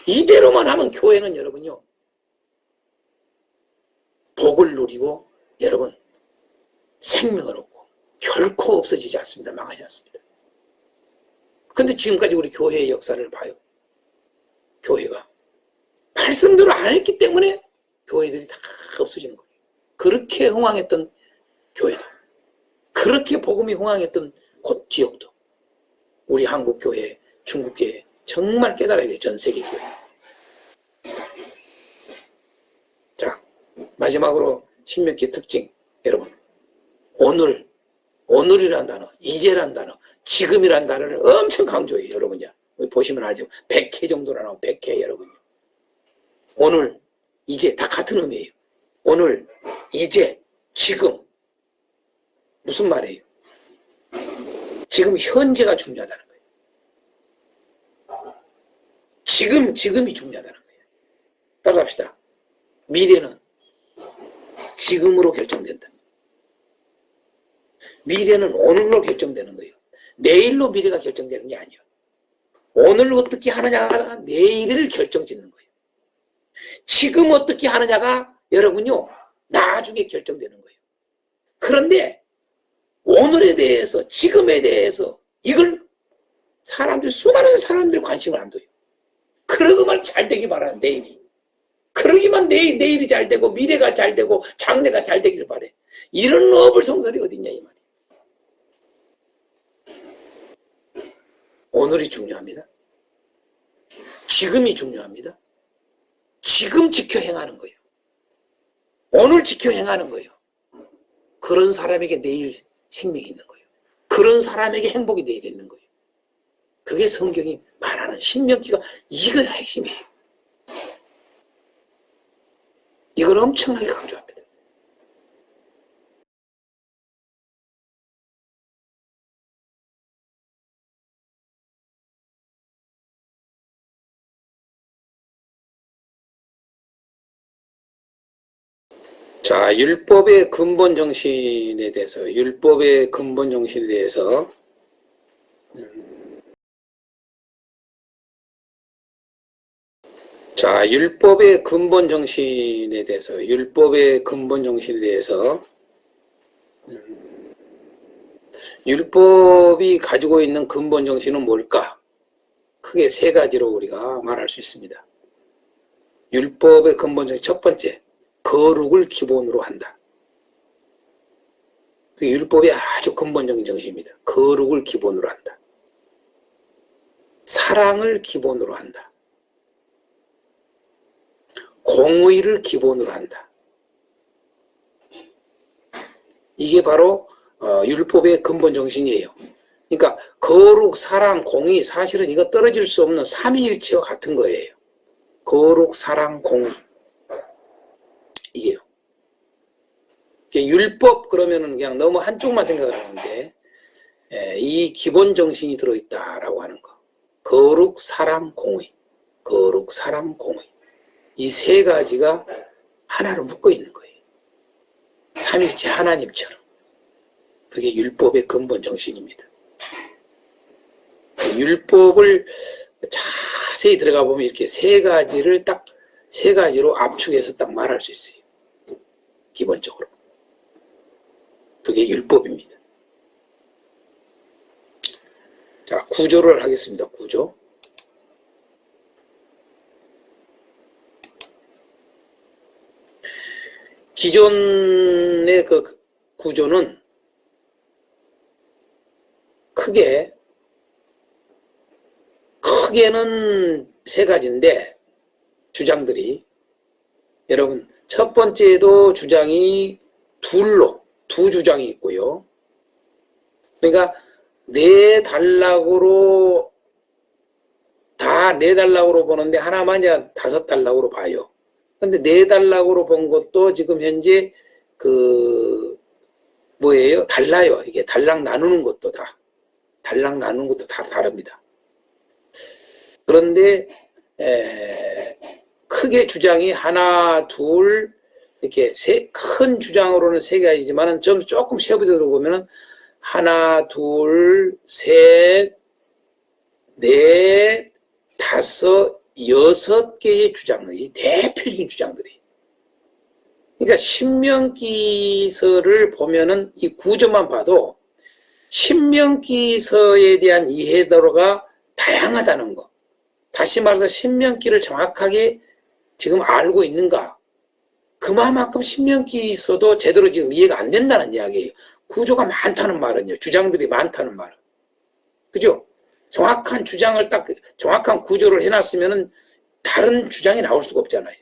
이대로만 하면 교회는 여러분요, 복을 누리고 여러분 생명을 얻고 결코 없어지지 않습니다. 망하지 않습니다. 근데 지금까지 우리 교회의 역사를 봐요. 교회가 말씀대로 안 했기 때문에 교회들이 다 없어지는 거예요. 그렇게 흥왕했던 교회도, 그렇게 복음이 흥왕했던 곳 지역도, 우리 한국 교회, 중국 교회 정말 깨달아야 돼요. 전 세계 교회. 자, 마지막으로 신명기의 특징, 여러분, 오늘이라는 단어, 이제라는 단어, 지금이라는 단어를 엄청 강조해요. 여러분요. 보시면 알죠. 100회 정도나 나오고 100회 여러분요. 오늘, 이제 다 같은 의미예요. 오늘, 이제, 지금. 무슨 말이에요? 지금 현재가 중요하다는 거예요. 지금이 중요하다는 거예요. 따라합시다. 미래는 지금으로 결정된다. 미래는 오늘로 결정되는 거예요. 내일로 미래가 결정되는 게 아니에요. 오늘 어떻게 하느냐가 내일을 결정짓는 거예요. 지금 어떻게 하느냐가 여러분요, 나중에 결정되는 거예요. 그런데 오늘에 대해서, 지금에 대해서 이걸 수많은 사람들이 관심을 안 둬요. 그러기만 잘 되기 바라, 내일이. 그러기만 내일이 잘 되고, 미래가 잘 되고, 장래가 잘 되기를 바래. 이런 어불성설이 어딨냐, 이 말이에요. 오늘이 중요합니다. 지금이 중요합니다. 지금 지켜 행하는 거예요. 오늘 지켜 행하는 거예요. 그런 사람에게 내일 생명이 있는 거예요. 그런 사람에게 행복이 내일 있는 거예요. 그게 성경이 말하는 신명기가 이걸 핵심이에요. 이걸 엄청나게 강조합니다. 자, 율법의 근본 정신에 대해서 자, 율법의 근본 정신에 대해서 율법이 가지고 있는 근본 정신은 뭘까? 크게 세 가지로 우리가 말할 수 있습니다. 율법의 근본 정신 첫 번째, 거룩을 기본으로 한다. 율법이 아주 근본적인 정신입니다. 거룩을 기본으로 한다. 사랑을 기본으로 한다. 공의를 기본으로 한다. 이게 바로 율법의 근본 정신이에요. 그러니까 거룩, 사랑, 공의, 사실은 이거 떨어질 수 없는 삼위일체와 같은 거예요. 거룩, 사랑, 공의. 이게요. 율법 그러면은 그냥 너무 한쪽만 생각을 하는데 이 기본 정신이 들어있다라고 하는 거. 거룩, 사랑, 공의. 거룩, 사랑, 공의. 이 세 가지가 하나로 묶어 있는 거예요. 삼위일체 하나님처럼. 그게 율법의 근본 정신입니다. 율법을 자세히 들어가 보면 이렇게 세 가지로 압축해서 딱 말할 수 있어요. 기본적으로. 그게 율법입니다. 자, 구조를 하겠습니다. 구조. 기존의 그 구조는 크게는 세 가지인데, 주장들이. 여러분, 첫 번째도 주장이 두 주장이 있고요. 그러니까 네 단락으로 보는데 하나만 이제 5단락으로 봐요. 근데 4단락으로 본 것도 지금 현재 달라요. 이게 단락 나누는 것도 다 다릅니다. 그런데 크게 주장이 하나, 둘, 이렇게 큰 주장으로는 세 가지지만은 조금 세부적으로 들어보면은 하나, 둘, 셋, 넷, 다섯, 6개의 주장들이 대표적인 주장들이. 그러니까 신명기서를 보면은 이 구조만 봐도 신명기서에 대한 이해도가 다양하다는 거. 다시 말해서 신명기를 정확하게 지금 알고 있는가? 그만큼 신명기서도 제대로 지금 이해가 안 된다는 이야기예요. 구조가 많다는 말은요. 주장들이 많다는 말은. 그죠? 정확한 구조를 해놨으면은 다른 주장이 나올 수가 없잖아요.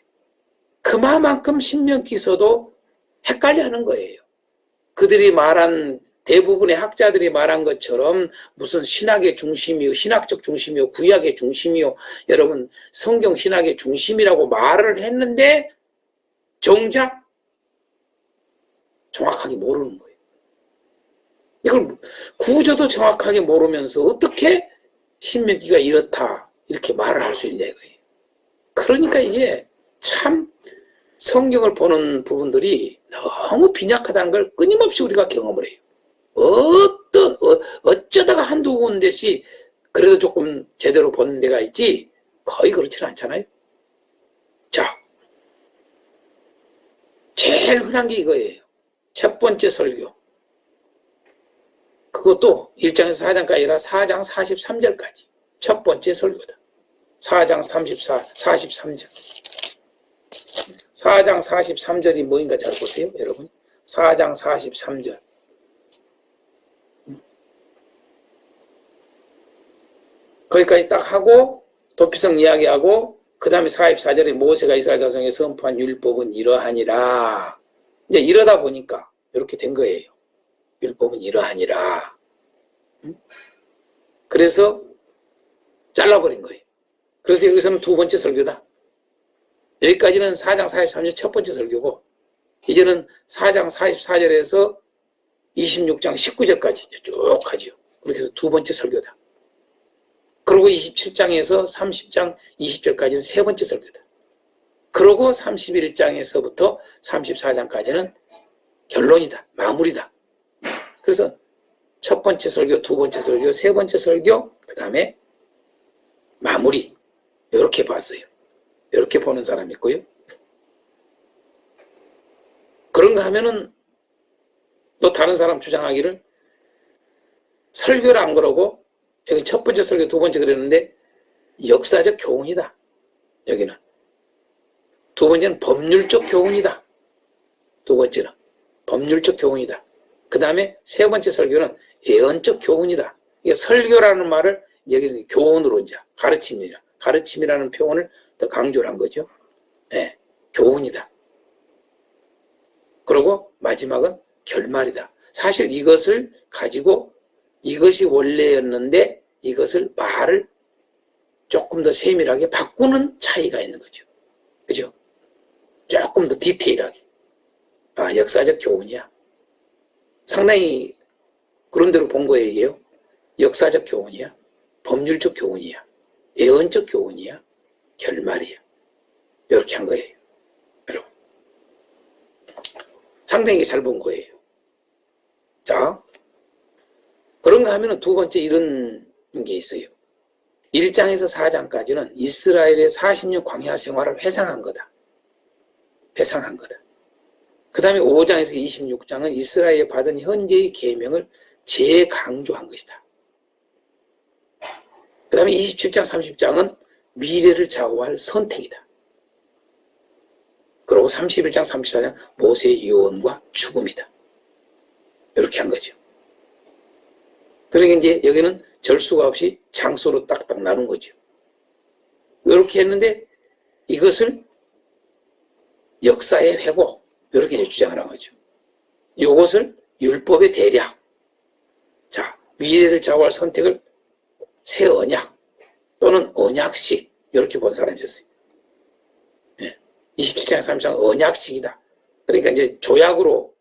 그만큼 신명기서도 헷갈려 하는 거예요. 그들이 말한 대부분의 학자들이 말한 것처럼 무슨 신학의 중심이요, 신학적 중심이요, 구약의 중심이요, 여러분 성경 신학의 중심이라고 말을 했는데 정작 정확하게 모르는 거예요. 이걸 구조도 정확하게 모르면서 어떻게 신명기가 이렇다 이렇게 말을 할 수 있냐 이거예요. 그러니까 이게 참 성경을 보는 부분들이 너무 빈약하다는 걸 끊임없이 우리가 경험을 해요. 어쩌다가 한두 군데씩 그래도 조금 제대로 보는 데가 있지 거의 그렇지는 않잖아요. 자, 제일 흔한 게 이거예요. 첫 번째 설교. 그것도 1장에서 4장까지 아니라 4장 43절까지 첫 번째 설교다. 4장 43절. 4장 43절이 뭐인가 잘 보세요, 여러분. 4장 43절. 거기까지 딱 하고 도피성 이야기하고 그 다음에 44절에 모세가 이스라엘 자손에게 선포한 율법은 이러하니라. 이제 이러다 보니까 이렇게 된 거예요. 율법은 이러하니라. 그래서 잘라버린 거예요. 그래서 여기서는 두 번째 설교다. 여기까지는 4장 43절 첫 번째 설교고 이제는 4장 44절에서 26장 19절까지 쭉 하죠. 그렇게 해서 두 번째 설교다. 그리고 27장에서 30장 20절까지는 세 번째 설교다. 그리고 31장에서부터 34장까지는 결론이다. 마무리다. 그래서 첫 번째 설교, 두 번째 설교, 세 번째 설교, 그 다음에 마무리. 이렇게 봤어요. 이렇게 보는 사람이 있고요. 그런가 하면은 또 다른 사람 주장하기를 설교를 안 그러고 여기 첫 번째 설교, 두 번째 그랬는데 역사적 교훈이다. 여기는. 두 번째는 법률적 교훈이다. 두 번째는 법률적 교훈이다. 그 다음에 세 번째 설교는 예언적 교훈이다. 이게 설교라는 말을 여기서 교훈으로 이제 가르침이라는 표현을 더 강조를 한 거죠. 네, 교훈이다. 그리고 마지막은 결말이다. 사실 이것을 가지고 이것이 원래였는데 이것을 말을 조금 더 세밀하게 바꾸는 차이가 있는 거죠. 그죠? 조금 더 디테일하게. 아, 역사적 교훈이야. 상당히 그런 대로 본 거예요, 이게요. 역사적 교훈이야. 법률적 교훈이야. 예언적 교훈이야. 결말이야. 이렇게 한 거예요. 여러분. 상당히 잘 본 거예요. 자, 그런가 하면 두 번째 이런 게 있어요. 1장에서 4장까지는 이스라엘의 40년 광야 생활을 회상한 거다. 회상한 거다. 그 다음에 5장에서 26장은 이스라엘이 받은 현재의 계명을 재강조한 것이다. 그 다음에 27장, 30장은 미래를 좌우할 선택이다. 그리고 31장, 34장 모세의 유언과 죽음이다. 이렇게 한 거죠. 그러니까 이제 여기는 절수가 없이 장소로 딱딱 나눈 거죠. 이렇게 했는데 이것을 역사의 회고 이렇게 이제 주장을 한 거죠. 이것을 율법의 대략. 자, 미래를 좌우할 선택을 새 언약 또는 언약식 이렇게 본 사람이 있었어요. 27장, 30장 언약식이다. 그러니까 이제 조약으로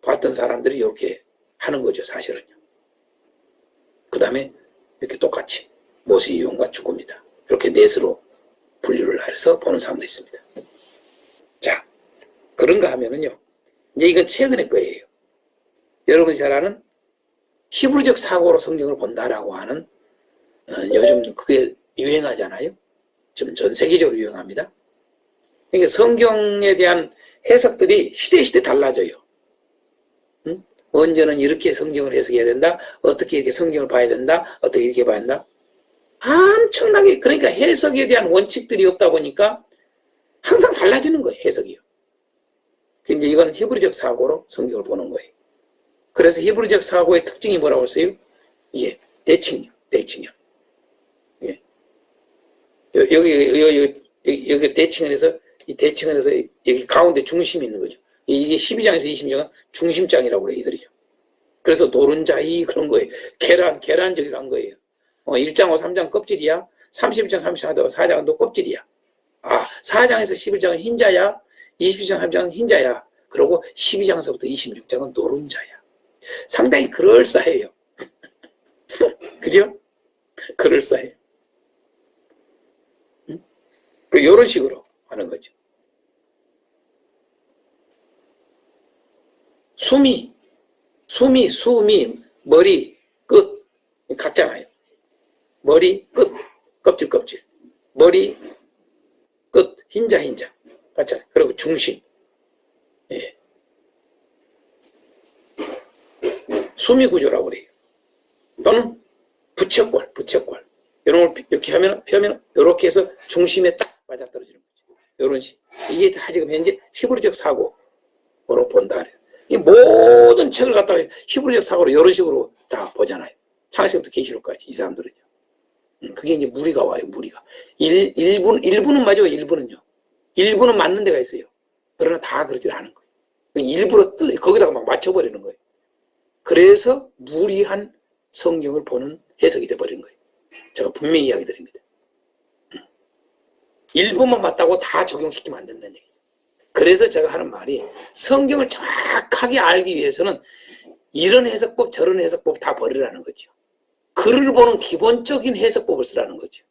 봤던 사람들이 이렇게 하는 거죠, 사실은요. 그 다음에 이렇게 똑같이 모세 유언과 죽음이다. 이렇게 넷으로 분류를 해서 보는 사람도 있습니다. 자, 그런가 하면은요, 이제 이건 최근의 거예요. 여러분이 잘 아는 히브리적 사고로 성경을 본다라고 하는 요즘 그게 유행하잖아요. 좀 전 세계적으로 유행합니다. 그러니까 성경에 대한 해석들이 시대 달라져요. 응? 언제는 이렇게 성경을 해석해야 된다. 어떻게 이렇게 성경을 봐야 된다. 어떻게 이렇게 봐야 된다. 엄청나게 그러니까 해석에 대한 원칙들이 없다 보니까 항상 달라지는 거예요. 해석이요. 이제 이건 히브리적 사고로 성경을 보는 거예요. 그래서 히브리적 사고의 특징이 뭐라고 했어요? 예, 대칭이요. 예. 여기 대칭을 해서 이 대칭을 해서 여기 가운데 중심이 있는 거죠. 이게 12장에서 20장은 중심장이라고 그래요, 이들이요. 그래서 노른자이 그런 거예요. 계란적이란 거예요. 1장 5, 3장 껍질이야. 31장, 34장은 또 껍질이야. 아, 4장에서 11장은 흰자야. 27장, 3장은 흰자야. 그리고 12장에서부터 26장은 노른자야. 상당히 그럴싸해요. 그죠? 그럴싸해요. 응? 이런 식으로 하는 거죠. 숨이, 머리, 끝. 같잖아요. 머리, 끝, 껍질. 머리, 끝, 흰자. 같잖아요. 그리고 중심. 예. 수미 구조라고 그래요. 또는 부채꼴. 이런 걸 이렇게 하면, 펴면, 이렇게 해서 중심에 딱 맞아떨어지는 거죠. 이런 식. 이게 다 지금 현재 히브리적 사고로 본다. 이 모든 책을 갖다가 히브리적 사고로 이런 식으로 다 보잖아요. 창세기부터 계시록까지, 이 사람들은요. 그게 이제 무리가 와요, 무리가. 일부는 맞아요, 일부는요. 일부는 맞는 데가 있어요. 그러나 다 그러질 않은 거예요. 일부러 거기다가 막 맞춰버리는 거예요. 그래서 무리한 성경을 보는 해석이 돼버린 거예요. 제가 분명히 이야기 드립니다. 일부만 맞다고 다 적용시키면 안 된다는 얘기죠. 그래서 제가 하는 말이 성경을 정확하게 알기 위해서는 이런 해석법, 저런 해석법 다 버리라는 거죠. 글을 보는 기본적인 해석법을 쓰라는 거죠.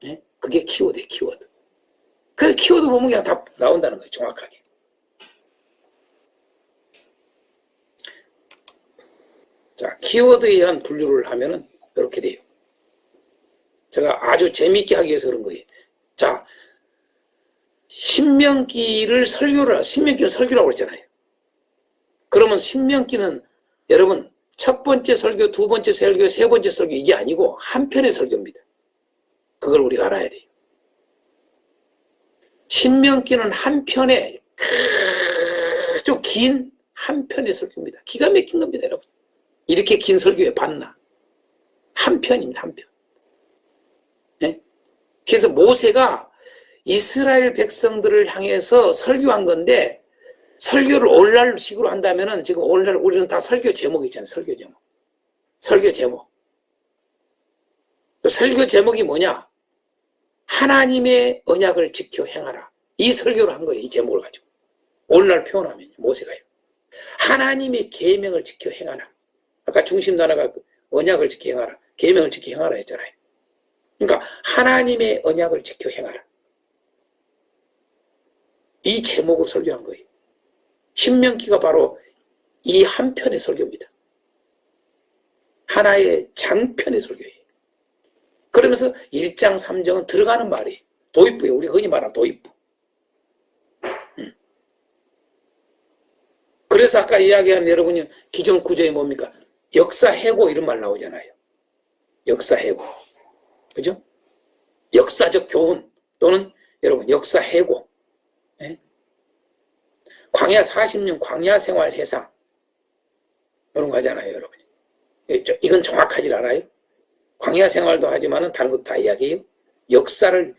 네? 그게 키워드예요, 키워드. 그 키워드 보면 그냥 다 나온다는 거예요, 정확하게. 자, 키워드에 의한 분류를 하면은 이렇게 돼요. 제가 아주 재미있게 하기 위해서 그런 거예요. 자, 신명기는 설교라고 그랬잖아요. 그러면 신명기는 여러분 첫 번째 설교, 두 번째 설교, 세 번째 설교 이게 아니고 한 편의 설교입니다. 그걸 우리가 알아야 돼요. 신명기는 한 편의 아주 긴 한 편의 설교입니다. 기가 막힌 겁니다, 여러분. 이렇게 긴 설교에 봤나? 한 편입니다, 한 편. 네? 그래서 모세가 이스라엘 백성들을 향해서 설교한 건데 설교를 오늘날 식으로 한다면은 지금 오늘날 우리는 다 설교 제목이 있잖아요. 설교 제목. 설교 제목. 설교 제목이 뭐냐? 하나님의 언약을 지켜 행하라. 이 설교를 한 거예요. 이 제목을 가지고. 오늘날 표현하면 모세가요. 하나님의 계명을 지켜 행하라. 아까 중심 단어가 언약을 지켜 행하라. 계명을 지켜 행하라 했잖아요. 그러니까 하나님의 언약을 지켜 행하라. 이 제목을 설교한 거예요. 신명기가 바로 이 한 편의 설교입니다. 하나의 장편의 설교예요. 그러면서 1장 3장은 들어가는 말이에요. 도입부예요. 우리 흔히 말하는 도입부. 그래서 아까 이야기한 여러분이 기존 구조에 뭡니까? 역사해고 이런 말 나오잖아요. 역사해고. 그죠? 역사적 교훈 또는 여러분 역사해고. 네? 광야 40년 광야 생활 해상 이런 거 하잖아요, 여러분. 이건 정확하지 않아요? 광야 생활도 하지만은 다른 것도 다 이야기해요. 역사를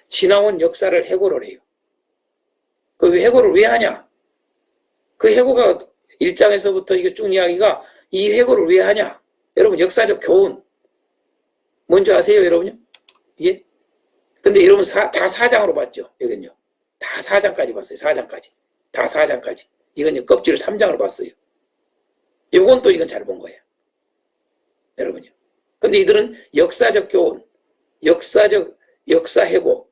지나온 역사를 해고를 해요. 그 해고를 왜 하냐? 그 해고가 1장에서부터 이게 쭉 이야기가 이 해고를 왜 하냐? 여러분 역사적 교훈 뭔지 아세요, 여러분요? 이게? 근데 여러분 다 4장으로 봤죠? 여긴요. 다 4장까지 봤어요. 4장까지. 다 4장까지. 이건 껍질을 3장으로 봤어요. 요건 또 이건 잘 본 거예요. 여러분요. 근데 이들은 역사적 교훈, 역사해고,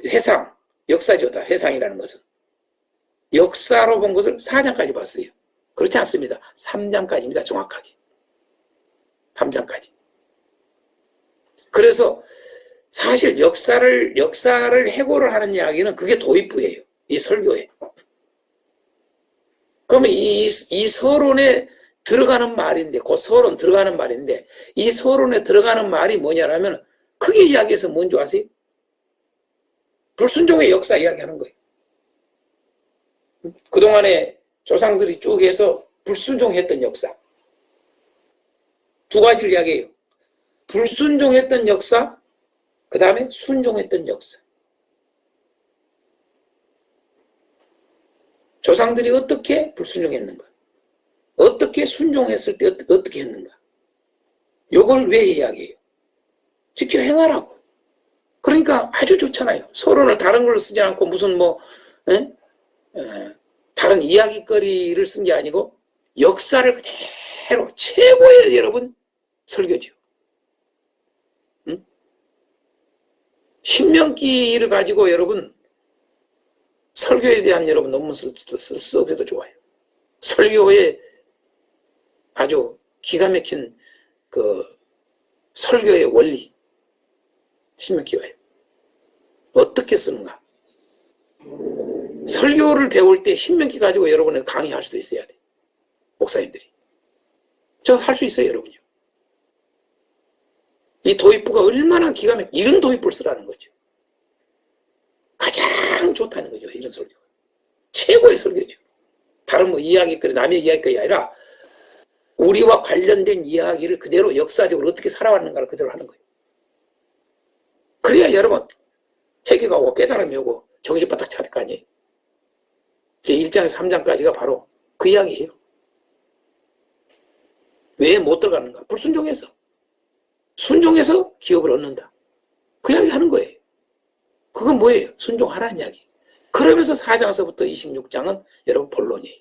회상, 역사조다. 회상이라는 것은. 역사로 본 것을 4장까지 봤어요. 그렇지 않습니다. 3장까지입니다. 정확하게. 3장까지. 그래서 사실 역사를 해고를 하는 이야기는 그게 도입부예요. 이 설교에. 그러면 이 서론에 들어가는 말인데, 그 서론 들어가는 말인데, 이 서론에 들어가는 말이 뭐냐라면, 크게 이야기해서 뭔지 아세요? 불순종의 역사 이야기하는 거예요. 그동안에 조상들이 쭉 해서 불순종했던 역사. 두 가지를 이야기해요. 불순종했던 역사, 그 다음에 순종했던 역사. 조상들이 어떻게 불순종했는가? 어떻게 순종했을 때 어떻게 했는가? 요걸 왜 이야기해요? 지켜 행하라고. 그러니까 아주 좋잖아요. 서론을 다른 걸로 쓰지 않고 무슨 다른 이야기거리를 쓴 게 아니고 역사를 그대로 최고의 여러분 설교죠. 응? 신명기를 가지고 여러분 설교에 대한 여러분 논문 써도 좋아요. 설교의 아주 기가 막힌 그 설교의 원리 신명기가요. 어떻게 쓰는가? 설교를 배울 때 신명기 가지고 여러분은 강의할 수도 있어야 돼. 목사님들이. 저 할 수 있어요, 여러분요. 이 도입부가 얼마나 기가 막히게 이런 도입부를 쓰라는 거죠. 가장 좋다는 거죠. 이런 설교가. 최고의 설교죠. 다른 뭐 이야기거리, 남의 이야기거리 아니라 우리와 관련된 이야기를 그대로 역사적으로 어떻게 살아왔는가를 그대로 하는 거예요. 그래야 여러분 회개가 오고 깨달음이 오고 정신 바짝 차릴 거 아니에요. 1장에서 3장까지가 바로 그 이야기예요. 왜 못 들어가는가? 불순종해서. 순종해서 기업을 얻는다. 그 이야기 하는 거예요. 그건 뭐예요? 순종하라는 이야기. 그러면서 4장에서부터 26장은 여러분 본론이에요.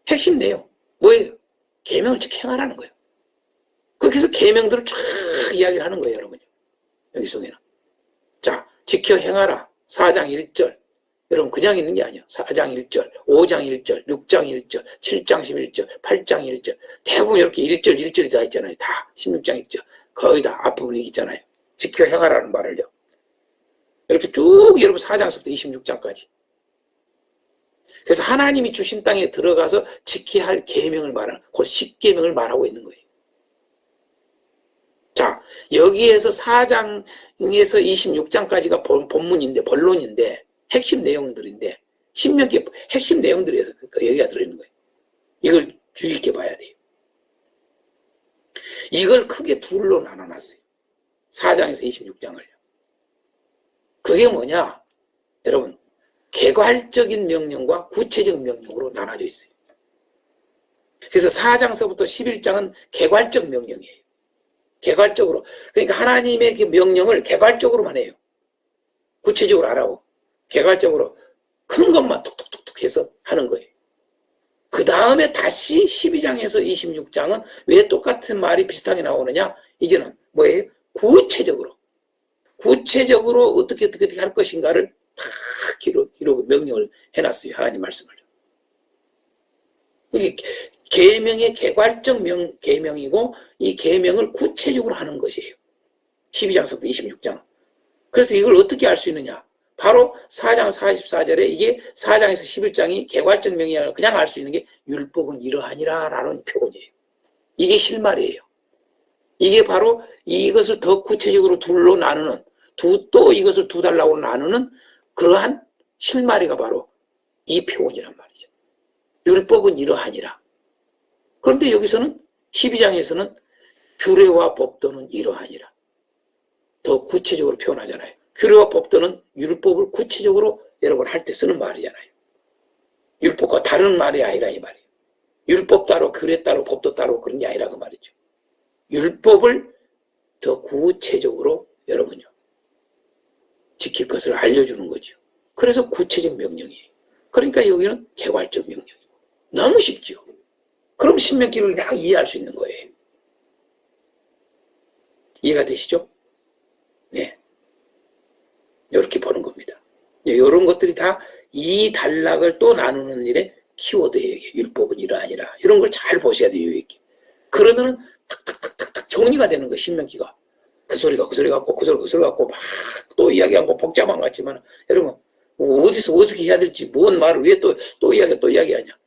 핵심 내용 뭐예요? 계명을 행하라는 거예요. 거기서 계명들을 쫙 이야기를 하는 거예요, 여러분요. 여기 속에는. 자, 지켜 행하라. 4장 1절. 여러분 그냥 있는 게 아니에요. 4장 1절, 5장 1절, 6장 1절, 7장 11절, 8장 1절. 대부분 이렇게 1절 다 있잖아요. 다 16장 1절. 거의 다 앞부분이 있잖아요. 지켜 행하라는 말을요. 이렇게 쭉 여러분 4장부터 26장까지. 그래서 하나님이 주신 땅에 들어가서 지켜야 할 계명을 말하는, 그 10계명을 말하고 있는 거예요. 자, 여기에서 4장에서 26장까지가 본문인데, 본론인데, 핵심 내용들인데, 신명기 핵심 내용들에서 여기가 들어있는 거예요. 이걸 주의 있게 봐야 돼요. 이걸 크게 둘로 나눠놨어요. 4장에서 26장을요. 그게 뭐냐? 여러분, 개괄적인 명령과 구체적 명령으로 나눠져 있어요. 그래서 4장서부터 11장은 개괄적 명령이에요. 개괄적으로. 그러니까 하나님의 그 명령을 개괄적으로만 해요. 구체적으로 안 하고. 개괄적으로 큰 것만 툭툭툭툭 해서 하는 거예요. 그 다음에 다시 12장에서 26장은 왜 똑같은 말이 비슷하게 나오느냐? 이제는 뭐예요? 구체적으로 어떻게 할 것인가를 다 기록 명령을 해놨어요. 하나님 말씀을. 이게 계명의 개괄적 계명이고 이 계명을 구체적으로 하는 것이에요. 12장부터 26장. 그래서 이걸 어떻게 알 수 있느냐? 바로 4장 44절에 이게 4장에서 11장이 개괄적 명령이 아니라 그냥 알 수 있는 게 율법은 이러하니라 라는 표현이에요. 이게 실말이에요. 이게 바로 이것을 더 구체적으로 둘로 나누는 또 이것을 두 달라고 나누는 그러한 실마리가 바로 이 표현이란 말이죠. 율법은 이러하니라. 그런데 여기서는 12장에서는 규례와 법도는 이러하니라. 더 구체적으로 표현하잖아요. 규례와 법도는 율법을 구체적으로 여러분 할 때 쓰는 말이잖아요. 율법과 다른 말이 아니라 이 말이에요. 율법 따로 규례 따로 법도 따로 그런 게 아니라 그 말이죠. 율법을 더 구체적으로 여러분요. 지킬 것을 알려주는 거죠. 그래서 구체적 명령이에요. 그러니까 여기는 개괄적 명령이고 너무 쉽죠. 그럼 신명기를 그냥 이해할 수 있는 거예요. 이해가 되시죠? 네. 이렇게 보는 겁니다. 이런 것들이 다 이 단락을 또 나누는 일에 키워드예요. 율법은 이러하니라. 이런 걸 잘 보셔야 돼요. 이렇게. 그러면 탁탁탁탁탁 정리가 되는 거예요. 신명기가. 그 소리 같고 막 또 이야기한 거 복잡한 것 같지만 여러분 어디서 어떻게 해야 될지 뭔 말을 왜 또 이야기하냐.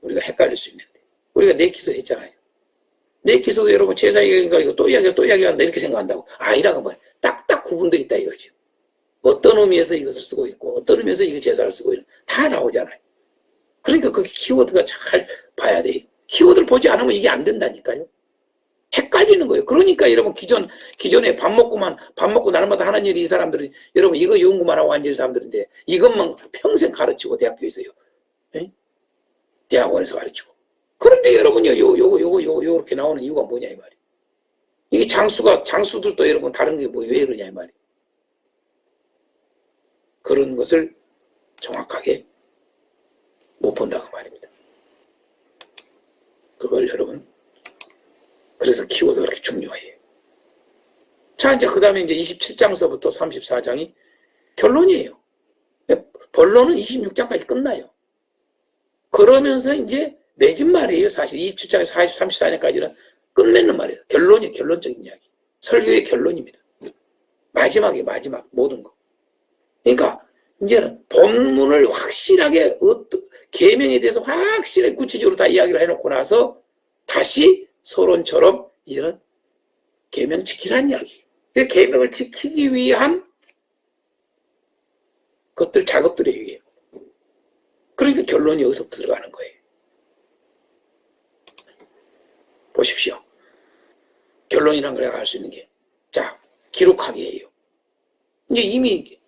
우리가 헷갈릴 수 있는데 우리가 내 기소 했잖아요. 내 기소도 여러분 제사 얘기가 이거 또 이야기한다 이렇게 생각한다고. 아니라고 말이야. 딱딱 구분되어 있다 이거죠. 어떤 의미에서 이것을 쓰고 있고 어떤 의미에서 이거 제사를 쓰고 있는 다 나오잖아요. 그러니까 그 키워드가 잘 봐야 돼요. 키워드를 보지 않으면 이게 안 된다니까요. 헷갈리는 거예요. 그러니까 여러분 기존에 밥 먹고 날마다 하는 일이 이 사람들이 여러분 이거 연구만 하고 앉은 사람들인데 이것만 평생 가르치고 대학교에서요. 에? 대학원에서 가르치고. 그런데 여러분요 요렇게 나오는 이유가 뭐냐 이 말이에요. 이게 장수들도 여러분 다른 게 뭐 왜 그러냐 이 말이에요. 그런 것을 정확하게 못 본다고 말입니다. 그걸 여러분 그래서 키워드가 그렇게 중요해요. 자, 이제 그 다음에 이제 27장서부터 34장이 결론이에요. 본론은 26장까지 끝나요. 그러면서 이제 맺은 말이에요. 사실 27장에서 34장까지는 끝맺는 말이에요. 결론이에요. 결론적인 이야기. 설교의 결론입니다. 마지막 모든 거. 그러니까 이제는 본문을 확실하게 계명에 대해서 확실하게 구체적으로 다 이야기를 해놓고 나서 다시 서론처럼 이제는 계명 지키라는 이야기. 그 계명을 지키기 위한 것들, 작업들이에요, 이게. 그러니까 결론이 여기서 들어가는 거예요. 보십시오. 결론이란 걸 알 수 있는 게, 자, 기록하기예요. 이제 이미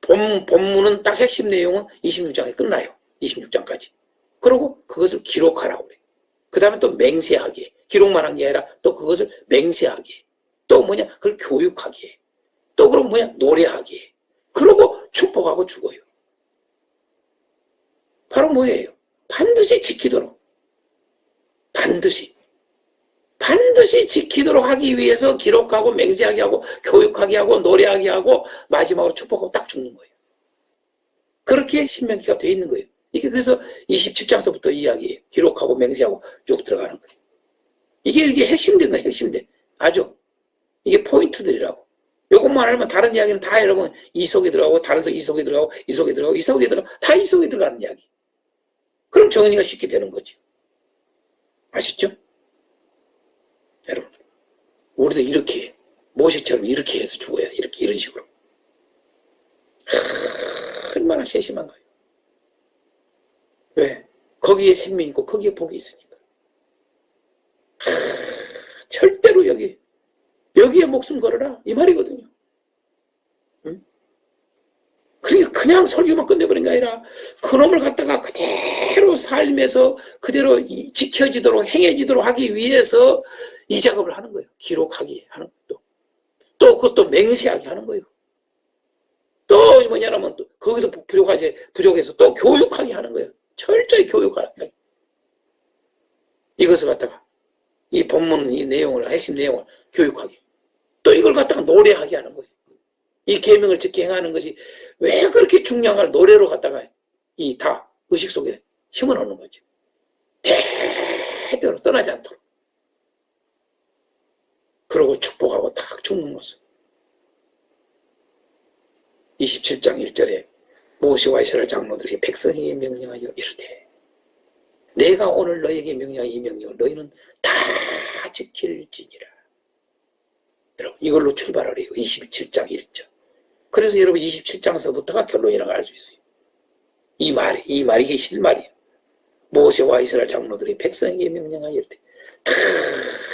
본문은 딱 핵심 내용은 26장에 끝나요. 26장까지. 그리고 그것을 기록하라고 그래요. 그 다음에 또 맹세하기에. 기록만 한 게 아니라 또 그것을 맹세하기에. 또 뭐냐? 그걸 교육하기에. 또 그럼 뭐냐? 노래하기에. 그러고 축복하고 죽어요. 바로 뭐예요? 반드시 지키도록. 반드시 지키도록 하기 위해서 기록하고 맹세하게 하고 교육하게 하고 노래하게 하고 마지막으로 축복하고 딱 죽는 거예요. 그렇게 신명기가 되어 있는 거예요. 이게 그래서 27장서부터 이야기예요. 기록하고 맹세하고 쭉 들어가는 거예요. 이게 핵심된 거예요. 핵심된. 아주 이게 포인트들이라고. 요것만 알면 다른 이야기는 다 여러분 이 속에 들어가고 다른 이 속에 들어가고 이 속에 들어가고 이 속에 들어가고 다 이 속에 들어가는 이야기. 그럼 정리가 쉽게 되는 거죠. 아시죠? 여러분, 우리도 이렇게 모세처럼 이렇게 해서 죽어야 돼. 이렇게 이런 식으로. 얼마나 세심한가요? 왜? 거기에 생명이 있고 거기에 복이 있으니까. 절대로 여기에 목숨 걸어라 이 말이거든요. 응? 그러니까 그냥 설교만 끝내버린 게 아니라 그놈을 갖다가 그대로 삶에서 그대로 지켜지도록 행해지도록 하기 위해서 이 작업을 하는 거예요. 기록하기 하는 것도. 또 그것도 맹세하게 하는 거예요. 또 뭐냐면 또 거기서 부족해서 또 교육하게 하는 거예요. 철저히 교육하는 거예요. 이것을 갖다가 이 본문 이 내용을 핵심 내용을 교육하게. 또 이걸 갖다가 노래하게 하는 거예요. 이 계명을 지켜 행하는 것이 왜 그렇게 중요한 걸 노래로 갖다가 이 다 의식 속에 심어 놓는 거죠. 대대로 떠나지 않도록. 그러고 축복하고 딱 죽는 모습. 27장 1절에 모세와 이스라엘 장로들이 백성에게 명령하여 이르되 내가 오늘 너에게 명령한 이 명령을 너희는 다 지킬지니라. 여러분 이걸로 출발을 해요. 27장 1절. 그래서 여러분 27장서부터가 결론이라고 알 수 있어요. 이 말이 이게 실말이에요. 모세와 이스라엘 장로들이 백성에게 명령하여 이르되 다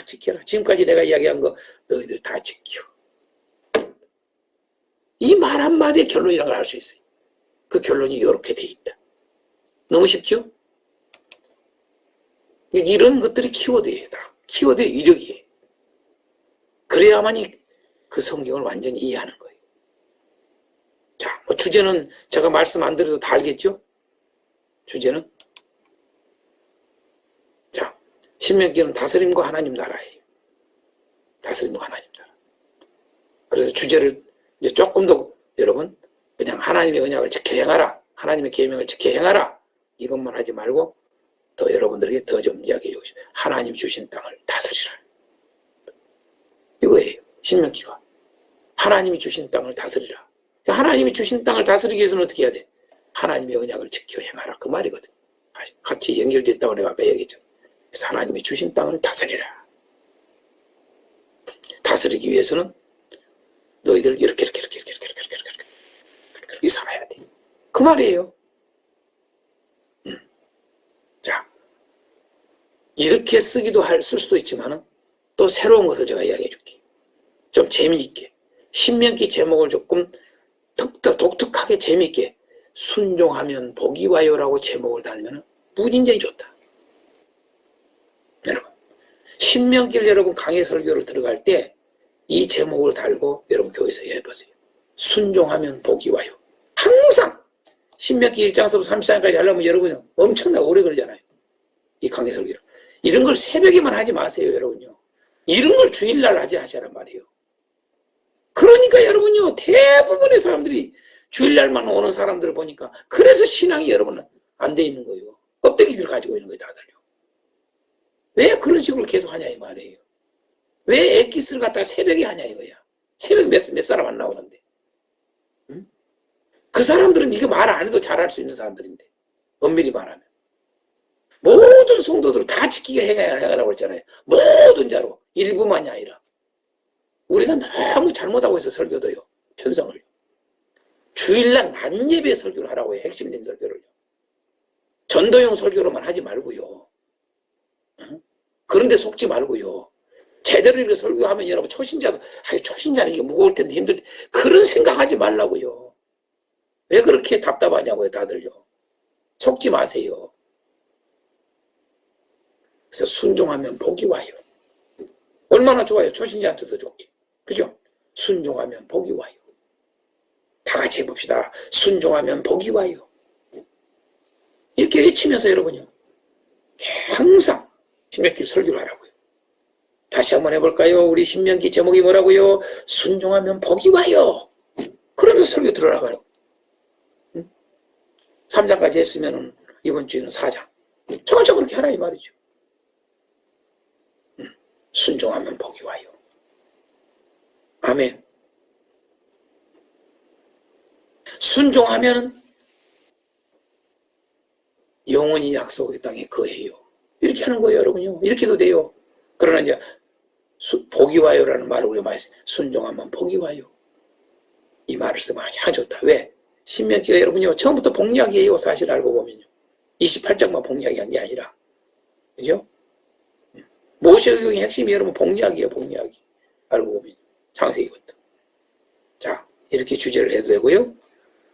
지켜라. 지금까지 내가 이야기한 거 너희들 다 지켜. 이 말 한마디의 결론이라는 걸 알 수 있어요. 그 결론이 이렇게 돼 있다. 너무 쉽죠? 이런 것들이 키워드예요. 다. 키워드의 이력이에요. 그래야만이 그 성경을 완전히 이해하는 거예요. 자, 뭐 주제는 제가 말씀 안 드려도 다 알겠죠? 주제는? 자, 신명기는 다스림과 하나님 나라예요. 다스림과 하나님 나라. 그래서 주제를 이제 조금 더 여러분 그냥 하나님의 언약을 지켜 행하라. 하나님의 계명을 지켜 행하라. 이것만 하지 말고 더 여러분들에게 더 좀 이야기해 주시오. 하나님 주신 땅을 다스리라. 이거예요. 신명기가. 하나님이 주신 땅을 다스리라. 하나님이 주신 땅을 다스리기 위해서는 어떻게 해야 돼? 하나님의 언약을 지켜 행하라. 그 말이거든. 같이 연결됐다고 내가 아까 얘기했잖아. 그래서 하나님이 주신 땅을 다스리라. 다스리기 위해서는 너희들 이렇게 살아야 돼. 그 말이에요. 자, 이렇게 쓸 수도 있지만은 또 새로운 것을 제가 이야기해 줄게. 좀 재미있게. 신명기 제목을 조금 독특하게 재미있게 순종하면 복이 와요라고 제목을 달면 무진장이 좋다. 여러분, 신명기를 여러분 강의 설교를 들어갈 때 이 제목을 달고 여러분 교회에서 해보세요. 순종하면 복이 와요. 항상 신명기 1장서부터 3장까지 하려면 여러분이 엄청나게 오래 걸리잖아요. 이 강의 설교를. 이런 걸 새벽에만 하지 마세요, 여러분요. 이런 걸 주일날 하자란 말이에요. 그러니까 여러분요, 대부분의 사람들이 주일날만 오는 사람들을 보니까 그래서 신앙이 여러분은 안 돼 있는 거예요. 껍데기들을 가지고 있는 거예요, 다들요. 왜 그런 식으로 계속 하냐 이 말이에요. 왜 엑기스를 갖다가 새벽에 하냐 이거야. 새벽에 몇 사람 안 나오는데. 응? 그 사람들은 이거 말 안 해도 잘할 수 있는 사람들인데. 엄밀히 말하면. 모든 성도들을 다 지키게 행하라고 했잖아요. 모든 자로. 일부만이 아니라. 우리가 너무 잘못하고 있어, 설교도요. 편성을. 주일날 만예배 설교를 하라고 해요. 핵심된 설교를요. 전도용 설교로만 하지 말고요. 그런데 속지 말고요. 제대로 이렇게 설교하면 여러분 초신자도 초신자는 이게 무거울 텐데 힘들 텐데 그런 생각하지 말라고요. 왜 그렇게 답답하냐고요, 다들요. 속지 마세요. 그래서 순종하면 복이 와요. 얼마나 좋아요. 초신자한테도 좋게. 그죠? 순종하면 복이 와요. 다 같이 해봅시다. 순종하면 복이 와요. 이렇게 외치면서 여러분요. 항상 신명기 설교를 하라고요. 다시 한번 해볼까요? 우리 신명기 제목이 뭐라고요? 순종하면 복이 와요. 그러면서 설교 들어라고요. 3장까지 했으면 이번 주에는 4장. 저저 그렇게 하라 이 말이죠. 순종하면 복이 와요. 아멘. 순종하면 영원히 약속의 땅에 거해요. 이렇게 하는 거예요, 여러분요. 이렇게도 돼요. 그러나 이제 복이 와요라는 말을 우리가 많이 써요. 순종하면 복이 와요. 이 말을 쓰면 아주 좋다. 왜? 신명기가 여러분요. 처음부터 복약이에요. 사실 알고 보면요. 28장만 복약이 한 게 아니라. 그죠? 모세의 핵심이 여러분 복약이에요. 복약이. 알고 보면. 창세기부터. 자, 이렇게 주제를 해도 되고요.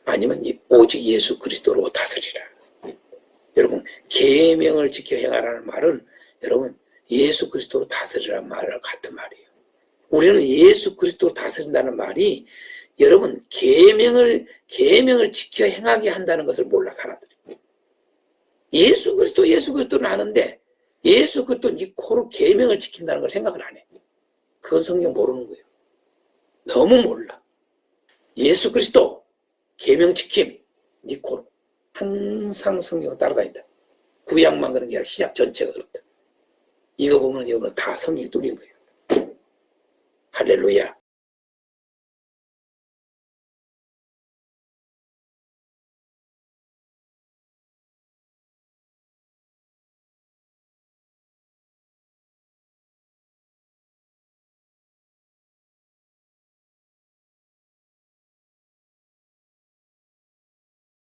아니면 오직 예수 그리스도로 다스리라. 여러분 계명을 지켜 행하라는 말은 여러분 예수 그리스도로 다스리라는 말과 같은 말이에요. 우리는 예수 그리스도로 다스린다는 말이 여러분 계명을 지켜 행하게 한다는 것을 몰라 사람들이. 예수 그리스도는 아는데 예수 그리스도 네 코로 계명을 지킨다는 걸 생각을 안 해. 그건 성경 모르는 거예요. 너무 몰라. 예수 그리스도 계명 지킴 네 코로. 항상 성경을 따라다닌다. 구약만 그런 게 아니라 신약 전체가 그렇다. 이거 보면 여러분 다 성경이 뚫린 거예요. 할렐루야.